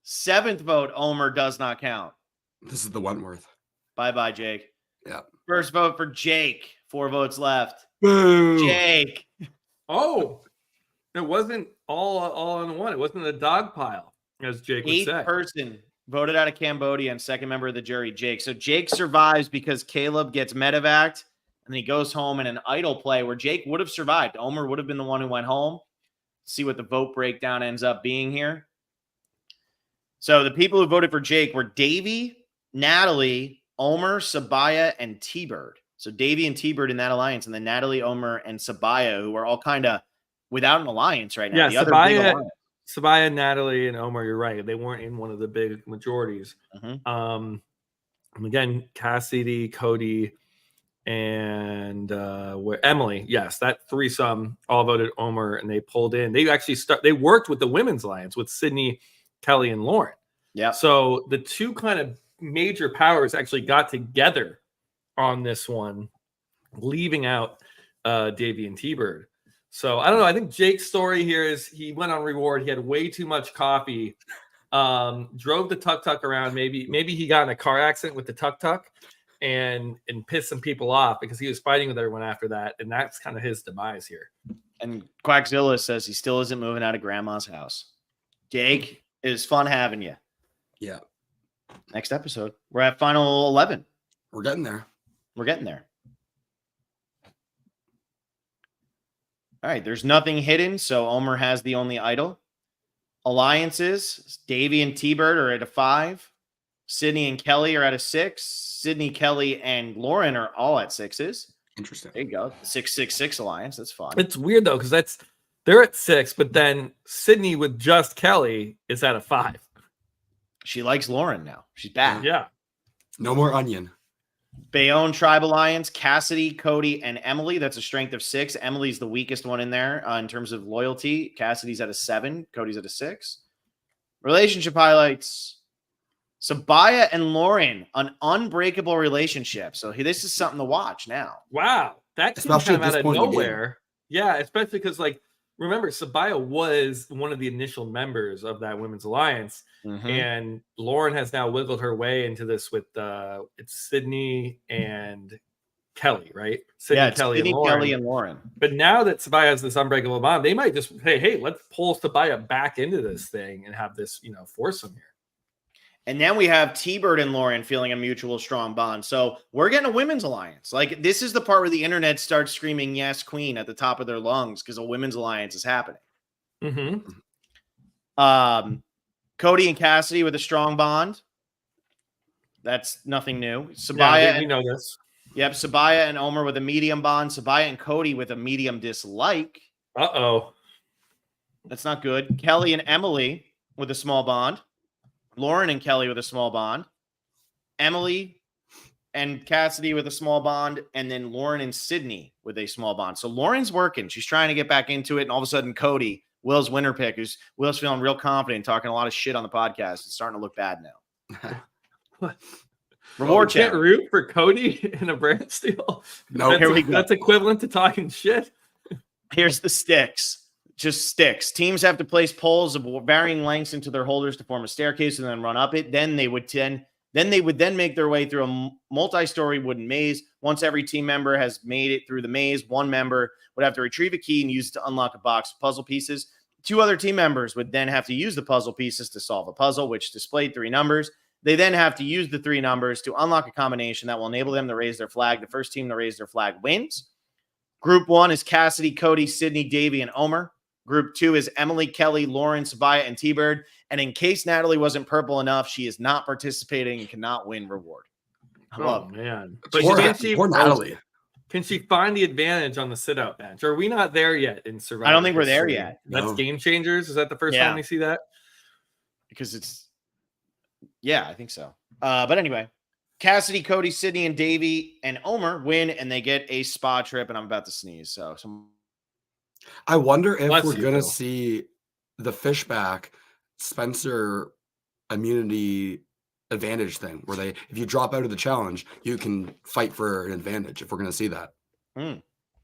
Seventh vote, Omer. Does not count. This is the Wentworth. Bye-bye, Jake. Yeah. First vote for Jake. 4 votes left. Boo. Jake. Oh, it wasn't all in one. It wasn't a dog pile, as Jake would say. 8th person voted out of Cambodia and second member of the jury, Jake. So Jake survives because Caleb gets medevaced and then he goes home in an idol play where Jake would have survived. Omer would have been the one who went home. See what the vote breakdown ends up being here. So the people who voted for Jake were Davey, Natalie, Omer, Sabaya, and T-Bird. So Davey and T-Bird in that alliance, and then Natalie, Omer, and Sabaya, who are all kind of without an alliance right now. Yeah, the other big alliance. Sabaya, Natalie, and Omer, you're right. They weren't in one of the big majorities. And again, Cassidy, Cody, and Emily. Yes, that threesome all voted Omer, and they pulled in. They actually they worked with the Women's Alliance with Sydney, Kelly, and Lauren. Yeah. So the two kind of major powers actually got together on this one, leaving out Davey and T-Bird. So I don't know. I think Jake's story here is he went on reward. He had way too much coffee, drove the tuk-tuk around. Maybe he got in a car accident with the tuk-tuk and pissed some people off because he was fighting with everyone after that. And that's kind of his demise here. And Quackzilla says he still isn't moving out of grandma's house. Jake, it was fun having you. Yeah. Next episode. We're at final 11. We're getting there. We're getting there. All right, there's nothing hidden, so Omer has the only idol. Alliances, Davey and T-Bird are at a 5. Sydney and Kelly are at a 6. Sydney, Kelly, and Lauren are all at 6s. Interesting. There you go. 6-6-6 alliance. That's fun. It's weird, though, because they're at 6, but then Sydney with just Kelly is at a 5. She likes Lauren now. She's back. Yeah. No more onion. Bayonne Tribe Alliance, Cassidy, Cody, and Emily. That's a strength of 6. Emily's the weakest one in there in terms of loyalty. Cassidy's at a 7. Cody's at a 6. Relationship highlights. Sabaya and Lauren, an unbreakable relationship. So this is something to watch now. Wow. That came Especially kind of at this out of point in the nowhere. Yeah, especially because, remember, Sabaya was one of the initial members of that Women's Alliance. Mm-hmm. And Lauren has now wiggled her way into this with it's Sydney and Kelly, right? Sydney, Kelly, and Lauren. But now that Sabaya has this unbreakable bond, they might just hey, let's pull Sabaya back into this thing and have this, foursome here. And then we have T-Bird and Lauren feeling a mutual strong bond. So we're getting a women's alliance. This is the part where the internet starts screaming "Yes, Queen" at the top of their lungs because a women's alliance is happening. Mm-hmm. Cody and Cassidy with a strong bond. That's nothing new. Sabaya, we know this. Yep, Sabaya and Omer with a medium bond. Sabaya and Cody with a medium dislike. Uh-oh. That's not good. Kelly and Emily with a small bond. Lauren and Kelly with a small bond. Emily and Cassidy with a small bond. And then Lauren and Sydney with a small bond. So Lauren's working. She's trying to get back into it. And all of a sudden, Cody, Will's winner pick, Will's feeling real confident, talking a lot of shit on the podcast. It's starting to look bad now. Reward We can't challenge. root for Cody in a BrantSteele. No, here we go. That's equivalent to talking shit. Here's the sticks. Just sticks. Teams have to place poles of varying lengths into their holders to form a staircase and then run up it. Then they would make their way through a multi-story wooden maze. Once every team member has made it through the maze, one member would have to retrieve a key and use it to unlock a box of puzzle pieces. 2 other team members would then have to use the puzzle pieces to solve a puzzle, which displayed 3 numbers. They then have to use the 3 numbers to unlock a combination that will enable them to raise their flag. The first team to raise their flag wins. Group 1 is Cassidy, Cody, Sydney, Davey, and Omer. Group 2 is Emily, Kelly, Lauren, Sabaya, and T-Bird. And in case Natalie wasn't purple enough, she is not participating and cannot win reward. Oh, man. But Poor Natalie. Natalie. Can she find the advantage on the sit-out bench? Are we not there yet in Survivor? I don't think we're there history? yet. That's No. Game Changers? Is that the first Yeah. time we see that? Because it's, yeah, I think so. But anyway, Cassidy, Cody, Sydney, and Davey and Omer win, and they get a spa trip, and I'm about to sneeze. So I wonder if Bless we're you, gonna Phil. see the Fishback Spencer immunity advantage thing, where if you drop out of the challenge, you can fight for an advantage. If we're gonna see that,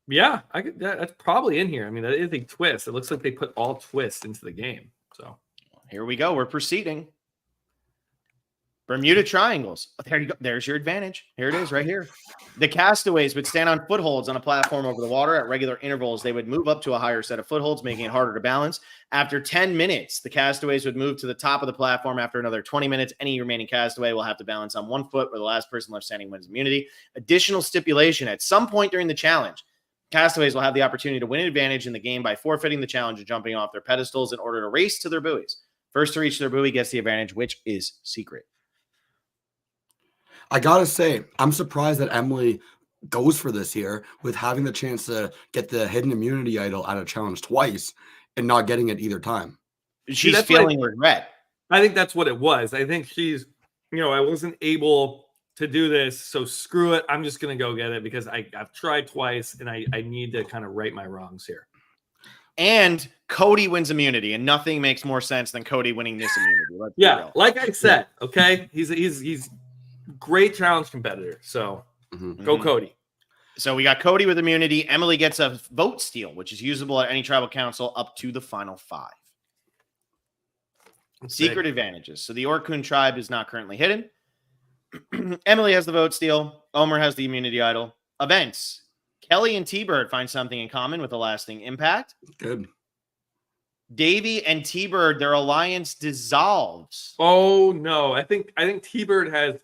Yeah, that's probably in here. I mean, that is a twist. It looks like they put all twists into the game. So here we go. We're proceeding. Bermuda triangles. There you go. There's your advantage. Here it is right here. The castaways would stand on footholds on a platform over the water at regular intervals. They would move up to a higher set of footholds, making it harder to balance. After 10 minutes, the castaways would move to the top of the platform. After another 20 minutes, any remaining castaway will have to balance on 1 foot, where the last person left standing wins immunity. Additional stipulation: at some point during the challenge, castaways will have the opportunity to win an advantage in the game by forfeiting the challenge and jumping off their pedestals in order to race to their buoys. First to reach their buoy gets the advantage, which is secret. I gotta say, I'm surprised that Emily goes for this here with having the chance to get the hidden immunity idol at a challenge twice and not getting it either time. She's that's feeling regret. I think that's what it was. I think she's, I wasn't able to do this, so screw it. I'm just going to go get it because I've tried twice and I need to kind of right my wrongs here. And Cody wins immunity, and nothing makes more sense than Cody winning this immunity. Let's be Yeah, real. like I said, okay, he's great challenge competitor. So go Cody. So we got Cody with immunity. Emily gets a vote steal, which is usable at any tribal council up to the final 5. Secret advantages. So the Orkun tribe is not currently hidden. Emily has the vote steal. Omer has the immunity idol. Events. Kelly and T-Bird find something in common with a lasting impact. Good. Davey and T-Bird, their alliance dissolves. Oh no, I think T-Bird has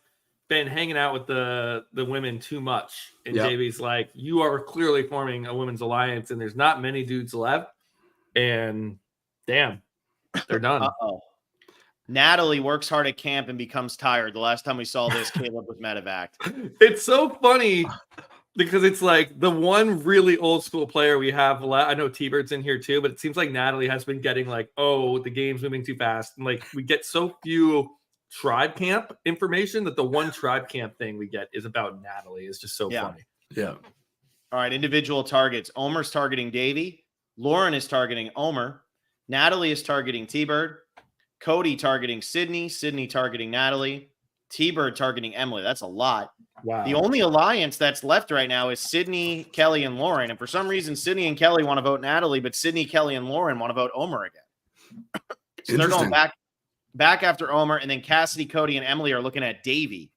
been hanging out with the women too much. And Davey's like, you are clearly forming a women's alliance, and there's not many dudes left. And damn, they're done. Uh-oh. Natalie works hard at camp and becomes tired. The last time we saw this, Caleb was medevaced. It's so funny because it's like the one really old school player we have. I know T-Bird's in here too, but it seems like Natalie has been getting like, oh, the game's moving too fast. And like we get so few tribe camp information that the one tribe camp thing we get is about Natalie. It's just so funny. Yeah. All right, individual targets. Omer's targeting Davey. Lauren is targeting Omer. Natalie is targeting T-Bird. Cody targeting Sydney. Sydney targeting Natalie. T-Bird targeting Emily. That's a lot. Wow. The only alliance that's left right now is Sydney, Kelly, and Lauren. And for some reason, Sydney and Kelly want to vote Natalie, but Sydney, Kelly, and Lauren want to vote Omer again. So they're going back after Omer, and then Cassidy, Cody, and Emily are looking at Davey,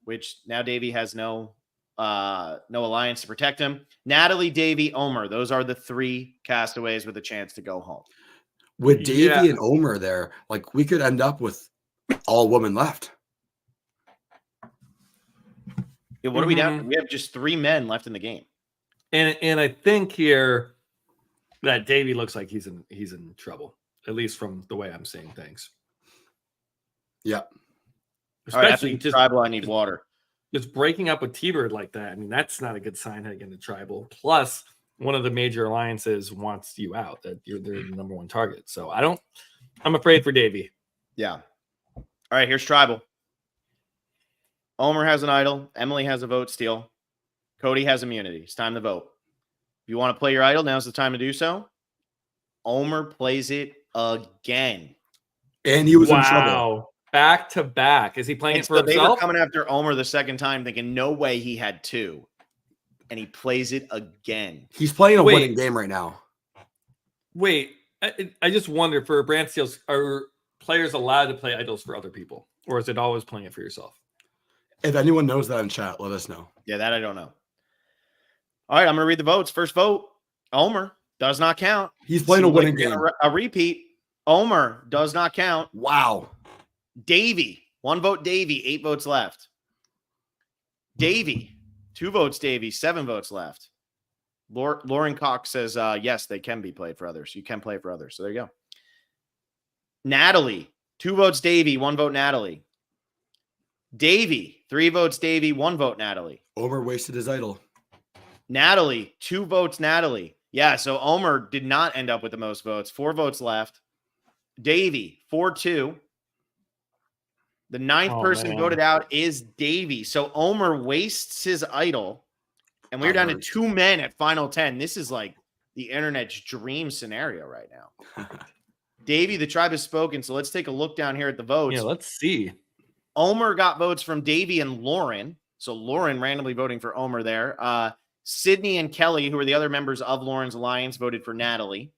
which now Davey has no alliance to protect him. Natalie, Davey, Omer. Those are the 3 castaways with a chance to go home. With Davey and Omer there, like we could end up with all women left. Yeah, what are we down? We have just 3 men left in the game. And I think here that Davey looks like he's in trouble, at least from the way I'm seeing things. Yeah. All right, after just tribal, I need water. Just breaking up with T-Bird like that. I mean, that's not a good sign heading into tribal. Plus, one of the major alliances wants you out, that they're the number 1 target. So I'm afraid for Davey. Yeah. All right, here's tribal. Omer has an idol. Emily has a vote steal. Cody has immunity. It's time to vote. If you want to play your idol, now's the time to do so. Omer plays it again. And he was in trouble. Back to back. Is he playing And it for so they were himself? coming after Omer the second time, thinking no way he had 2, and he plays it again. He's playing a Wait. winning game right now. Wait, I just wonder, for BrantSteele, are players allowed to play idols for other people, or is it always playing it for yourself? If anyone knows that in chat, let us know. Yeah, that I don't know. All right, I'm going to read the votes. First vote, Omer, does not count. He's playing a Seems like winning we got game. A repeat. Omer does not count. Wow. Davey, 1 vote Davey, 8 votes left. Davey, 2 votes Davey, 7 votes left. Lauren Cox says, yes, they can be played for others. You can play for others. So there you go. Natalie, 2 votes Davey, 1 vote Natalie. Davey, 3 votes Davey, 1 vote Natalie. Omer wasted his idol. Natalie, 2 votes Natalie. Yeah, so Omer did not end up with the most votes. 4 votes left. Davey, 4-2. The 9th person voted out is Davey. So Omer wastes his idol, and we're down to 2 men at final 10. This is like the internet's dream scenario right now. Davey, the tribe has spoken, so let's take a look down here at the votes. Yeah, let's see. Omer got votes from Davey and Lauren. So Lauren randomly voting for Omer there. Sydney and Kelly, who are the other members of Lauren's alliance, voted for Natalie.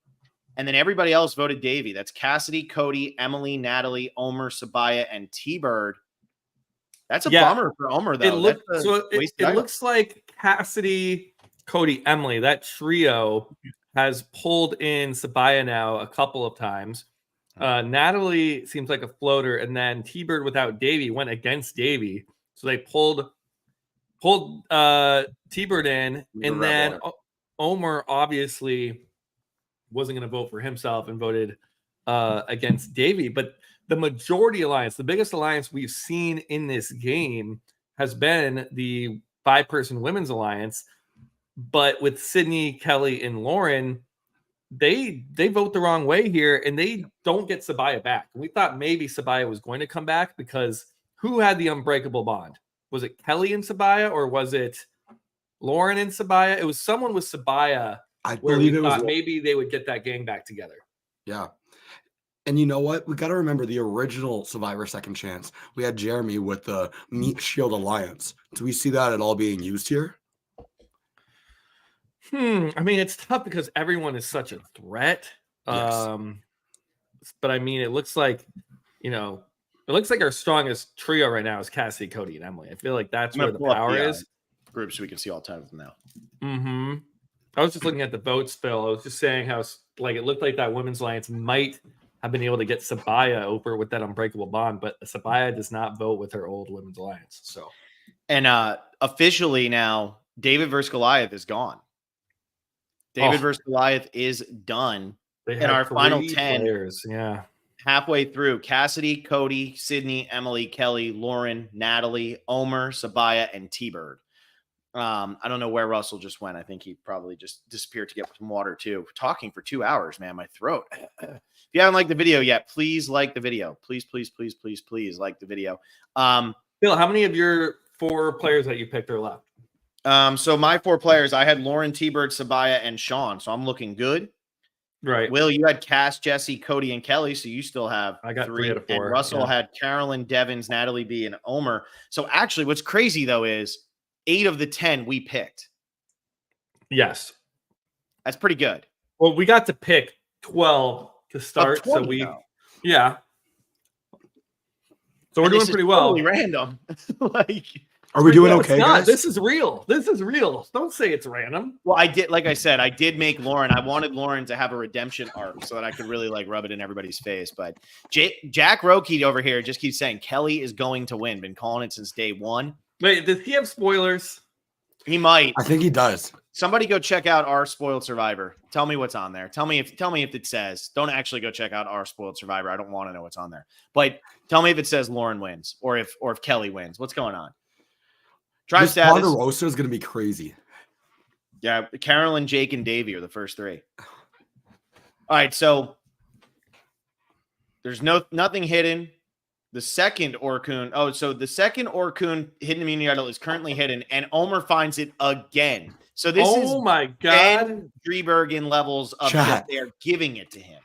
And then everybody else voted Davey. That's Cassidy, Cody, Emily, Natalie, Omer, Sabaya, and T-Bird. That's a bummer for Omer, though. It looks like Cassidy, Cody, Emily, that trio has pulled in Sabaya now a couple of times. Natalie seems like a floater, and then T-Bird without Davey went against Davey. So they pulled T-Bird in, and then Omer obviously wasn't going to vote for himself and voted against Davey. But the majority alliance, the biggest alliance we've seen in this game, has been the 5-person women's alliance. But with Sydney, Kelly, and Lauren, they vote the wrong way here, and they don't get Sabaya back. And we thought maybe Sabaya was going to come back, because who had the unbreakable bond? Was it Kelly and Sabaya, or was it Lauren and Sabaya? It was someone with Sabaya. I believe it was. Maybe they would get that gang back together. Yeah. And you know what? We got to remember the original Survivor Second Chance. We had Jeremy with the Meat Shield Alliance. Do we see that at all being used here? I mean, it's tough because everyone is such a threat. Yes. But I mean, it looks like, our strongest trio right now is Cassidy, Cody, and Emily. I feel like that's where the power is. Group, so we can see all 10 of them now. Mm-hmm. I was just looking at the votes, Phil. I was just saying how it looked like that women's alliance might have been able to get Sabaya over with that unbreakable bond, but Sabaya does not vote with her old women's alliance. So, and officially now, David versus Goliath is gone. David versus Goliath is done. In our final 10 players. Yeah. Halfway through, Cassidy, Cody, Sydney, Emily, Kelly, Lauren, Natalie, Omer, Sabaya, and T-Bird. I don't know where Russell just went. I think he probably just disappeared to get some water too. Talking for 2 hours, man, my throat. If you haven't liked the video yet, please like the video. Please like the video. Phil, how many of your 4 players that you picked are left? So my 4 players, I had Lauren, T-Bird, Sabaya, and Sean. So I'm looking good. Right. Will, you had Cass, Jesse, Cody, and Kelly. So you still have I got 3 out of 4. And Russell had Carolyn, Devins, Natalie B, and Omer. So actually, what's crazy though is 8 of the 10 we picked. Yes. That's pretty good. Well, we got to pick 12 to start. 20, yeah. So we're doing pretty well. Totally random. Are we doing okay, guys? This is real. Don't say it's random. Well, I did make Lauren. I wanted Lauren to have a redemption arc so that I could really rub it in everybody's face. But Jack Roke over here just keeps saying Kelly is going to win. Been calling it since day one. Wait, does he have spoilers? He might. I think he does. Somebody go check out our Spoiled Survivor. Tell me what's on there. Tell me if it says. Don't actually go check out our Spoiled Survivor. I don't want to know what's on there. But tell me if it says Lauren wins or if Kelly wins. What's going on? Tribe This status. Ponderosa is going to be crazy. Yeah, Carolyn, Jake, and Davey are the first 3. All right, so there's nothing hidden. The second Orkun. So the second Orkun hidden immunity idol is currently hidden, and Omer finds it again. So this is my God, Ben Drebergen levels of that they are giving it to him.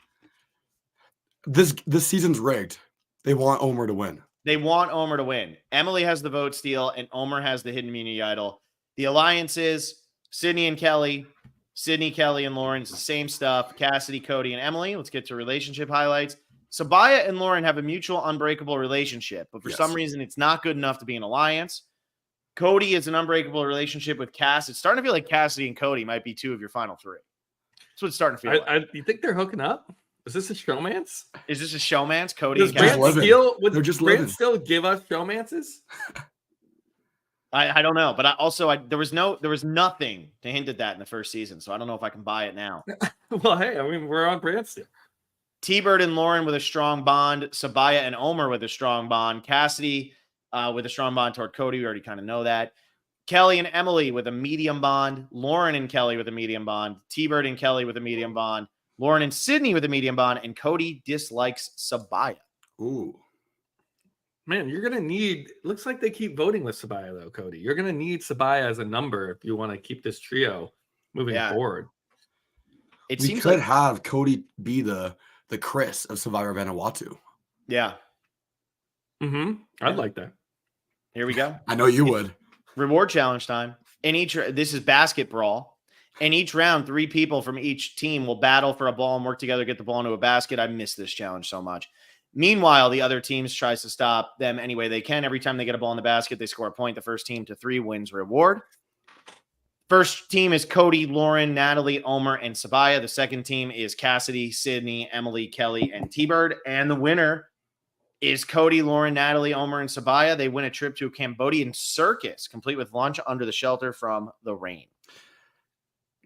This season's rigged. They want Omer to win. They want Omer to win. Emily has the vote steal, and Omer has the hidden immunity idol. The alliance is Sydney and Kelly. Sydney, Kelly, and Lauren's the same stuff. Cassidy, Cody, and Emily. Let's get to relationship highlights. Sabaya and Lauren have a mutual unbreakable relationship, but for some reason, it's not good enough to be an alliance. Cody is an unbreakable relationship with Cass. It's starting to feel like Cassidy and Cody might be two of your final three. That's what it's starting to feel like. You think they're hooking up? Is this a showmance? Is this a showmance? Cody Does and Cassidy? BrantSteele, just BrantSteele give us showmances? I don't know, but there was nothing to hint at that in the first season, so I don't know if I can buy it now. Well, hey, I mean, we're on BrantSteele. T-Bird and Lauren with a strong bond. Sabaya and Omer with a strong bond. Cassidy with a strong bond toward Cody. We already kind of know that. Kelly and Emily with a medium bond. Lauren and Kelly with a medium bond. T-Bird and Kelly with a medium bond. Lauren and Sydney with a medium bond. And Cody dislikes Sabaya. Ooh. Man, you're going to need... Looks like they keep voting with Sabaya, though, Cody. You're going to need Sabaya as a number if you want to keep this trio moving forward. We could have Cody be the Chris of Survivor Vanuatu. Yeah. Mm-hmm. I'd like that. Here we go. I know you would. Reward challenge time. This is basket brawl. In each round, 3 people from each team will battle for a ball and work together to get the ball into a basket. I miss this challenge so much. Meanwhile, the other teams tries to stop them any way they can. Every time they get a ball in the basket, they score a point. The first team to 3 wins reward. First team is Cody, Lauren, Natalie, Omer, and Sabaya. The second team is Cassidy, Sydney, Emily, Kelly, and T-Bird. And the winner is Cody, Lauren, Natalie, Omer, and Sabaya. They win a trip to a Cambodian circus, complete with lunch under the shelter from the rain.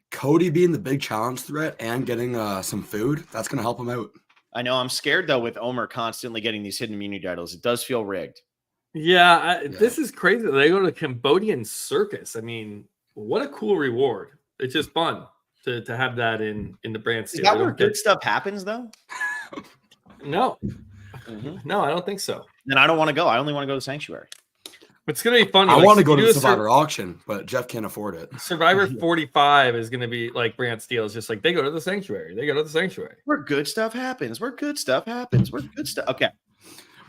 Cody being the big challenge threat and getting some food, that's going to help him out. I know. I'm scared, though, with Omer constantly getting these hidden immunity titles. It does feel rigged. Yeah, this is crazy. They go to a Cambodian circus. I mean, what a cool reward. It's just fun to have that in the BrantSteele. Is that where good stuff happens, though? No. Mm-hmm. No, I don't think so. Then I don't want to go. I only want to go to Sanctuary. It's going to be funny. I want to go to the Survivor auction, but Jeff can't afford it. Survivor 45 is going to be like BrantSteele. It's just like they go to the Sanctuary. They go to the Sanctuary. Where good stuff happens. Where good stuff happens. Where good stuff. Okay.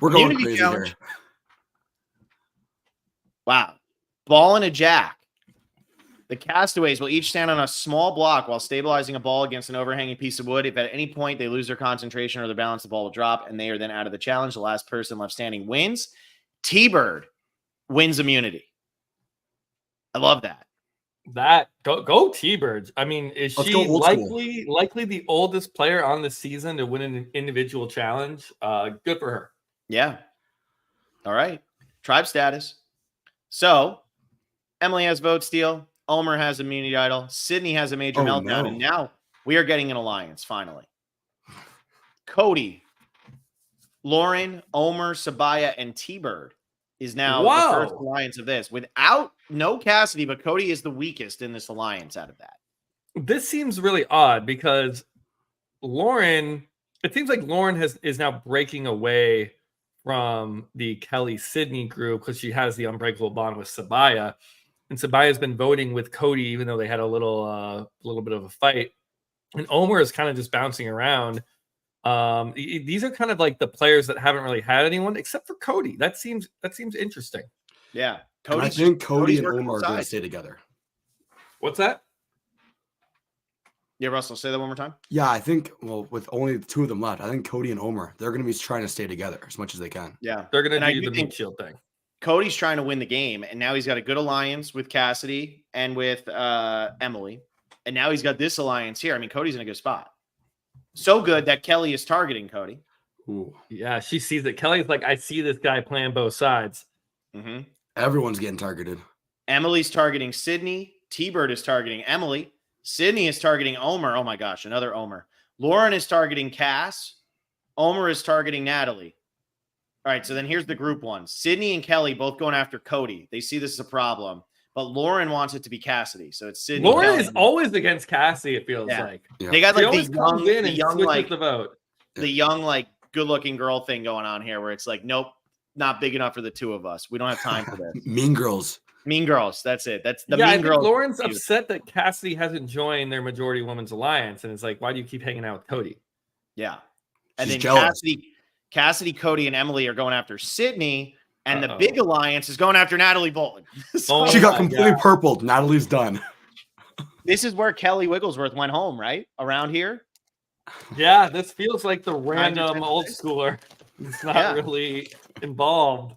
We're going crazy here. Wow. Ball and a jack. The castaways will each stand on a small block while stabilizing a ball against an overhanging piece of wood. If at any point they lose their concentration or their balance, the ball will drop, and they are then out of the challenge. The last person left standing wins. T-Bird wins immunity. I love that. Go T-Birds. I mean, is she likely the oldest player on the season to win an individual challenge? Good for her. Yeah. All right. Tribe status. So Emily has vote steal. Omer has immunity idol. Sydney has a major meltdown. No. And now we are getting an alliance, finally. Cody, Lauren, Omer, Sabaya, and T-Bird is now the first alliance of this. Without no Cassidy, but Cody is the weakest in this alliance out of that. This seems really odd because Lauren, it seems like Lauren is now breaking away from the Kelly Sydney group because she has the unbreakable bond with Sabaya. And Sabaya's been voting with Cody, even though they had a little bit of a fight. And Omer is kind of just bouncing around. These are kind of like the players that haven't really had anyone except for Cody. That seems interesting. Yeah. I think Cody and Omer are going to stay together. What's that? Yeah, Russell, say that one more time. Yeah, I think, with only 2 of them left, I think Cody and Omer, they're going to be trying to stay together as much as they can. Yeah. They're going to do the meat shield thing. Cody's trying to win the game, and now he's got a good alliance with Cassidy and with Emily. And now he's got this alliance here. I mean, Cody's in a good spot. So good that Kelly is targeting Cody. Ooh. Yeah, she sees it. Kelly's like, I see this guy playing both sides. Mm-hmm. Everyone's getting targeted. Emily's targeting Sydney. T-Bird is targeting Emily. Sydney is targeting Omer. Oh, my gosh, another Omer. Lauren is targeting Cass. Omer is targeting Natalie. All right, so then here's the group one. Sydney and Kelly both going after Cody. They see this as a problem. But Lauren wants it to be Cassidy. So it's Sydney. Lauren is always against Cassie, it feels like. Yeah. They got like the young like the vote. The young, like, good-looking girl thing going on here where it's like, nope, not big enough for the 2 of us. We don't have time for this. Mean Girls. Mean Girls. That's it. That's the I Mean Girls. Lauren's upset that Cassidy hasn't joined their majority women's alliance. And it's like, why do you keep hanging out with Cody? Yeah. And She's then jealous. Cassidy, Cody, and Emily are going after Sydney, and the big alliance is going after Natalie Bolton. Oh She got my completely God. purpled. Natalie's done. This is where Kelly Wigglesworth went home, right? Around here. Yeah, this feels like the random 10 old plays. schooler. It's not really involved.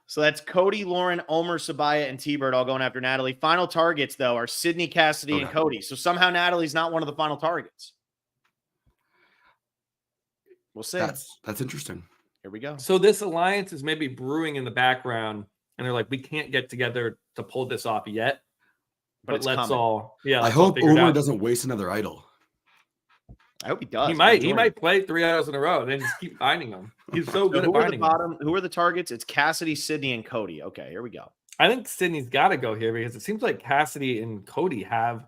So that's Cody, Lauren, Omer, Sabaya, and T-Bird all going after Natalie. Final targets, though, are Sydney, Cassidy, and Cody. So somehow Natalie's not one of the final targets. We'll see. That's interesting. Here we go. So this alliance is maybe brewing in the background, and they're like, we can't get together to pull this off yet. But it's let's coming. all, I hope Omer doesn't waste another idol. I hope he does. He might play 3 idols in a row and then just keep finding them. He's so good at finding them. Who are the targets? It's Cassidy, Sydney, and Cody. Okay, here we go. I think Sydney's got to go here because it seems like Cassidy and Cody have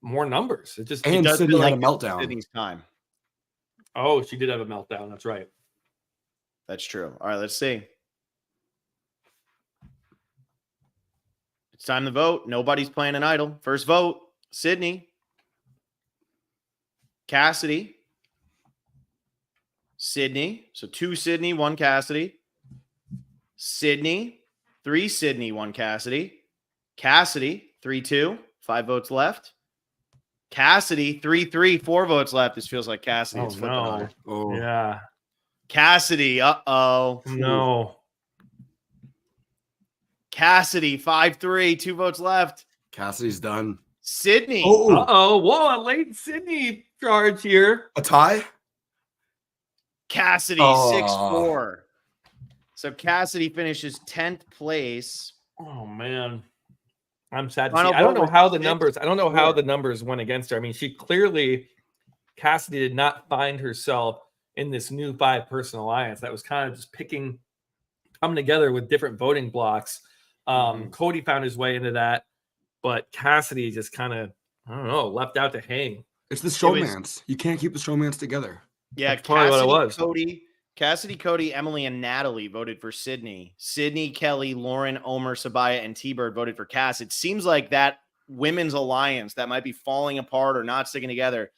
more numbers. It just and Sydney had a meltdown. Sydney's time. Oh, she did have a meltdown. That's right. That's true. All right, let's see. It's time to vote. Nobody's playing an idol. First vote, Sydney. Cassidy. Sydney. So 2 Sydney, 1 Cassidy. Sydney. 3 Sydney, 1 Cassidy. Cassidy, 3-2. 5 votes left. Cassidy, 3-3. 4 votes left. This feels like Cassidy. It's flipping on. Oh, yeah. Cassidy, uh-oh. No. Cassidy, 5-3. 2 votes left. Cassidy's done. Sydney. Oh, Uh-oh. Whoa, a late Sydney charge here. a tie? Cassidy, 6-4. So Cassidy finishes 10th place. Oh, man. I'm sad to Final see. I don't vote know was how the 6-4. numbers. I don't know how the numbers went against her. I mean, she clearly, Cassidy did not find herself in this new 5-person alliance that was kind of just coming together with different voting blocks. Cody found his way into that, but Cassidy just kind of, I don't know, left out to hang. It's the showmance. You can't keep the showmance together. Yeah, That's probably what it was. Cassidy, Cody, Emily, and Natalie voted for Sydney. Sydney, Kelly, Lauren, Omer, Sabaya, and T-Bird voted for Cass. It seems like that women's alliance that might be falling apart or not sticking together,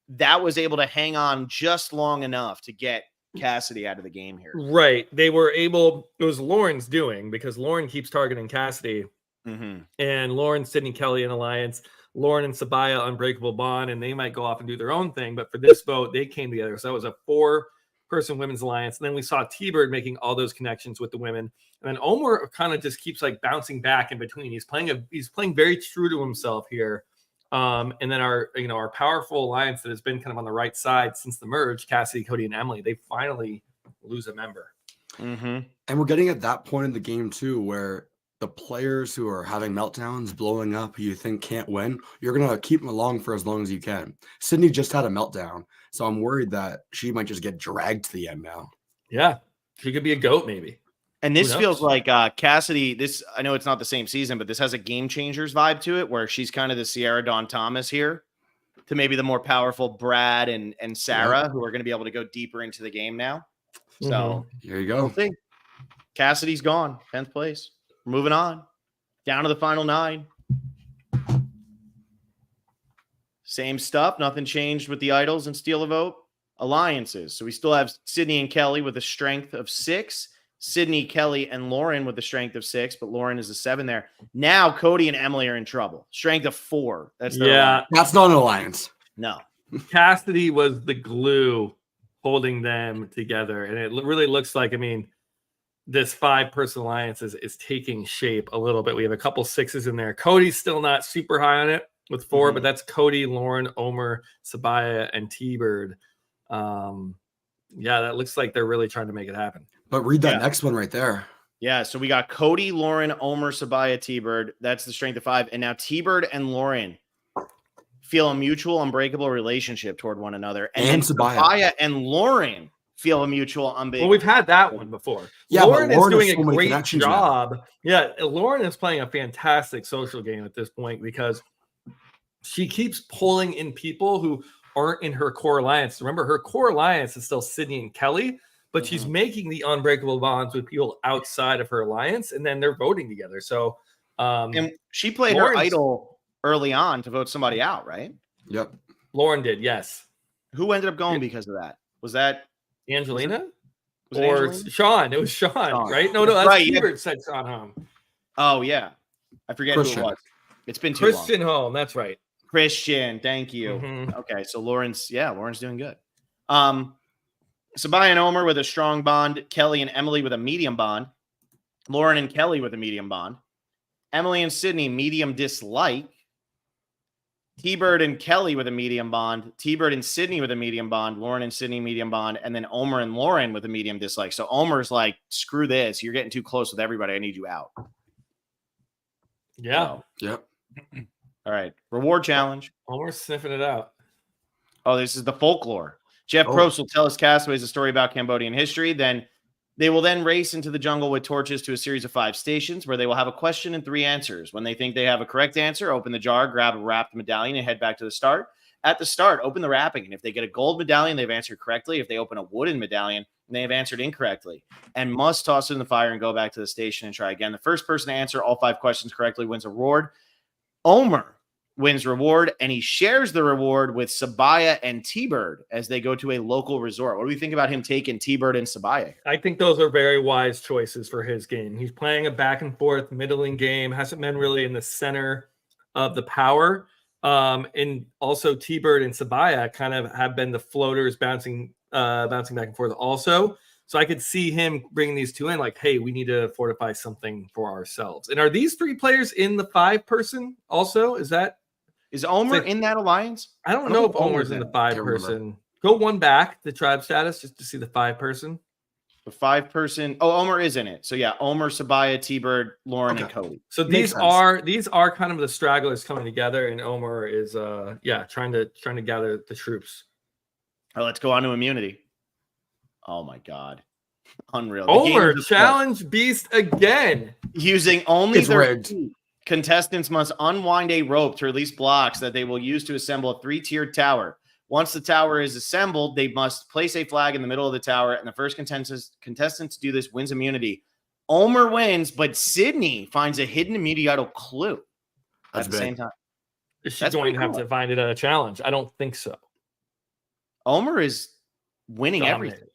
that was able to hang on just long enough to get Cassidy out of the game here. Right. They were able, it was Lauren's doing because Lauren keeps targeting Cassidy. And Lauren, Sydney, Kelly, and alliance. Lauren and Sabaya, unbreakable bond, and they might go off and do their own thing. But for this vote, they came together. So it was a 4-person women's alliance. And then we saw T-Bird making all those connections with the women. And then Omer kind of just keeps like bouncing back in between. He's playing very true to himself here. And then our powerful alliance that has been kind of on the right side since the merge, Cassidy, Cody, and Emily, they finally lose a member. And we're getting at that point in the game too, where the players who are having meltdowns, blowing up, who you think can't win, you're going to keep them along for as long as you can. Sydney just had a meltdown, so I'm worried that she might just get dragged to the end now. Yeah, she could be a goat maybe. And this feels like Cassidy, I know it's not the same season, but this has a Game Changers vibe to it where she's kind of the Sierra Dawn Thomas here to maybe the more powerful Brad and Sarah who are going to be able to go deeper into the game now. So here you go. Cassidy's gone, 10th place. We're moving on down to the final 9. Same stuff. Nothing changed with the idols and steal a vote. Alliances. So we still have Sydney and Kelly with a strength of 6. Sydney, Kelly, and Lauren with the strength of 6, but Lauren is a 7 there. Now Cody and Emily are in trouble. Strength of 4. That's their alliance. That's not an alliance. No. Cassidy was the glue holding them together, and it really looks like, I mean, this 5-person alliance is taking shape a little bit. We have a couple 6s in there. Cody's still not super high on it with 4, but that's Cody, Lauren, Omer, Sabaya, and T-Bird. That looks like they're really trying to make it happen. But read that next one right there. Yeah, so we got Cody, Lauren, Omer, Sabaya, T-Bird. That's the strength of 5. And now T-Bird and Lauren feel a mutual, unbreakable relationship toward one another. And Sabaya and Lauren feel a mutual, unbreakable. Well, we've had that one before. Yeah, Lauren is doing so a great job. Now. Yeah, Lauren is playing a fantastic social game at this point because she keeps pulling in people who aren't in her core alliance. Remember, her core alliance is still Sydney and Kelly, but she's making the unbreakable bonds with people outside of her alliance, and then they're voting together. So, and she played her idol early on to vote somebody out, right? Yep. Lauren did, yes. Who ended up going because of that? Was that Angelina? Was it Or Angelina? Sean. It was Sean, Sean. right? No, that's Right, yeah. Hebert said Sean Home. Oh yeah, I forget Christian. who it was. It's been too long. Christian Home. That's right. Christian, thank you. Mhm. Okay, so Lauren's doing good. Sabaya and Omer with a strong bond. Kelly and Emily with a medium bond. Lauren and Kelly with a medium bond. Emily and Sydney, medium dislike. T-Bird and Kelly with a medium bond. T-Bird and Sydney with a medium bond. Lauren and Sydney, medium bond. And then Omer and Lauren with a medium dislike. So Omer's like, screw this. You're getting too close with everybody. I need you out. Yeah. So, Yep. all right. Reward challenge. Homer's sniffing it out. Oh, this is the folklore. Jeff Oh. Probst will tell us Castaways a story about Cambodian history. Then they will then race into the jungle with torches to a series of 5 stations where they will have a question and 3 answers. When they think they have a correct answer, open the jar, grab a wrapped medallion, and head back to the start. At the start, open the wrapping, and if they get a gold medallion, they've answered correctly. If they open a wooden medallion, they have answered incorrectly and must toss it in the fire and go back to the station and try again. The first person to answer all 5 questions correctly wins a reward. Omer wins reward, and he shares the reward with Sabaya and T-Bird as they go to a local resort. What do we think about him taking T-Bird and Sabaya? I think those are very wise choices for his game. He's playing a back and forth middling game, hasn't been really in the center of the power. And also T-Bird and Sabaya kind of have been the floaters bouncing back and forth also. So I could see him bringing these 2 in like, hey, we need to fortify something for ourselves. And are these 3 players in the 5-person also? Is Omer in that alliance? I don't know if Omer's in the 5-person. Go one back, the tribe status, just to see the 5-person. The 5-person. Oh, Omer is in it. So yeah, Omer, Sabaya, T-Bird, Lauren, and Cody. So these are kind of the stragglers coming together, and Omer is trying to gather the troops. Oh, let's go on to immunity. Oh my God. Unreal. The Omer game is challenge beast again. using only It's their rigged. feet. Contestants must unwind a rope to release blocks that they will use to assemble a 3-tiered tower. Once the tower is assembled, they must place a flag in the middle of the tower, and the first contestant to do this wins immunity. Omer wins, but Sydney finds a hidden immunity idol clue That's at the big. same time. Is she That's going to pretty have cool. to find it a challenge? I don't think so. Omer is winning everything.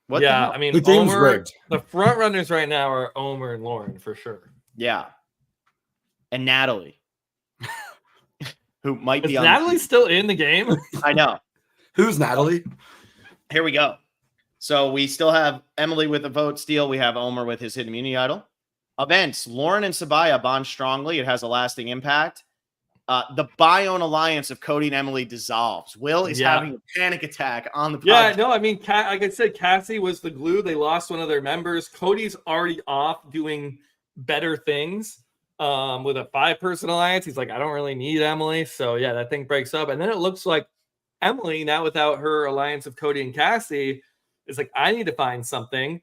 What the yeah, hell? I mean, The game's Omer, rigged. the front runners right now are Omer and Lauren for sure. Yeah. And Natalie, who might Is be on Natalie still in the game? I know. Who's Natalie? Here we go. So we still have Emily with a vote steal. We have Omer with his hidden immunity idol. Events. Lauren and Sabaya bond strongly. It has a lasting impact. The Bione alliance of Cody and Emily dissolves. Will is having a panic attack on the podcast. Yeah, no, I mean, like I said, Cassie was the glue. They lost one of their members. Cody's already off doing better things with a 5-person alliance. He's like, I don't really need Emily. So, yeah, that thing breaks up. And then it looks like Emily, now without her alliance of Cody and Cassie, is like, I need to find something.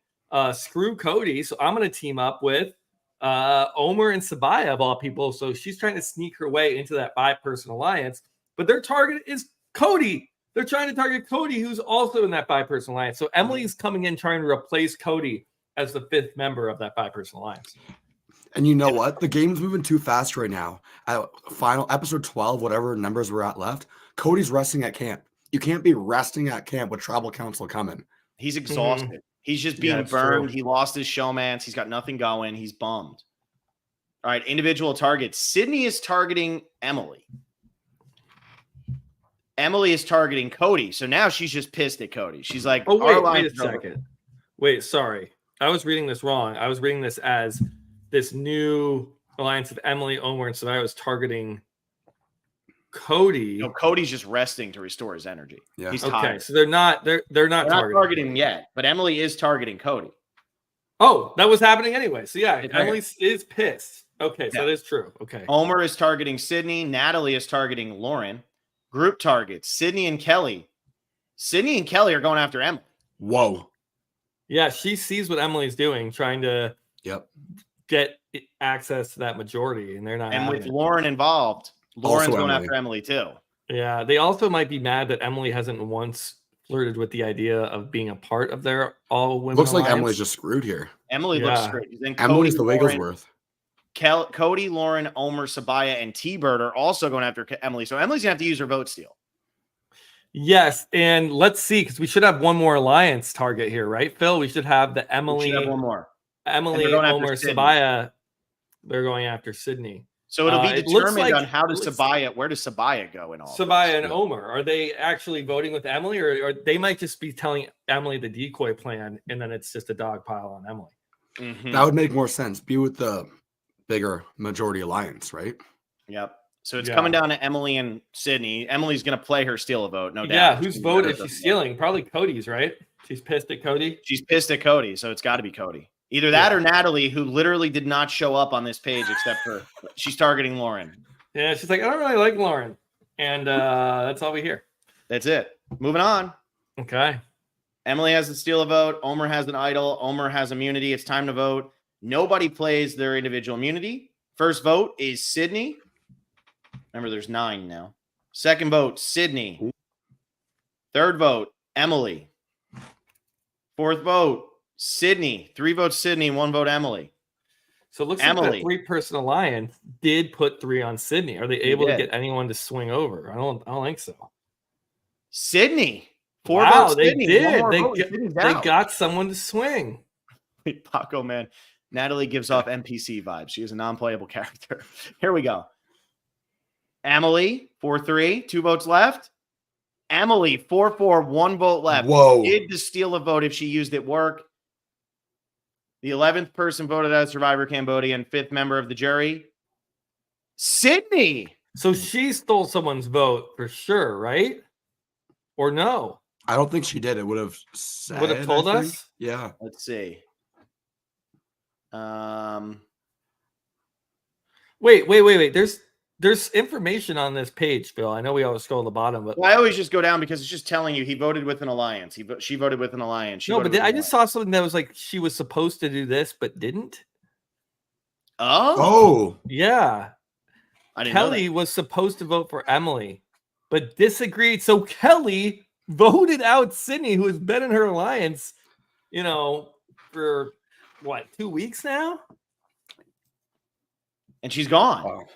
Screw Cody. So I'm going to team up with Omer and Sabaya of all people. So she's trying to sneak her way into that 5-person alliance, but their target is Cody. They're trying to target Cody, who's also in that 5-person alliance. So Emily's coming in trying to replace Cody as the 5th member of that 5-person alliance. And you know what? The game's moving too fast right now. At final episode 12, whatever numbers we're at left, Cody's resting at camp. You can't be resting at camp with tribal council coming. He's exhausted. He's just being burned. He lost his showmance. He's got nothing going. He's bummed. All right, individual targets. Sydney is targeting Emily. Emily is targeting Cody. So now she's just pissed at Cody. She's like, oh, wait a second. Wait, sorry. I was reading this wrong. I was reading this as this new alliance of Emily, Omer, and Sabaya was targeting Cody. No, Cody's just resting to restore his energy. Yeah. He's Okay, tired. so they're not targeting him yet, but Emily is targeting Cody. Oh, that was happening anyway. So yeah, It's Emily is pissed. Okay, so Yeah. that is true. Okay. Omer is targeting Sydney. Natalie is targeting Lauren. Group targets. Sydney and Kelly. Sydney and Kelly are going after Emily. Whoa. Yeah, she sees what Emily's doing, trying to get access to that majority, and they're not. And with it. Lauren involved, Lauren's Also going Emily. after Emily too. Yeah, they also might be mad that Emily hasn't once flirted with the idea of being a part of their all women. Looks like alliance. Emily's just screwed here. Emily looks Yeah. great. Then Emily's the Lauren, Wigglesworth. Cody, Lauren, Omer, Sabaya, and T-Bird are also going after Emily. So Emily's going to have to use her vote steal. Yes, and let's see, because we should have one more alliance target here, right, Phil? We should have the We should have Emily, one more. Emily, going after Omer, Sydney. Sabaya. They're going after Sydney. So it'll be It looks determined like on where does Sabaya go in all of Sabaya this? and Omer, are they actually voting with Emily, or they might just be telling Emily the decoy plan, and then it's just a dog pile on Emily? Mhm. That would make more sense. Be with the bigger majority alliance, right? Yep. So it's coming down to Emily and Sydney. Emily's going to play her steal a vote, no doubt. Yeah, whose vote is she stealing? Probably Cody's, right? She's pissed at Cody. She's pissed at Cody, so it's got to be Cody. Either that or Natalie, who literally did not show up on this page except for she's targeting Lauren. Yeah, she's like, I don't really like Lauren. And that's all we hear. That's it. Moving on. Okay. Emily has to steal a vote. Omer has an idol. Omer has immunity. It's time to vote. Nobody plays their individual immunity. First vote is Sydney. Remember, there's 9 now. Second vote, Sydney. Third vote, Emily. Fourth vote, Sydney. 3 votes Sydney, 1 vote Emily. So it looks like the 3-person alliance did put 3 on Sydney. Are they able to get anyone to swing over? I don't think so. Sydney. 4 wow, votes they Sydney. did. They got someone to swing. Paco, man. Natalie gives off NPC vibes. She is a non-playable character. Here we go. Emily, 4-3, 2 votes left. Emily, 4-4, 1 vote left. Whoa. Did the steal a vote if she used it work? The 11th person voted as Survivor Cambodia and 5th member of the jury. Sydney. So she stole someone's vote for sure, right? Or no? I don't think she did. It would have said. Would have told us? Yeah. Let's see. Wait. There's information on this page, Phil. I know we always scroll to the bottom, but I always just go down because it's just telling you he voted with an alliance. She voted with an alliance. I just saw something that was like she was supposed to do this but didn't. Oh, yeah. Kelly was supposed to vote for Emily, but disagreed. So Kelly voted out Sydney, who has been in her alliance, for what, 2 weeks now? And she's gone. Wow.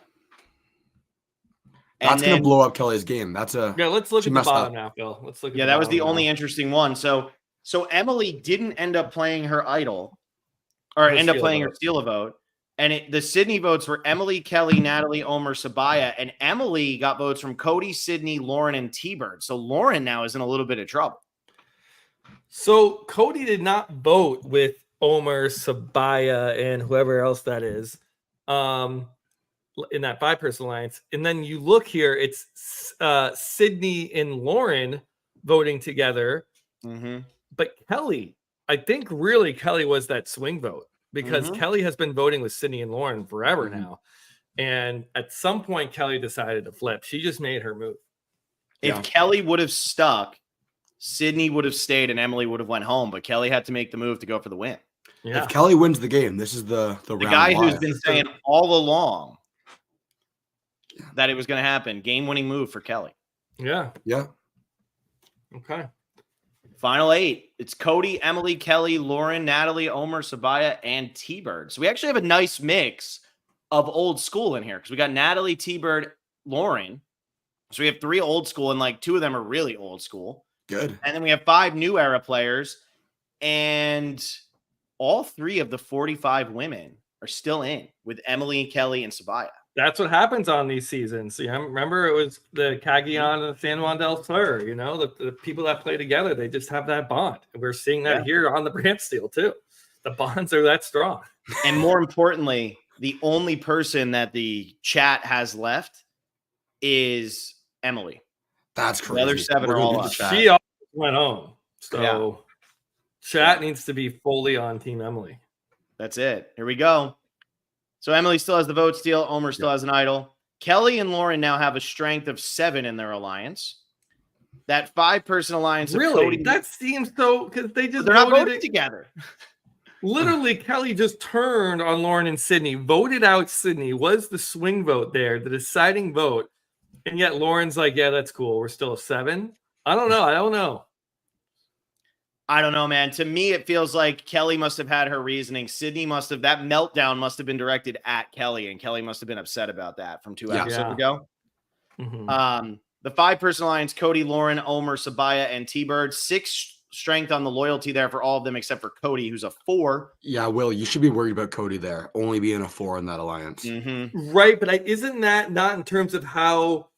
That's going to blow up Kelly's game. Let's look at the bottom now, Phil. Let's look at that was the only interesting one. So Emily didn't end up playing her idol or end up playing her steal a vote. And the Sydney votes were Emily, Kelly, Natalie, Omer, Sabaya. And Emily got votes from Cody, Sydney, Lauren, and T-Bird. So Lauren now is in a little bit of trouble. So Cody did not vote with Omer, Sabaya, and whoever else that is in that 5-person alliance. And then you look here, it's Sydney and Lauren voting together. Mm-hmm. But Kelly, I think really Kelly was that swing vote because Kelly has been voting with Sydney and Lauren forever now. And at some point, Kelly decided to flip. She just made her move. If Kelly would have stuck, Sydney would have stayed and Emily would have went home. But Kelly had to make the move to go for the win. Yeah. If Kelly wins the game, this is the guy who's been saying all along that it was going to happen. Game-winning move for Kelly. Yeah. Okay. Final 8. It's Cody, Emily, Kelly, Lauren, Natalie, Omer, Sabaya, and T-Bird. So we actually have a nice mix of old school in here because we got Natalie, T-Bird, Lauren. So we have 3 old school and like 2 of them are really old school. Good. And then we have 5 new era players and all 3 of the 45 women are still in with Emily, Kelly, and Sabaya. That's what happens on these seasons. Remember it was the Cagayan and San Juan del Sur, the people that play together, they just have that bond. And we're seeing that here on the BrantSteele too. The bonds are that strong. And more importantly, the only person that the chat has left is Emily. That's crazy. The other 7 are all up. She always went home. So chat needs to be fully on Team Emily. That's it. Here we go. So Emily still has the vote steal. Omer still has an idol. Kelly and Lauren now have a strength of 7 in their alliance. That 5-person alliance. Really? That seems so because they're not voting together. Literally, Kelly just turned on Lauren and Sydney, voted out Sydney, was the swing vote there, the deciding vote. And yet Lauren's like, yeah, that's cool. We're still a 7. I don't know. I don't know, man. To me, it feels like Kelly must have had her reasoning. Sydney that meltdown must have been directed at Kelly, and Kelly must have been upset about that from 2 episodes ago. Mm-hmm. The 5-person alliance: Cody, Lauren, Omer, Sabaya, and T-Bird. 6 strength on the loyalty there for all of them except for Cody, who's a 4. Yeah, Will, you should be worried about Cody there, only being a 4 in that alliance. Right, but isn't that not in terms of how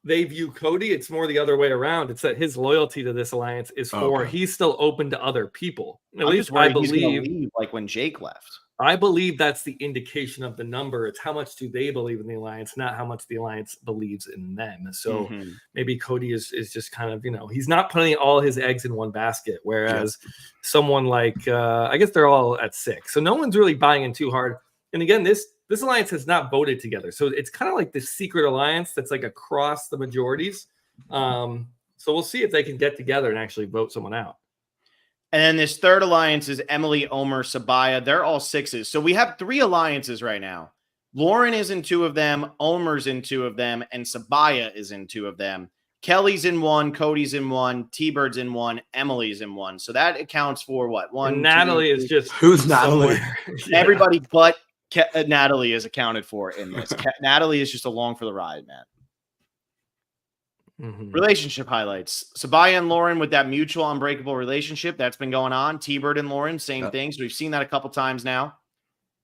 they view Cody? It's more the other way around. It's that his loyalty to this alliance is 4. Okay. He's still open to other people. At I'm least just worried I believe. he's gonna leave, like when Jake left. I believe that's the indication of the number. It's how much do they believe in the alliance, not how much the alliance believes in them. So maybe Cody is just kind of, he's not putting all his eggs in one basket. Whereas someone like, I guess they're all at 6. So no one's really buying in too hard. And again, this alliance has not voted together. So it's kind of like this secret alliance that's like across the majorities. So we'll see if they can get together and actually vote someone out. And then this third alliance is Emily, Omer, Sabaya. They're all 6s. So we have 3 alliances right now. Lauren is in 2 of them, Omer's in 2 of them, and Sabaya is in 2 of them. Kelly's in 1, Cody's in 1, T-Bird's in 1, Emily's in 1. So that accounts for what? 1, and Natalie 2, is just who's Natalie? Everybody but Natalie is accounted for in this. Natalie is just along for the ride, man. Relationship highlights: Sabaya and Lauren with that mutual unbreakable relationship that's been going on. T-Bird and Lauren, same thing. So we've seen that a couple times now.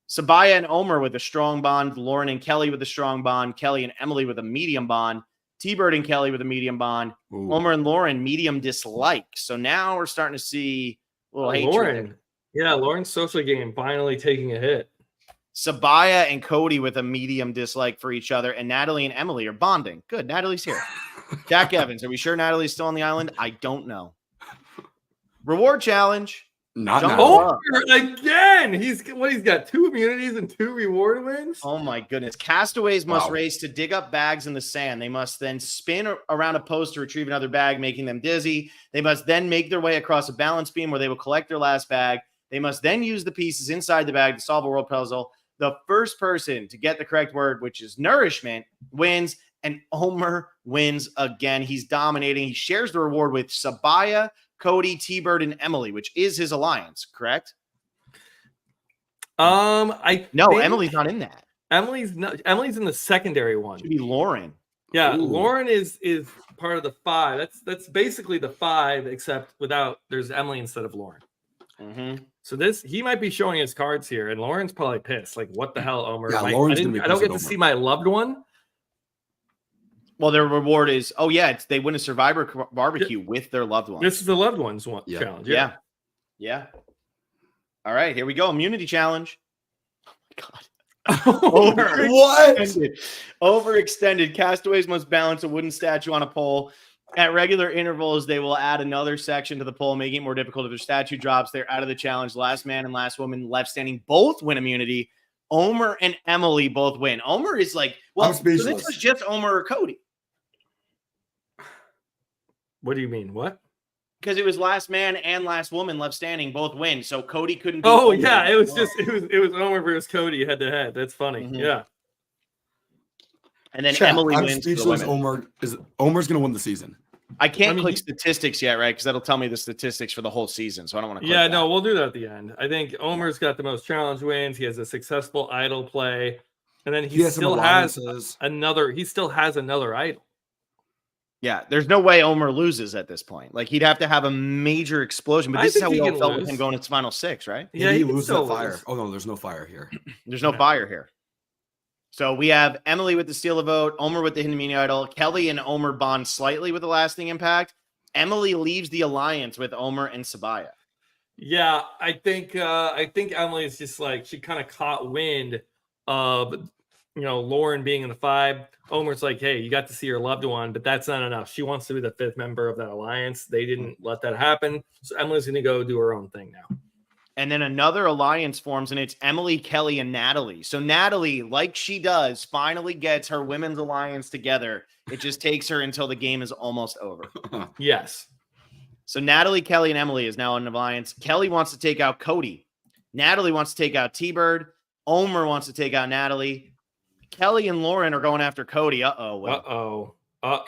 Sabaya and Omer with a strong bond. Lauren and Kelly with a strong bond. Kelly and Emily with a medium bond. T-Bird and Kelly with a medium bond. Ooh. Omer and Lauren, medium dislike. So now we're starting to see a little hatred. Lauren. Yeah, Lauren's social game finally taking a hit. Sabaya and Cody with a medium dislike for each other, and Natalie and Emily are bonding. Good, Natalie's here. Jack Evans, are we sure Natalie's still on the island? I don't know. Reward challenge. Not Omer again. He's got 2 immunities and 2 reward wins. Oh my goodness. Castaways must race to dig up bags in the sand. They must then spin around a post to retrieve another bag, making them dizzy. They must then make their way across a balance beam where they will collect their last bag. They must then use the pieces inside the bag to solve a world puzzle. The first person to get the correct word, which is nourishment, wins. And Omer wins again. He's dominating. He shares the reward with Sabaya, Cody, T-Bird, and Emily, which is his alliance, correct? Emily's not in that. Emily's in the secondary one. Should be Lauren. Yeah, ooh. Lauren is part of the 5. That's basically the 5, except there's Emily instead of Lauren. So he might be showing his cards here, and Lauren's probably pissed. Like, what the hell, Omer? Yeah, I don't get to see my loved one. Well, their reward is, they win a Survivor barbecue with their loved ones. This is the loved ones challenge. Yeah. All right, here we go. Immunity challenge. Oh my God. Overextended. Castaways must balance a wooden statue on a pole. At regular intervals, they will add another section to the pole, making it more difficult. If their statue drops, they're out of the challenge. Last man and last woman left standing both win immunity. Omer and Emily both win. Omer is like, so this was just Omer or Cody. What do you mean? What? Because it was last man and last woman left standing, both win. So Cody couldn't. It was Omer versus Cody head to head. That's funny. Yeah. And then Emily I'm wins. Speechless. Omer's gonna win the season. I can't click statistics yet, right? Because that'll tell me the statistics for the whole season. So I don't want to. Yeah, no, we'll do that at the end. I think Omer's got the most challenge wins. He has a successful idol play, and then he still has another idol. Yeah, there's no way Omer loses at this point. Like, he'd have to have a major explosion. But this is how we all felt with him going to final 6, right? Yeah, he loses that fire. Oh no, there's no fire here. There's no fire here. So we have Emily with the steal a vote, Omer with the hidden immunity idol, Kelly and Omer bond slightly with the lasting impact. Emily leaves the alliance with Omer and Sabaya. Yeah, I think Emily is just like, she kind of caught wind of Lauren being in the 5. Omer's like, hey, you got to see your loved one, but that's not enough. She wants to be the 5th member of that alliance. They didn't let that happen. So Emily's going to go do her own thing now. And then another alliance forms, and it's Emily, Kelly, and Natalie. So Natalie, like she does, finally gets her women's alliance together. It just takes her until the game is almost over. Yes. So Natalie, Kelly, and Emily is now in an alliance. Kelly wants to take out Cody. Natalie wants to take out T-Bird. Omer wants to take out Natalie. Kelly and Lauren are going after Cody. Uh-oh.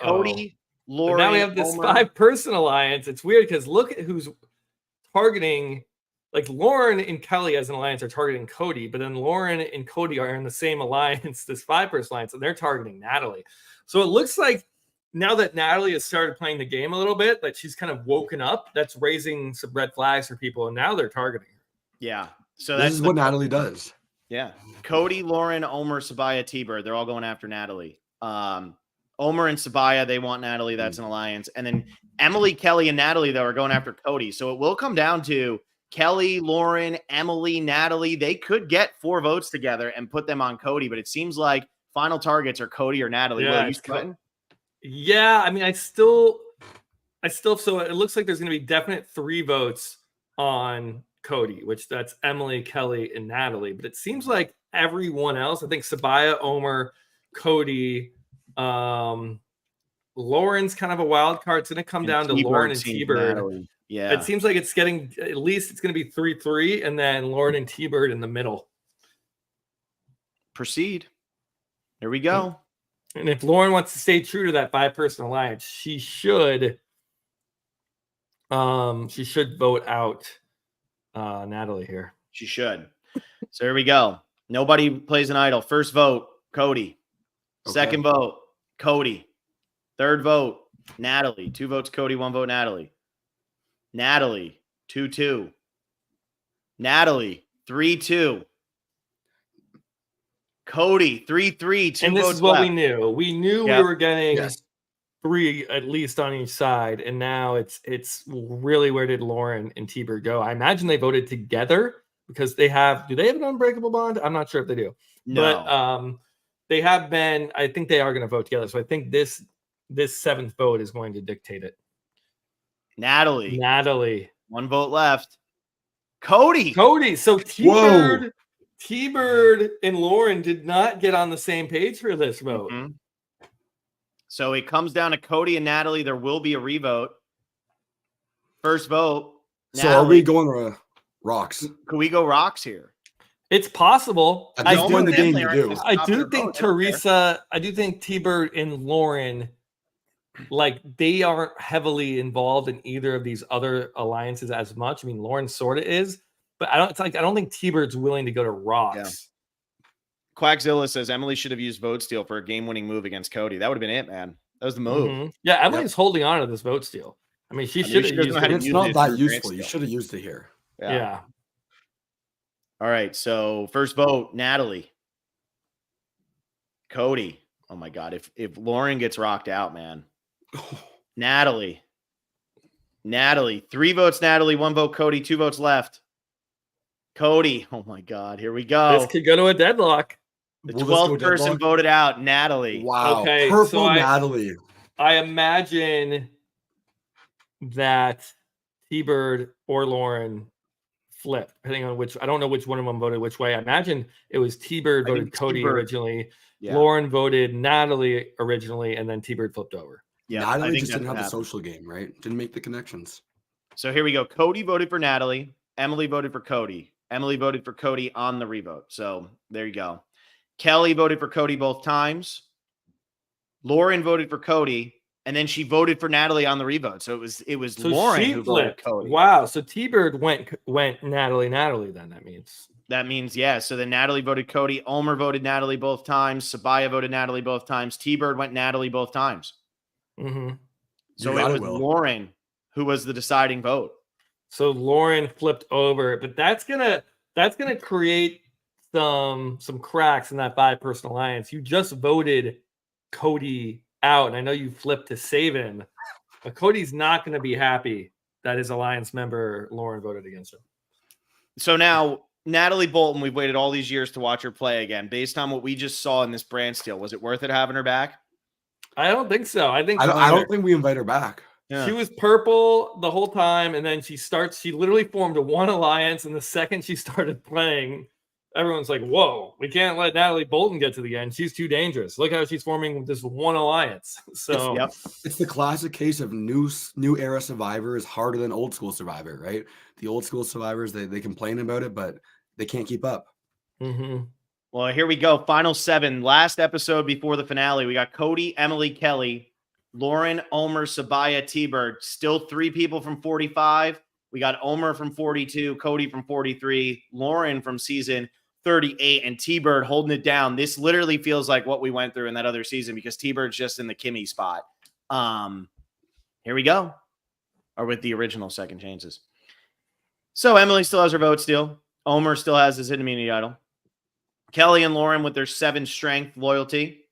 Cody, Lauren. But now we have this 5-person alliance. It's weird because look at who's targeting. Like, Lauren and Kelly as an alliance are targeting Cody, but then Lauren and Cody are in the same alliance, this 5-person alliance, and they're targeting Natalie. So it looks like now that Natalie has started playing the game a little bit, that she's kind of woken up, that's raising some red flags for people, and now they're targeting her. Yeah. So This that's is what Natalie does. Yeah. Cody, Lauren, Omer, Sabaya, T-Bird. They're all going after Natalie. Omer and Sabaya, they want Natalie. That's an alliance. And then Emily, Kelly, and Natalie, though, are going after Cody. So it will come down to Kelly, Lauren, Emily, Natalie. They could get 4 votes together and put them on Cody, but it seems like final targets are Cody or Natalie. Yeah, Will, you splitting? Yeah, I mean, I still, so it looks like there's going to be definite 3 votes on Cody, which that's Emily, Kelly, and Natalie. But it seems like everyone else, I think Sabaya, Omer, Cody, Lauren's kind of a wild card. It's going to come down to Lauren and T-Bird. Yeah. It seems like it's getting, at least it's going to be 3-3, and then Lauren and T-Bird in the middle. Proceed. Here we go. And if Lauren wants to stay true to that 5-person alliance, she should vote out Natalie here. She should. So here we go. Nobody plays an idol. First vote, Cody. Okay. Second vote, Cody. Third vote, Natalie. 2 votes, Cody. 1 vote, Natalie. Natalie, 2-2. Natalie, 3-2. Cody, 3-3. 2 and this votes is what left. we knew. We knew we were getting 3 at least on each side, and now it's really, where did Lauren and T-Bird go? I imagine they voted together because do they have an unbreakable bond? I'm not sure if they do. No. But they have been, I think they are going to vote together. So I think this 7th vote is going to dictate it. Natalie. 1 vote left. Cody. So T-Bird and Lauren did not get on the same page for this vote. Mm-hmm. So it comes down to Cody and Natalie. There will be a revote. First vote. So are we going rocks? Could we go rocks here? It's possible. I do the game you do. I do think Teresa, I do think T-Bird and Lauren, like, they aren't heavily involved in either of these other alliances as much. I mean, Lauren sort of is, but I don't think T-Bird's willing to go to rocks. Yeah. Quackzilla says Emily should have used vote steal for a game-winning move against Cody. That would have been it, man. That was the move. Mm-hmm. Yeah, Emily's holding on to this vote steal. I mean, she should have used it. It's not that useful. You should have used it here. Yeah. All right. So first vote, Natalie. Cody. Oh my God. If Lauren gets rocked out, man. Natalie. 3 votes, Natalie. 1 vote, Cody. 2 votes left. Cody. Oh my God. Here we go. This could go to a deadlock. The 12th person voted out, Natalie. Wow. Okay, Purple Natalie. I imagine that T-Bird or Lauren flipped, depending on which. I don't know which one of them voted which way. I imagine it was T-Bird voted Cody originally. Yeah. Lauren voted Natalie originally, and then T-Bird flipped over. Yeah, Natalie just didn't have the social game, right? Didn't make the connections. So here we go. Cody voted for Natalie. Emily voted for Cody. Emily voted for Cody on the revote. So there you go. Kelly voted for Cody both times. Lauren voted for Cody, and then she voted for Natalie on the revote. So it was Lauren who voted Cody. Wow. So T-Bird went Natalie then. That means yeah. So then Natalie voted Cody. Omer voted Natalie both times. Sabaya voted Natalie both times. T-Bird went Natalie both times. Mm-hmm. So it was Lauren who was the deciding vote. So Lauren flipped over, but that's gonna create some cracks in that 5-person alliance. You just voted Cody out, and I know you flipped to save him, but Cody's not going to be happy that his alliance member Lauren voted against him. So now Natalie Bolton, we've waited all these years to watch her play again. Based on what we just saw in this BrantSteele, was it worth it having her back? I don't think so. I don't think we invite her back. Yeah. She was purple the whole time, and then she literally formed one alliance, and the second she started playing, everyone's like, whoa, we can't let Natalie Bolton get to the end. She's too dangerous. Look how she's forming this one alliance. So it's the classic case of new era Survivor is harder than old school Survivor, right? The old school Survivors, they complain about it, but they can't keep up. Mm-hmm. Well, here we go. Final 7. Last episode before the finale. We got Cody, Emily, Kelly, Lauren, Omer, Sabaya, T-Bird. Still 3 people from 45. We got Omer from 42, Cody from 43, Lauren from season 38, and T-Bird holding it down. This literally feels like what we went through in that other season because T-Bird's just in the Kimmy spot. Here we go. Or with the original second chances. So Emily still has her vote steal. Omer still has his hidden immunity idol. Kelly and Lauren with their 7 strength loyalty.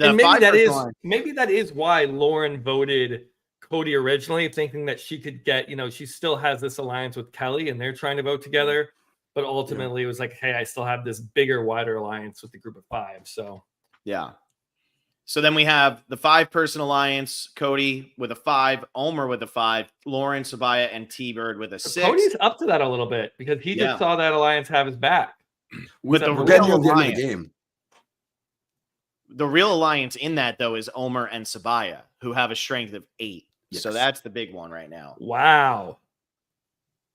And maybe that is why Lauren voted Cody originally, thinking that she could get, she still has this alliance with Kelly and they're trying to vote together. But ultimately it was like, hey, I still have this bigger, wider alliance with the group of 5. So yeah. So then we have the 5-person alliance, Cody with a 5, Omer with a 5, Lauren, Sabaya, and T-Bird with a 6. Cody's up to that a little bit because he just saw that alliance have his back. With the real alliance, the real alliance in that, though, is Omer and Sabaya, who have a strength of 8. Yes. So that's the big one right now. Wow.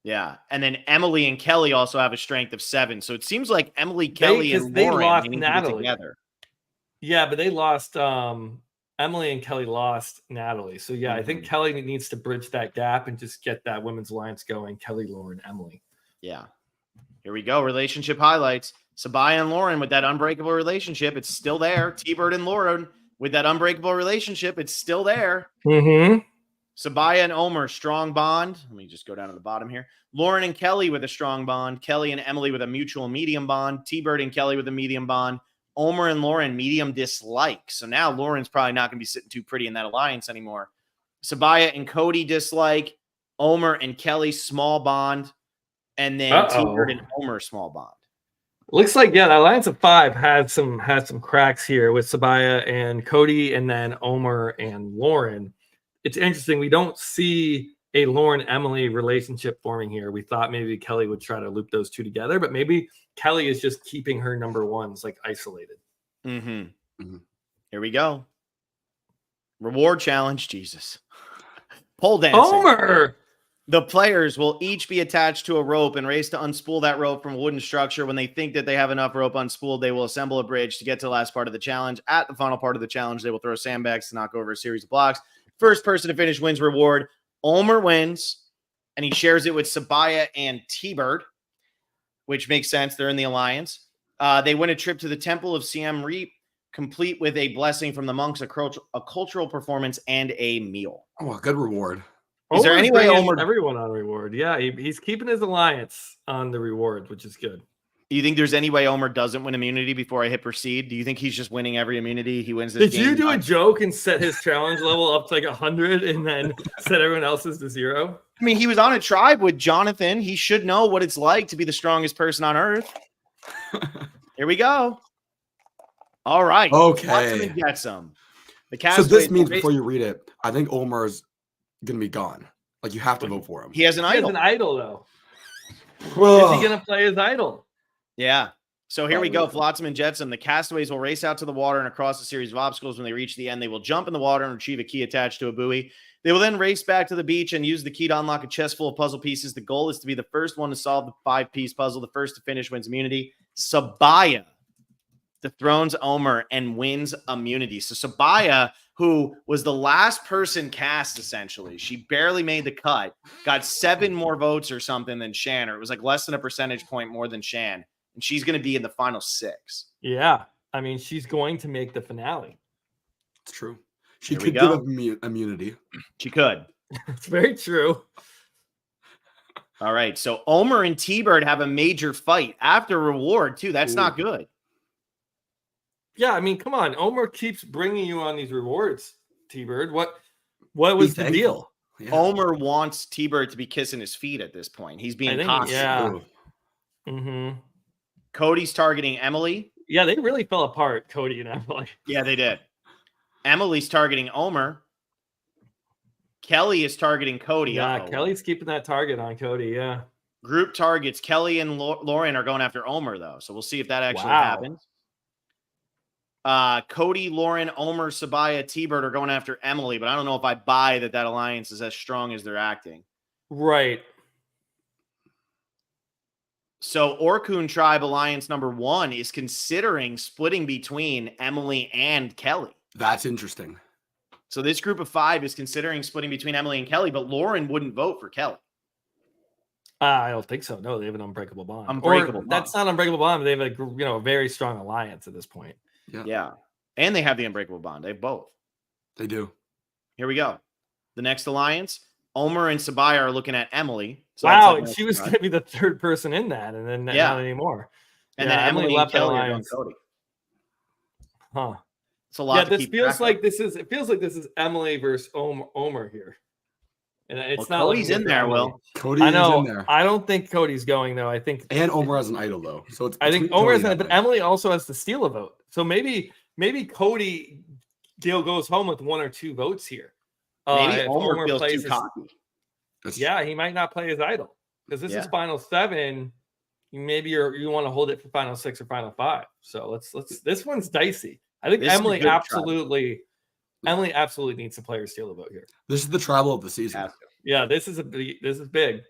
Yeah. And then Emily and Kelly also have a strength of 7. So it seems like Emily, Kelly, and Lauren lost need Natalie. to get together. Yeah, but they lost Emily and Kelly lost Natalie. So yeah, I think Kelly needs to bridge that gap and just get that women's alliance going. Kelly, Lauren, Emily. Yeah. Here we go. Relationship highlights. Sabaya and Lauren with that unbreakable relationship. It's still there. T-Bird and Lauren with that unbreakable relationship. It's still there. Mm-hmm. Sabaya and Omer, strong bond. Let me just go down to the bottom here. Lauren and Kelly with a strong bond. Kelly and Emily with a mutual medium bond. T-Bird and Kelly with a medium bond. Omer and Lauren, medium dislike. So now Lauren's probably not going to be sitting too pretty in that alliance anymore. Sabaya and Cody dislike. Omer and Kelly, small bond. And then T-Bird and Omer, small bond. Looks like, the alliance of 5 had some cracks here with Sabaya and Cody, and then Omer and Lauren. It's interesting. We don't see a Lauren-Emily relationship forming here. We thought maybe Kelly would try to loop those 2 together, but maybe Kelly is just keeping her number ones like isolated. Here we go. Reward challenge. Jesus. Pole dancing. Omer! The players will each be attached to a rope and race to unspool that rope from a wooden structure. When they think that they have enough rope unspooled, they will assemble a bridge to get to the last part of the challenge. At the final part of the challenge, they will throw sandbags to knock over a series of blocks. First person to finish wins reward. Omer wins, and he shares it with Sabaya and T-Bird, which makes sense. They're in the alliance. They win a trip to the Temple of Siem Reap, complete with a blessing from the monks, a cultural performance, and a meal. Oh, a good reward. Is there any way Omer... everyone on reward? Yeah, he's keeping his alliance on the reward, which is good. Do you think there's any way Omer doesn't win immunity before I hit proceed? Do you think he's just winning every immunity? He wins this game. Did you do a joke and set his challenge level up to like 100 and then set everyone else's to 0? I mean, he was on a tribe with Jonathan. He should know what it's like to be the strongest person on earth. Here we go. All right. Okay. Get some. So this means, before you read it, I think Omer's going to be gone. Like, you have to vote for him. He has an idol. He has an idol, though. Is he going to play his idol? Yeah. So here we go. Flotsam and Jetsam. The castaways will race out to the water and across a series of obstacles. When they reach the end, they will jump in the water and retrieve a key attached to a buoy. They will then race back to the beach and use the key to unlock a chest full of puzzle pieces. The goal is to be the first one to solve the 5-piece puzzle. The first to finish wins immunity. Sabaya dethrones Omer and wins immunity. So Sabaya, who was the last person cast, essentially, she barely made the cut, got 7 more votes or something than Shan, or it was like less than a percentage point more than Shan. And she's going to be in the final 6. Yeah. I mean, she's going to make the finale. It's true. She could give up immunity. She could. It's very true. All right. So Omer and T-Bird have a major fight after reward, too. That's not good. Yeah, I mean, come on. Omer keeps bringing you on these rewards, T-Bird. What was the deal? Yeah. Omer wants T-Bird to be kissing his feet at this point. He's being cautious. Yeah. Mm-hmm. Cody's targeting Emily. Yeah, they really fell apart, Cody and Emily. Yeah, they did. Emily's targeting Omer. Kelly is targeting Cody. Yeah, Kelly's keeping that target on Cody, yeah. Group targets. Kelly and Lauren are going after Omer, though. So we'll see if that actually happens. Cody, Lauren, Omer, Sabaya, T-Bird are going after Emily, but I don't know if I buy that alliance is as strong as they're acting. Right. So Orkun Tribe Alliance number 1 is considering splitting between Emily and Kelly. That's interesting. So this group of 5 is considering splitting between Emily and Kelly, but Lauren wouldn't vote for Kelly. I don't think so. No, they have an unbreakable bond. Bond. That's not unbreakable bond. But they have a very strong alliance at this point. Yeah. And they have the unbreakable bond. They have both. They do. Here we go. The next alliance, Omer and Sabaya are looking at Emily. So Wow, that's and like she was going to be the third person in that, and then not anymore. And then Emily and left that Kelly are going alliance. Cody. Huh. It's a lot to this keep feels track like of. this is. It feels like this is Emily versus Omer here, and it's not. Cody's looking in good for there. Emily. Will Cody I is know. in there. I don't think Cody's going though. I think And Omer has an idol though. So it's I think between Omer Cody has, and but Emily also has to steal a vote. So maybe Cody Deal goes home with 1 or 2 votes here. maybe if Omer feels plays too his, cocky. yeah, he might not play his idol because this is final 7. Maybe you want to hold it for final 6 or final 5. So let's this one's dicey. I think Emily absolutely needs to play her steal a vote here. This is the tribal of the season. Yeah, this is big.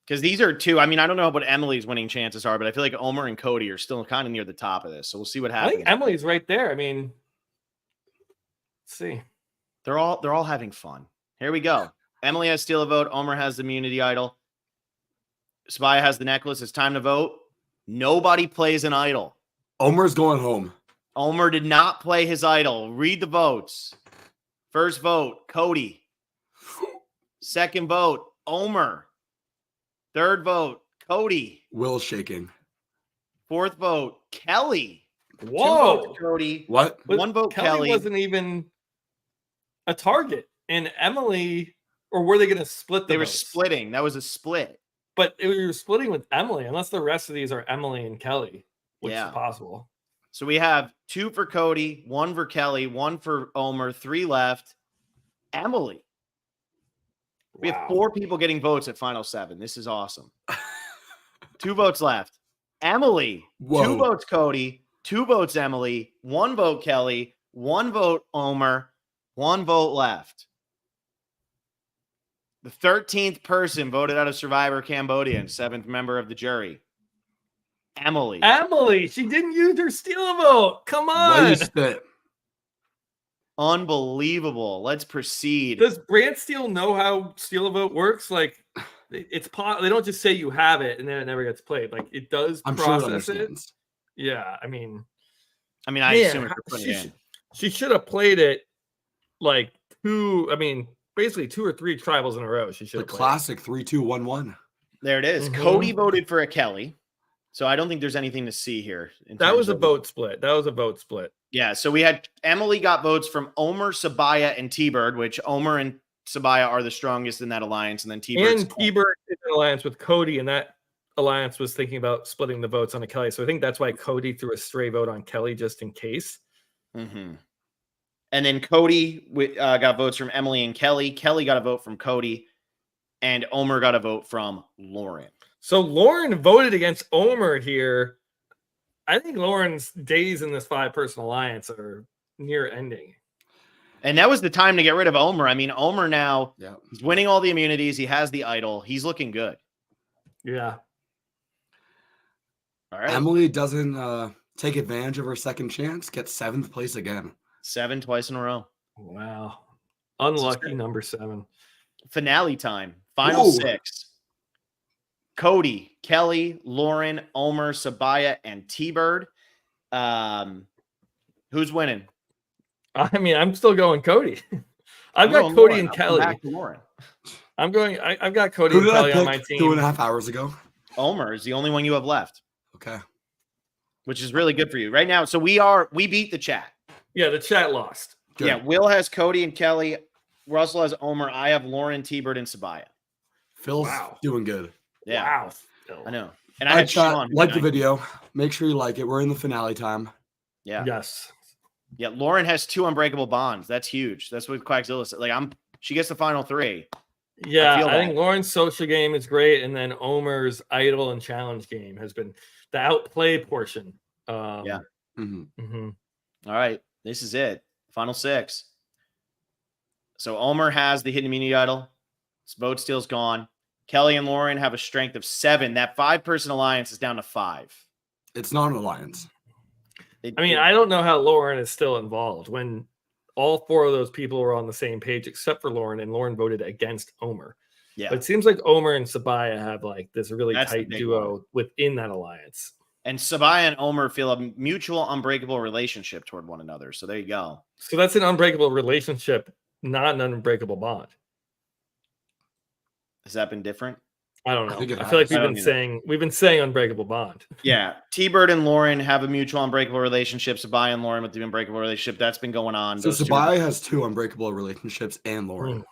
Because these are 2. I mean, I don't know what Emily's winning chances are, but I feel like Omer and Cody are still kind of near the top of this. So we'll see what happens. I think Emily's right there. I mean, let's see. They're all having fun. Here we go. Emily has steal a vote. Omer has the immunity idol. Sabaya has the necklace. It's time to vote. Nobody plays an idol. Omer's going home. Omer did not play his idol. Read the votes. First vote, Cody. Second vote, Omer. Third vote, Cody. Will's shaking. Fourth vote, Kelly. Whoa. 2 votes, Cody. What? 1 vote, Kelly. Wasn't even a target. And Emily, or were they going to split the They were votes? splitting. That was a split. But we were splitting with Emily, unless the rest of these are Emily and Kelly, which is possible. So we have 2 for Cody, 1 for Kelly, 1 for Omer, 3 left. Emily. We have 4 people getting votes at final 7. This is awesome. 2 votes left. Emily. Whoa. 2 votes Cody, 2 votes Emily, 1 vote Kelly, 1 vote Omer, 1 vote left. The 13th person voted out of Survivor Cambodia and 7th member of the jury. Emily. She didn't use her steal a vote. Come on. Waste it. Unbelievable. Let's proceed. Does BrantSteele know how steal a vote works? Like, they don't just say you have it and then it never gets played. Like, it does process it. Yeah, I mean, I assume it's putting it in. She should have played it like 2. I mean, basically 2 or 3 tribals in a row. She should have the classic 3-2-1-1. There it is. Mm-hmm. Cody voted for a Kelly. So I don't think there's anything to see here. That was a vote split. Yeah. So we had Emily got votes from Omer, Sabaya, and T-Bird, which Omer and Sabaya are the strongest in that alliance. And then T-Bird is in an alliance with Cody, and that alliance was thinking about splitting the votes on a Kelly. So I think that's why Cody threw a stray vote on Kelly just in case. Mm-hmm. And then Cody got votes from Emily and Kelly. Kelly got a vote from Cody. And Omer got a vote from Lauren. So Lauren voted against Omer here. I think Lauren's days in this 5-person alliance are near ending. And that was the time to get rid of Omer. I mean, Omer now, he's winning all the immunities. He has the idol. He's looking good. Yeah. All right. Emily doesn't take advantage of her second chance, gets 7th place again. 7 twice in a row. Wow. Unlucky number 7. Finale time. Final 6. Cody, Kelly, Lauren, Omer, Sabaya, and T-Bird. Who's winning? I mean, I'm still going Cody. I've got Cody Lauren. and Kelly. Back to Lauren. I've got Cody and Kelly on my team. 2.5 hours ago. Omer is the only one you have left. Okay. Which is really good for you right now. So we beat the chat. Yeah, the chat lost. Good. Yeah, Will has Cody and Kelly. Russell has Omer. I have Lauren, T-Bird, and Sabaya. Phil's doing good. Yeah. Wow. I know. And I had Sean. Like the video. Make sure you like it. We're in the finale time. Yeah. Yes. Yeah. Lauren has 2 unbreakable bonds. That's huge. That's what Quackzilla said. Like she gets the final 3. Yeah, I think Lauren's social game is great, and then Omer's idol and challenge game has been the outplay portion. Yeah. Mm-hmm. All right. This is it. Final 6. So Omer has the hidden immunity idol. His vote steal's gone. Kelly and Lauren have a strength of 7. That 5-person alliance is down to 5. It's not an alliance. I don't know how Lauren is still involved when all 4 of those people were on the same page except for Lauren, and Lauren voted against Omer. Yeah. But it seems like Omer and Sabaya have like this really That's tight duo within that alliance. And Sabaya and Omer feel a mutual unbreakable relationship toward one another. So there you go. So that's an unbreakable relationship not an unbreakable bond. Has that been different? I don't know. I think it I feel like has. we've been saying unbreakable bond. Yeah. T-Bird and Lauren have a mutual unbreakable relationship. Sabaya and Lauren with the unbreakable relationship. That's been going on. So Those two- Sabaya has 2 unbreakable relationships and Lauren.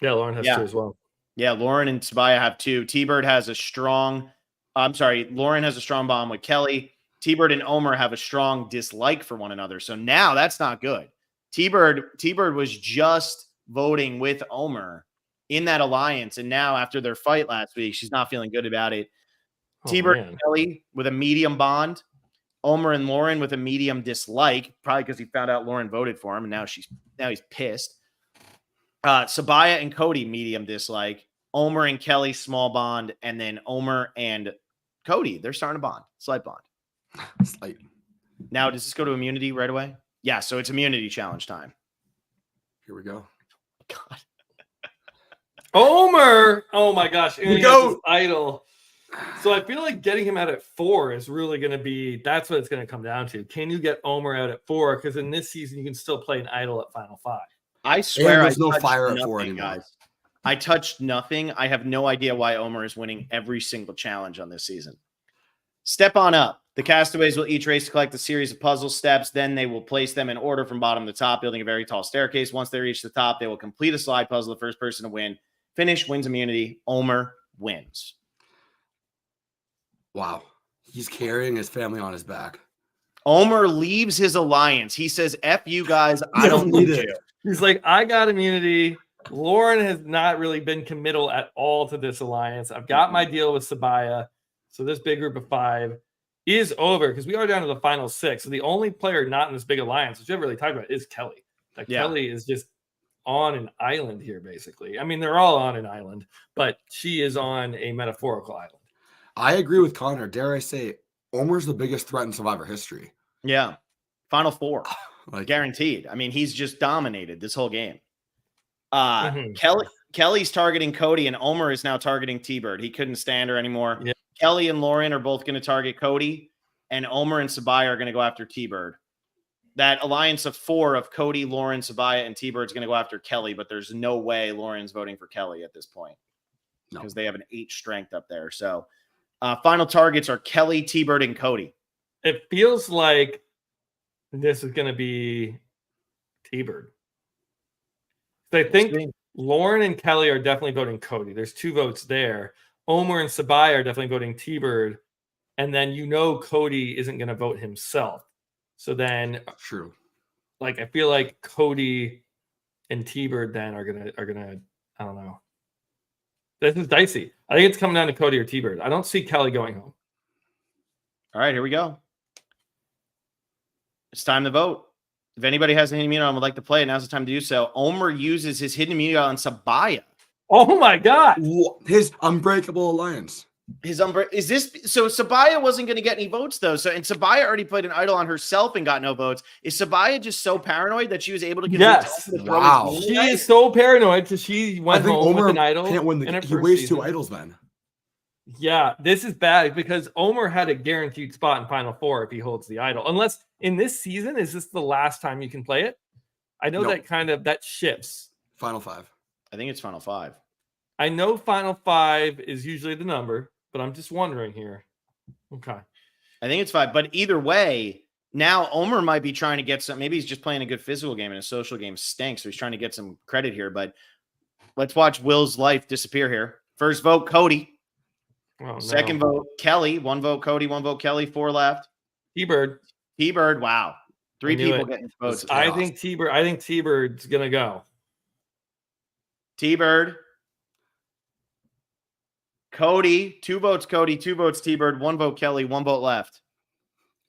Yeah, Lauren has 2 as well. Yeah, Lauren and Sabaya have 2. T-Bird has a strong Lauren has a strong bond with Kelly. T-Bird and Omer have a strong dislike for one another. So now that's not good. T-Bird was just voting with Omer in that alliance. And now after their fight last week, she's not feeling good about it. T-Bird and Kelly with a medium bond. Omer and Lauren with a medium dislike, probably because he found out Lauren voted for him, and now he's pissed. Sabaya and Cody, medium dislike. Omer and Kelly, small bond. And then Omer and Cody, they're starting a bond. Slight bond. Slight. Now, does this go to immunity right away? Yeah, so it's immunity challenge time. Here we go. God. Omer! Oh my gosh. Here we go. Idol. So I feel like getting him out at 4 is really going to be, that's what it's going to come down to. Can you get Omer out at 4? Because in this season, you can still play an idol at Final 5. I swear there's no touched fire at nothing, 4 anymore. guys. I touched nothing. I have no idea why Omer is winning every single challenge on this season. Step on up. The castaways will each race to collect a series of puzzle steps. Then they will place them in order from bottom to top, building a very tall staircase. Once they reach the top, they will complete a slide puzzle. The first person to win, finish, wins immunity. Omer wins. Wow. He's carrying his family on his back. Omer leaves his alliance. He says, F you guys, I don't need you. He's like, I got immunity. Lauren has not really been committal at all to this alliance. I've got my deal with Sabaya. So this big group of 5 is over because we are down to the final 6. So the only player not in this big alliance, which we haven't really talked about, is Kelly. Kelly is just on an island here, basically. I mean, they're all on an island, but she is on a metaphorical island. I agree with Connor. Dare I say, Omer's the biggest threat in Survivor history. Yeah. Final 4. Like, guaranteed. I mean, he's just dominated this whole game. Mm-hmm. Kelly's targeting Cody, and Omer is now targeting T-Bird. He couldn't stand her anymore. Yeah. Kelly and Lauren are both going to target Cody, and Omer and Sabaya are going to go after T-Bird. That alliance of 4 of Cody, Lauren, Sabaya, and T-Bird is going to go after Kelly, but there's no way Lauren's voting for Kelly at this point because they have an 8 strength up there. So final targets are Kelly, T-Bird, and Cody. It feels like this is going to be T-Bird. So I think Lauren and Kelly are definitely voting Cody. There's 2 votes there. Omer and Sabaya are definitely voting T-Bird. And then Cody isn't going to vote himself. So then true. Like I feel like Cody and T-Bird then are gonna I don't know. This is dicey. I think it's coming down to Cody or T-Bird. I don't see Kelly going home. All right, here we go. It's time to vote. If anybody has a hidden immunity and would like to play it, now's the time to do so. Omer uses his hidden immunity on Sabaya. Oh my God. His unbreakable alliance. Is this so? Sabaya wasn't going to get any votes though. So, and Sabaya already played an idol on herself and got no votes. Is Sabaya just so paranoid that she was able to get? Yes. Wow. She is so paranoid because she went home Omer with an idol. Can't win he wastes 2 idols then. Yeah, this is bad because Omer had a guaranteed spot in Final 4 if he holds the idol. Unless in this season, is this the last time you can play it? I know that shifts. Final 5. I think it's Final 5. I know Final 5 is usually the number, but I'm just wondering here. Okay. I think it's 5. But either way, now Omer might be trying to get some. Maybe he's just playing a good physical game and a social game stinks. So he's trying to get some credit here. But let's watch Will's life disappear here. First vote, Cody. Oh, Second vote, Kelly. 1 vote, Cody. 1 vote, Kelly. 4 left. T-Bird. T-Bird. Wow. 3 people getting votes. I think T-Bird's gonna go. T-Bird. Cody. 2 votes, Cody. 2 votes, T-Bird. 1 vote, Kelly. 1 vote left.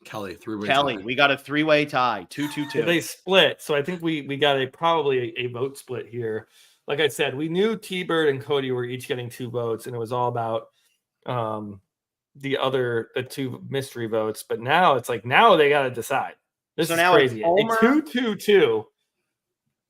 Kelly, 3-way Kelly. tie. We got a 3-way tie. 2-2-2. They split, so I think we got probably a vote split here. Like I said, we knew T-Bird and Cody were each getting 2 votes, and it was all about the 2 mystery votes. But now it's like they got to decide. This is crazy. Omer, 2-2-2.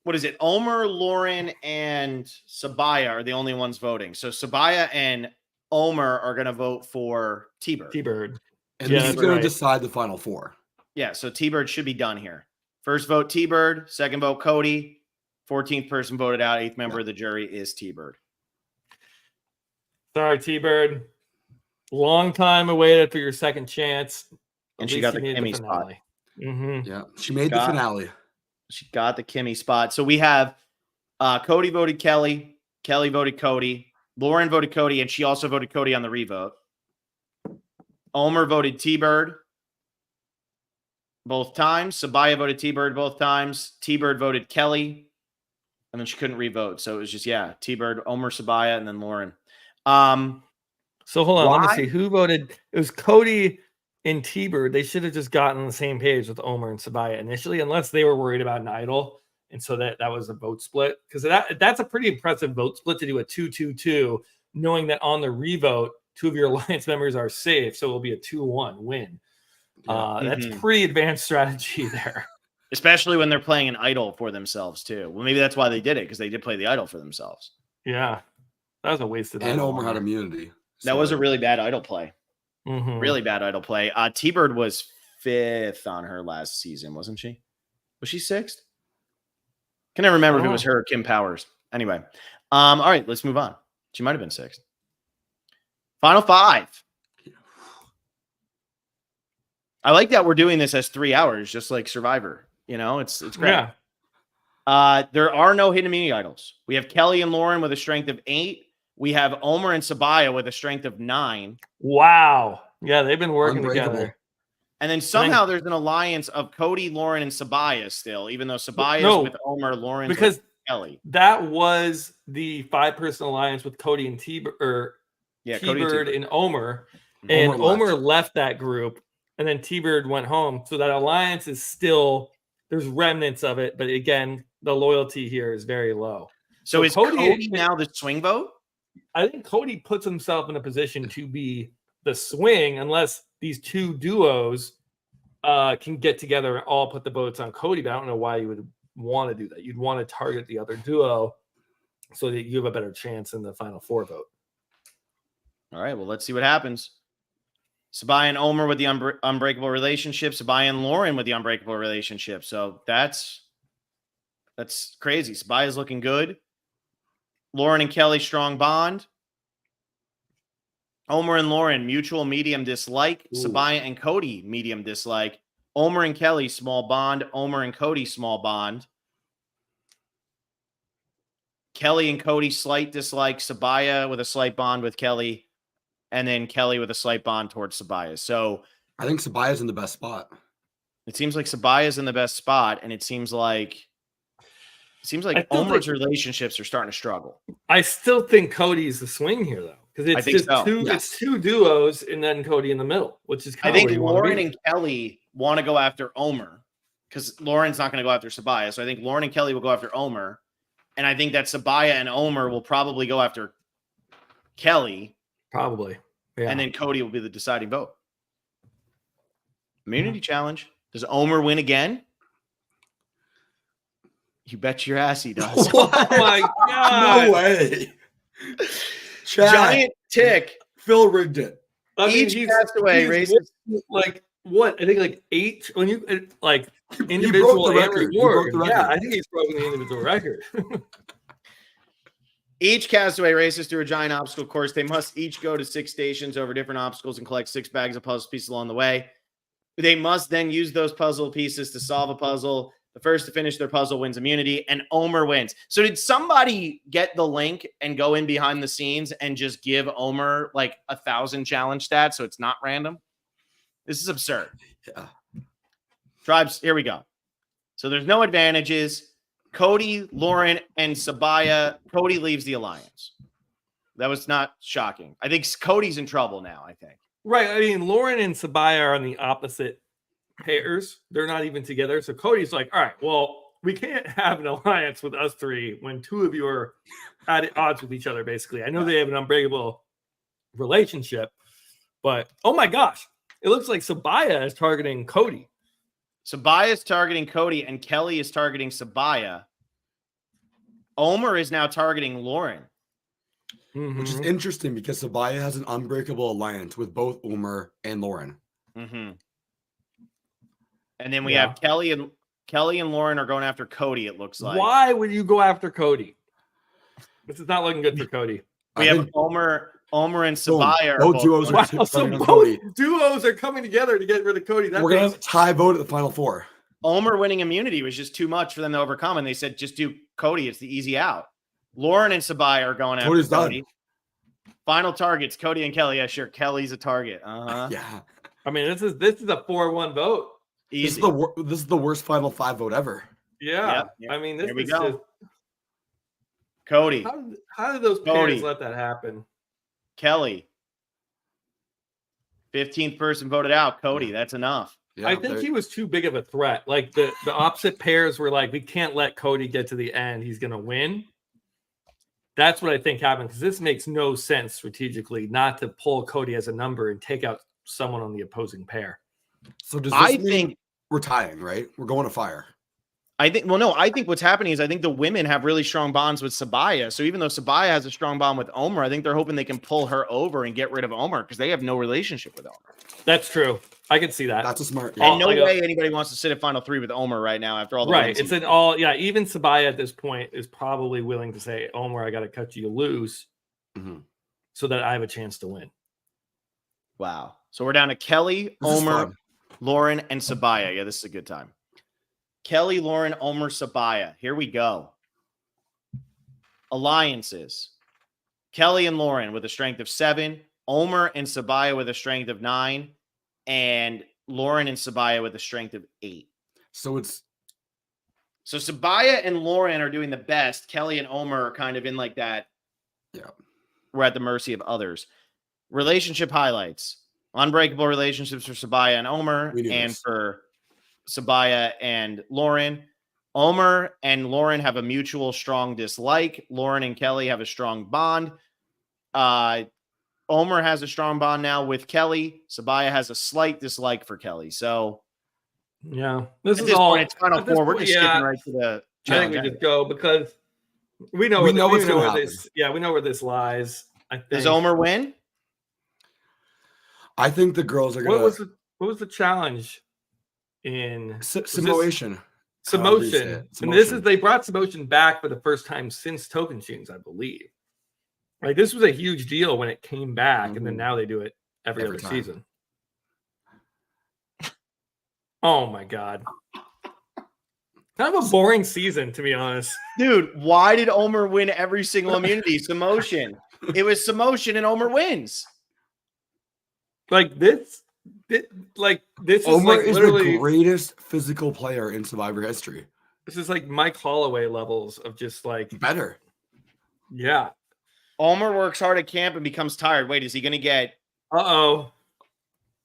What is it? Omer, Lauren, and Sabaya are the only ones voting. So Sabaya and Omer are going to vote for T-Bird. T-Bird. And this is going to decide the Final 4. Yeah, so T-Bird should be done here. First vote, T-Bird. Second vote, Cody. 14th person voted out. 8th member of the jury is T-Bird. Sorry, T-Bird. Long time awaited for your second chance. And she got the Kimmy spot. Mm-hmm. Yeah, she made the finale. She got the Kimmy spot. So we have Cody voted Kelly. Kelly voted Cody. Lauren voted Cody, and she also voted Cody on the revote. Omer voted T-Bird both times. Sabaya voted T-Bird both times. T-Bird voted Kelly, and then she couldn't revote. So it was just, T-Bird, Omer, Sabaya, and then Lauren. So hold on, let me see. Who voted? It was Cody and T-Bird. They should have just gotten on the same page with Omer and Sabaya initially, unless they were worried about an idol. And so that was a vote split. Because that's a pretty impressive vote split to do a 2-2-2, knowing that on the revote, 2 of your alliance members are safe. So it'll be a 2-1 win. That's pretty advanced strategy there. Especially when they're playing an idol for themselves, too. Well, maybe that's why they did it, because they did play the idol for themselves. Yeah. That was a waste of time. And Omer had immunity. That was a really bad idol play. Mm-hmm. Really bad idol play. T-Bird was 5th on her last season, wasn't she? Was she 6th? Can never remember if it was her or Kim Powers. Anyway. All right, let's move on. She might have been 6th. Final 5. I like that we're doing this as 3 hours, just like Survivor. You know, it's great. Yeah. There are no hidden immunity idols. We have Kelly and Lauren with a strength of 8. We have Omer and Sabaya with a strength of 9. Wow. Yeah, they've been working together. And then somehow there's an alliance of Cody, Lauren, and Sabaya still, even though Sabaya's with Omer, Lauren's with Kelly. That was the 5-person alliance with Cody and T-Bird and Omer. And Omer left that group, and then T-Bird went home. So that alliance is still, there's remnants of it. But again, the loyalty here is very low. So is Cody now the swing vote? I think Cody puts himself in a position to be the swing unless these 2 duos can get together and all put the votes on Cody. But I don't know why you would want to do that. You'd want to target the other duo so that you have a better chance in the final 4 vote. All right, well, let's see what happens. Sabaya and Omer with the unbreakable relationship. Sabaya and Lauren with the unbreakable relationship. So that's crazy. Sabaya's looking good. Lauren and Kelly, strong bond. Omer and Lauren, mutual medium dislike. Ooh. Sabaya and Cody, medium dislike. Omer and Kelly, small bond. Omer and Cody, small bond. Kelly and Cody, slight dislike. Sabaya with a slight bond with Kelly. And then Kelly with a slight bond towards Sabaya. So I think Sabaya's in the best spot. It seems like Sabaya's in the best spot, and it seems like Omer's relationships are starting to struggle. I still think Cody's the swing here, though, because it's 2 duos and then Cody in the middle, which is kind of where you want to be. Lauren and Kelly want to go after Omer because Lauren's not going to go after Sabaya. So I think Lauren and Kelly will go after Omer, and I think that Sabaya and Omer will probably go after Kelly. Probably. Yeah. And then Cody will be the deciding vote. Immunity challenge. Does Omer win again? You bet your ass he does. Oh my God. No way. Giant tick. Phil rigged it. Each castaway races like what? I think like 8 when you like individual reward. Yeah, I think he's broken the individual record. Each castaway races through a giant obstacle course. They must each go to 6 stations over different obstacles and collect 6 bags of puzzle pieces along the way. They must then use those puzzle pieces to solve a puzzle. The first to finish their puzzle wins immunity, and Omer wins. So did somebody get the link and go in behind the scenes and just give Omer like 1,000 challenge stats so it's not random? This is absurd. Yeah. Tribes, here we go. So there's no advantages. Cody, Lauren, and Sabaya. Cody leaves the alliance. That was not shocking. I think Cody's in trouble now, I think. Right. I mean, Lauren and Sabaya are on the opposite pairs. They're not even together. So Cody's like, all right, well, we can't have an alliance with us 3 when 2 of you are at odds with each other, basically. I know they have an unbreakable relationship, but oh my gosh, it looks like Sabaya is targeting Cody. Sabaya is targeting Cody, and Kelly is targeting Sabaya. Omer is now targeting Lauren. Mm-hmm. Which is interesting because Sabaya has an unbreakable alliance with both Omer and Lauren. Mm-hmm. And then we have Kelly and Kelly and Lauren are going after Cody, it looks like. Why would you go after Cody? This is not looking good for Cody. We have Omer and Sabaya. Both duos are Wow, so on both Cody. duos are coming together to get rid of Cody. We're going to tie vote at the final four. Omer winning immunity was just too much for them to overcome, and they said, just do Cody. It's the easy out. Lauren and Sabaya are going after Cody's Cody. done. Final targets, Cody and Kelly. Yeah, sure. Kelly's a target. Yeah. I mean, this is a 4-1 vote. Easy. This is the worst final five vote ever. Yeah. Yep. I mean, this Here we is go. just Cody, how did those Cody. parents let that happen? Kelly. 15th person voted out. Cody, that's enough. Yeah, I think he was too big of a threat. Like the opposite pairs were like, we can't let Cody get to the end. He's going to win. That's what I think happened, because this makes no sense strategically not to pull Cody as a number and take out someone on the opposing pair. So does this I mean think we're tying, right? We're going to fire. I think what's happening is I think the women have really strong bonds with Sabaya. So even though Sabaya has a strong bond with Omer, I think they're hoping they can pull her over and get rid of Omer because they have no relationship with Omer. That's true. I can see that. That's a smart. And no way anybody wants to sit at final three with Omer right now after all the right. wins. It's an all, yeah. Even Sabaya at this point is probably willing to say, Omer, I got to cut you loose so that I have a chance to win. Wow. So we're down to Kelly, This is Omer, fun. Lauren, and Sabaya. Yeah, this is a good time. Kelly, Lauren, Omer, Sabaya. Here we go. Alliances. Kelly and Lauren with a strength of 7. Omer and Sabaya with a strength of 9. And Lauren and Sabaya with a strength of 8. So Sabaya and Lauren are doing the best. Kelly and Omer are kind of in like that. Yeah. We're at the mercy of others. Relationship highlights. Unbreakable relationships for Sabaya and Omer, and this. for Sabaya and Lauren. Omer and Lauren have a mutual strong dislike. Lauren and Kelly have a strong bond. Omer has a strong bond now with Kelly. Sabaya has a slight dislike for Kelly. So, yeah, this at is this all. point, it's final four. We're just skipping right to the I think challenge. we just go because we know what's going to happen. We know where this lies. I think. Does Omer win? I think the girls are going to. What was the challenge in Simulation? Samotion. And this is, they brought Samotion back for the first time since Token Chains, I believe. Like, this was a huge deal when it came back, and then now they do it every other season. Oh my god. Kind of a boring season, to be honest. Dude, why did Omer win every single immunity? Samotion. It was Samotion and Omer wins. Like this is Omer like is literally the greatest physical player in Survivor history. This is like Mike Holloway levels of just like better. Yeah. Omer works hard at camp and becomes tired. Wait, is he going to get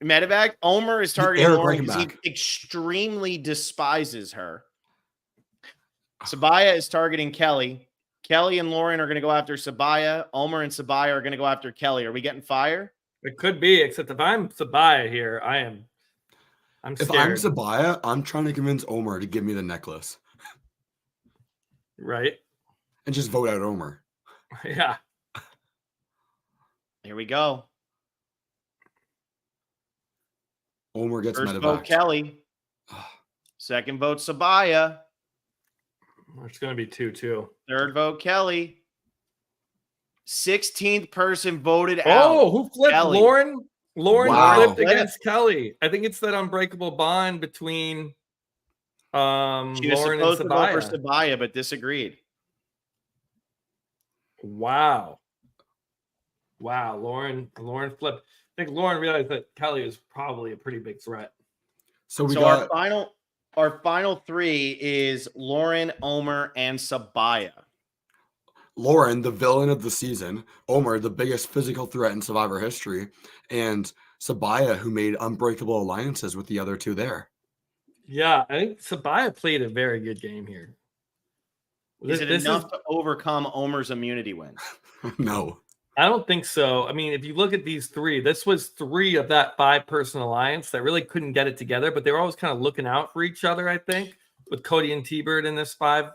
medevac? Omer is targeting Lauren because he extremely despises her. Sabaya is targeting Kelly. Kelly and Lauren are going to go after Sabaya. Omer and Sabaya are going to go after Kelly. Are we getting fire? It could be, except if I'm Sabaya here, I'm scared. If I'm Sabaya, I'm trying to convince Omer to give me the necklace. Right. And just vote out Omer. Yeah. Here we go. Omer gets First medevac. vote Kelly. Second vote Sabaya. It's going to be 2-2. Third vote Kelly. 16th person voted out. Oh, who flipped? Kelly. Lauren Wow. flipped against Kelly. I think it's that unbreakable bond between She was Lauren supposed and to vote for Sabaya. Sabaya, but disagreed. Wow, Lauren flipped. I think Lauren realized that Kelly is probably a pretty big threat. So got our final three is Lauren, Omer, and Sabaya. Lauren, the villain of the season, Omer, the biggest physical threat in Survivor history, and Sabaya, who made unbreakable alliances with the other two there. Yeah, I think Sabaya played a very good game here. Is it enough to overcome Omer's immunity win? No. I don't think so. I mean, if you look at these three, this was 3 of that 5-person alliance that really couldn't get it together, but they were always kind of looking out for each other, I think, with Cody and T-Bird in this 5,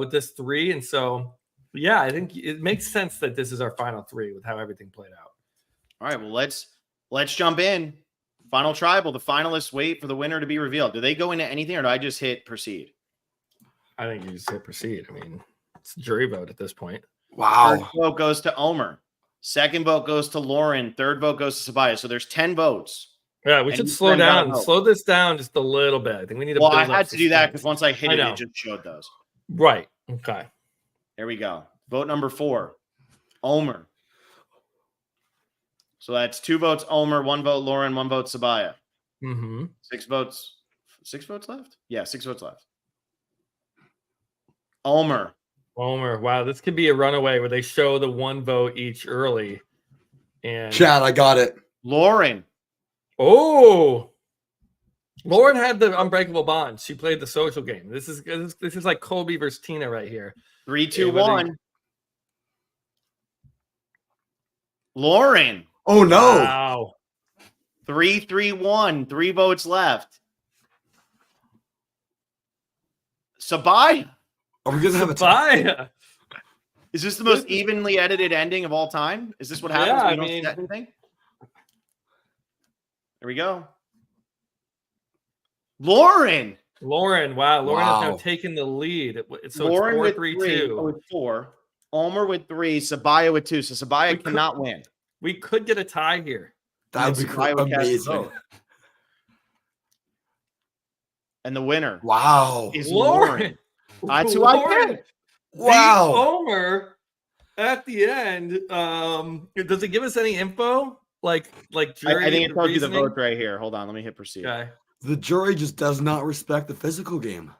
with this 3. And so, yeah, I think it makes sense that this is our final 3 with how everything played out. All right, well, let's jump in. Final tribal. The finalists wait for the winner to be revealed. Do they go into anything, or do I just hit proceed? I think you just hit proceed. I mean, it's a jury vote at this point. Wow. First vote goes to Omer. Second vote goes to Lauren. Third vote goes to Sabaya. So there's 10 votes. Yeah, we And should each slow friend got a down. vote. Slow this down just a little bit. I think we need to Well, build I up had to do that suspense. because once I hit I it, know. it just showed those. Right. Okay. There we go. Vote number 4, Omer. So that's 2 votes Omer, 1 vote Lauren, 1 vote Sabaya. Mm-hmm. 6 votes. 6 votes left? Yeah, 6 votes left. Omer. Wow, this could be a runaway where they show the 1 vote each early. And Chad, I got it. Lauren. oh, Lauren had the unbreakable bond. She played the social game. This is like Kobe versus Tina right here. 3, 2, Hey, 1. Lauren. Oh no. Wow. 3, 3, 1. 3 votes left. Sabaya. Are we gonna have a tie? Bye. Is this the most evenly edited ending of all time? Is this what happens Yeah, when I you don't mean- set anything? There we go. Lauren. Wow. Lauren has now Wow. taken the lead. So Lauren it's with 4-3-2. 3, with 4. Omer with 3. Sabaya with 2. So Sabaya We could- cannot win. We could get a tie here. That would be Sabaya would cast the amazing. vote. And the winner Wow. is Lauren. That's who I picked. Wow. Omer at the end. Does it give us any info? Like jury I think it tells you the reasoning? vote right here. Hold on. Let me hit proceed. Okay. The jury just does not respect the physical game.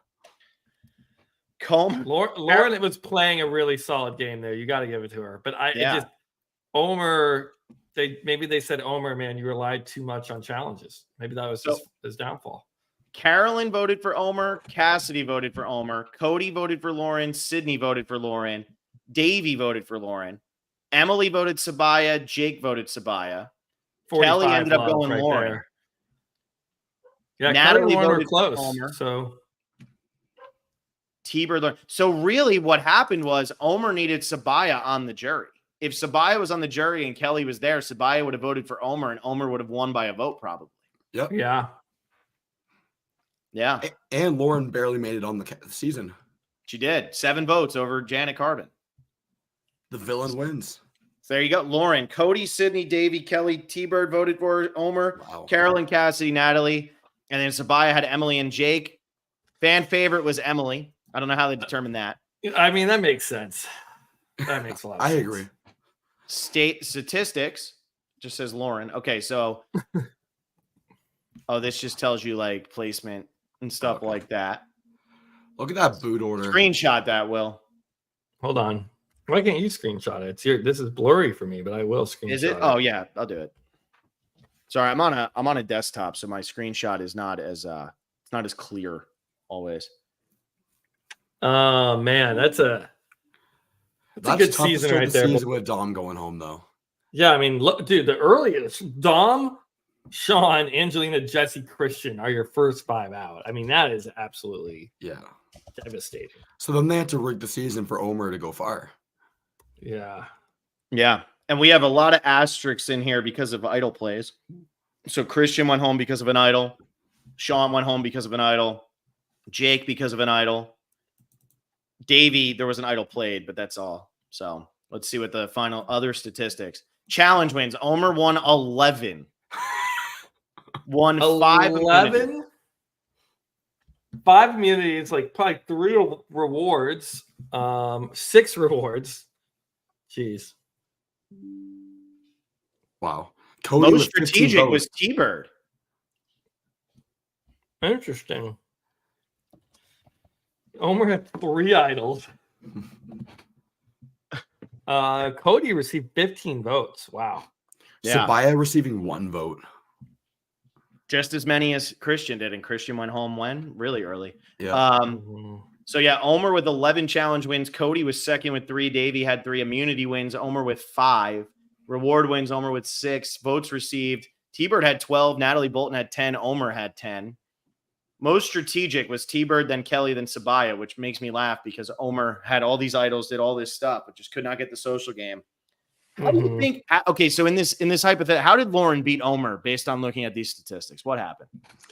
Lauren was playing a really solid game there. You got to give it to her. But Omer, they said, Omer, man, you relied too much on challenges. Maybe that was his downfall. Carolyn voted for Omer. Cassidy voted for Omer. Cody voted for Lauren. Sydney voted for Lauren. Davey voted for Lauren. Emily voted Sabaya. Jake voted Sabaya. Kelly 45 ended up love going Lauren. there. Yeah, Natalie Kelly and Lauren were voted for close. Omer. So T-Bird. So really what happened was Omer needed Sabaya on the jury. If Sabaya was on the jury and Kelly was there, Sabaya would have voted for Omer and Omer would have won by a vote probably. Yep. yeah. Yeah, And Lauren barely made it on the season. she did. 7 votes over Janet Carbon. The villain wins. So there you go. Lauren, Cody, Sydney, Davey, Kelly, T-Bird voted for Omer. Wow. Carolyn, Cassidy, Natalie. And then Sabaya had Emily and Jake. Fan favorite was Emily. I don't know how they determined that. I mean, that makes sense. That makes a lot of I sense. agree. State statistics just says Lauren. Okay, so this just tells you like placement and stuff like that. Look at that boot order. Screenshot that, Will. Hold on. Why can't you screenshot it? This is blurry for me, but I will screenshot Is it? Oh yeah, I'll do it. Sorry, I'm on a desktop, so my screenshot is not as it's not as clear always. Oh man, that's a good tough to season start right the there. season with Dom going home though. Yeah, I mean, look, dude, the earliest Dom, Sean, Angelina, Jesse, Christian are your first 5 out. I mean, that is absolutely Yeah. devastating. So then they had to rig the season for Omer to go far. Yeah. Yeah. And we have a lot of asterisks in here because of idol plays. So Christian went home because of an idol. Sean went home because of an idol. Jake because of an idol. Davey, there was an idol played, but that's all. So let's see what the final other statistics. Challenge wins. Omer won 11. Won 5 immunity. 11? 5 immunities, like probably 3 rewards, 6 rewards. Jeez. Wow. Cody Most with 15 strategic votes. was T-Bird. Interesting. Omer had 3 idols. Cody received 15 votes. Wow. Yeah. Sabaya receiving 1 vote. Just as many as Christian did, and Christian went home when? Really early. Yeah. So yeah, Omer with 11 challenge wins. Cody was second with 3. Davey had 3 immunity wins. Omer with 5. Reward wins. Omer with 6. Votes received. T-Bird had 12. Natalie Bolton had 10. Omer had 10. Most strategic was T-Bird, then Kelly, then Sabaya, which makes me laugh because Omer had all these idols, did all this stuff, but just could not get the social game. How do you think? Okay, so in this hypothetical, how did Lauren beat Omer based on looking at these statistics? What happened?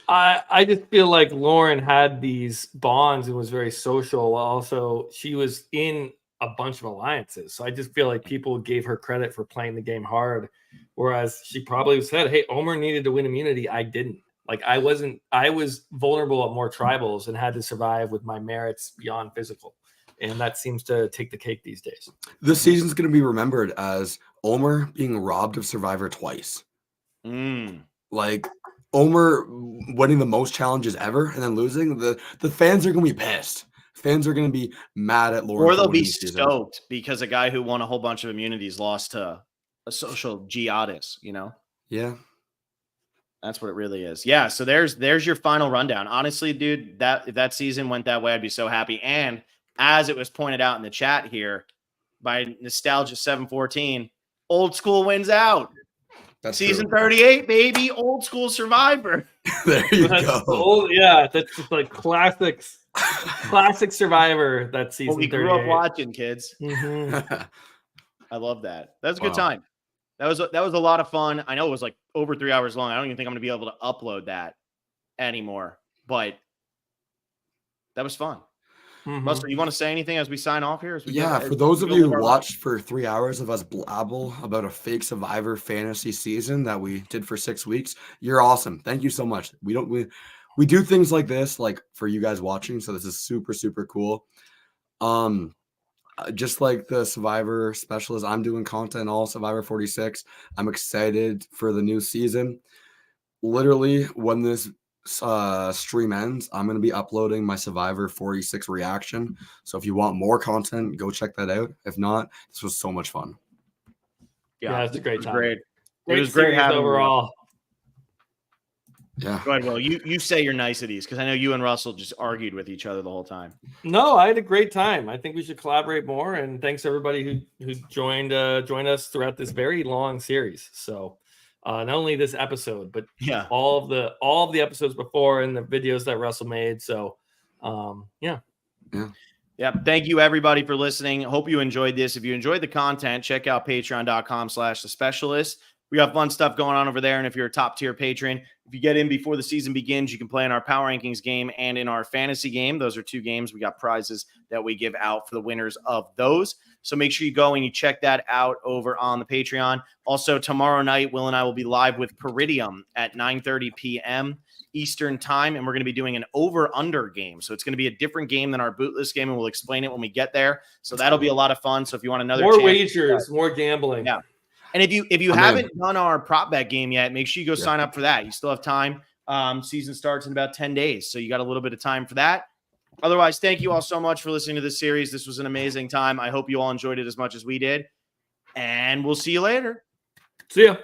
I just feel like Lauren had these bonds and was very social. Also, she was in a bunch of alliances, so I just feel like people gave her credit for playing the game hard, whereas she probably said, "Hey, Omer needed to win immunity. I didn't. Like I wasn't. I was vulnerable at more tribals and had to survive with my merits beyond physical." And that seems to take the cake these days. This season's going to be remembered as Omer being robbed of Survivor twice. Like Omer winning the most challenges ever and then losing. The fans are going to be pissed. Fans are going to be mad at Lauren. Or they'll be stoked because a guy who won a whole bunch of immunities lost to a social Giadis, you know? Yeah. That's what it really is. Yeah. So there's your final rundown. Honestly, dude, if that season went that way, I'd be so happy. And as it was pointed out in the chat here by Nostalgia 714, old school wins out. That's season true. 38, baby. Old school Survivor. There you go. That's just like classic Survivor. That season. What we grew 38. up watching, kids. I love that. That was a good time. That was a lot of fun. I know it was like over 3 hours long. I don't even think I'm going to be able to upload that anymore, but that was fun. Russell, you want to say anything as we sign off here? For those of you who watched for 3 hours of us blabble about a fake Survivor fantasy season that we did for 6 weeks, you're awesome. Thank you so much. We do things like this, like for you guys watching. So this is super, super cool. Just like the Survivor specialist, I'm doing content all Survivor 46. I'm excited for the new season. Literally, when this stream ends, I'm going to be uploading my Survivor 46 reaction. So if you want more content, go check that out. If not, this was so much fun. Yeah, it's a great time. It was great having overall. Yeah. Go ahead, Will. You say your niceties because I know you and Russell just argued with each other the whole time. No, I had a great time. I think we should collaborate more. And thanks everybody who joined us throughout this very long series. So not only this episode, but all of the episodes before and the videos that Russell made. So yeah. Thank you everybody for listening. Hope you enjoyed this. If you enjoyed the content, check out patreon.com/thespecialist. We got fun stuff going on over there. And if you're a top tier patron, if you get in before the season begins, you can play in our power rankings game and in our fantasy game. Those are 2 games. We got prizes that we give out for the winners of those. So make sure you go and you check that out over on the Patreon. Also, tomorrow night, Will and I will be live with Peridium at 9:30 p.m. Eastern time. And we're going to be doing an over-under game. So it's going to be a different game than our bootless game. And we'll explain it when we get there. So that'll be a lot of fun. So if you want another more wagers, more gambling. Yeah. And if you haven't done our prop bet game yet, make sure you go sign up for that. You still have time. Season starts in about 10 days. So you got a little bit of time for that. Otherwise, thank you all so much for listening to this series. This was an amazing time. I hope you all enjoyed it as much as we did. And we'll see you later. See ya.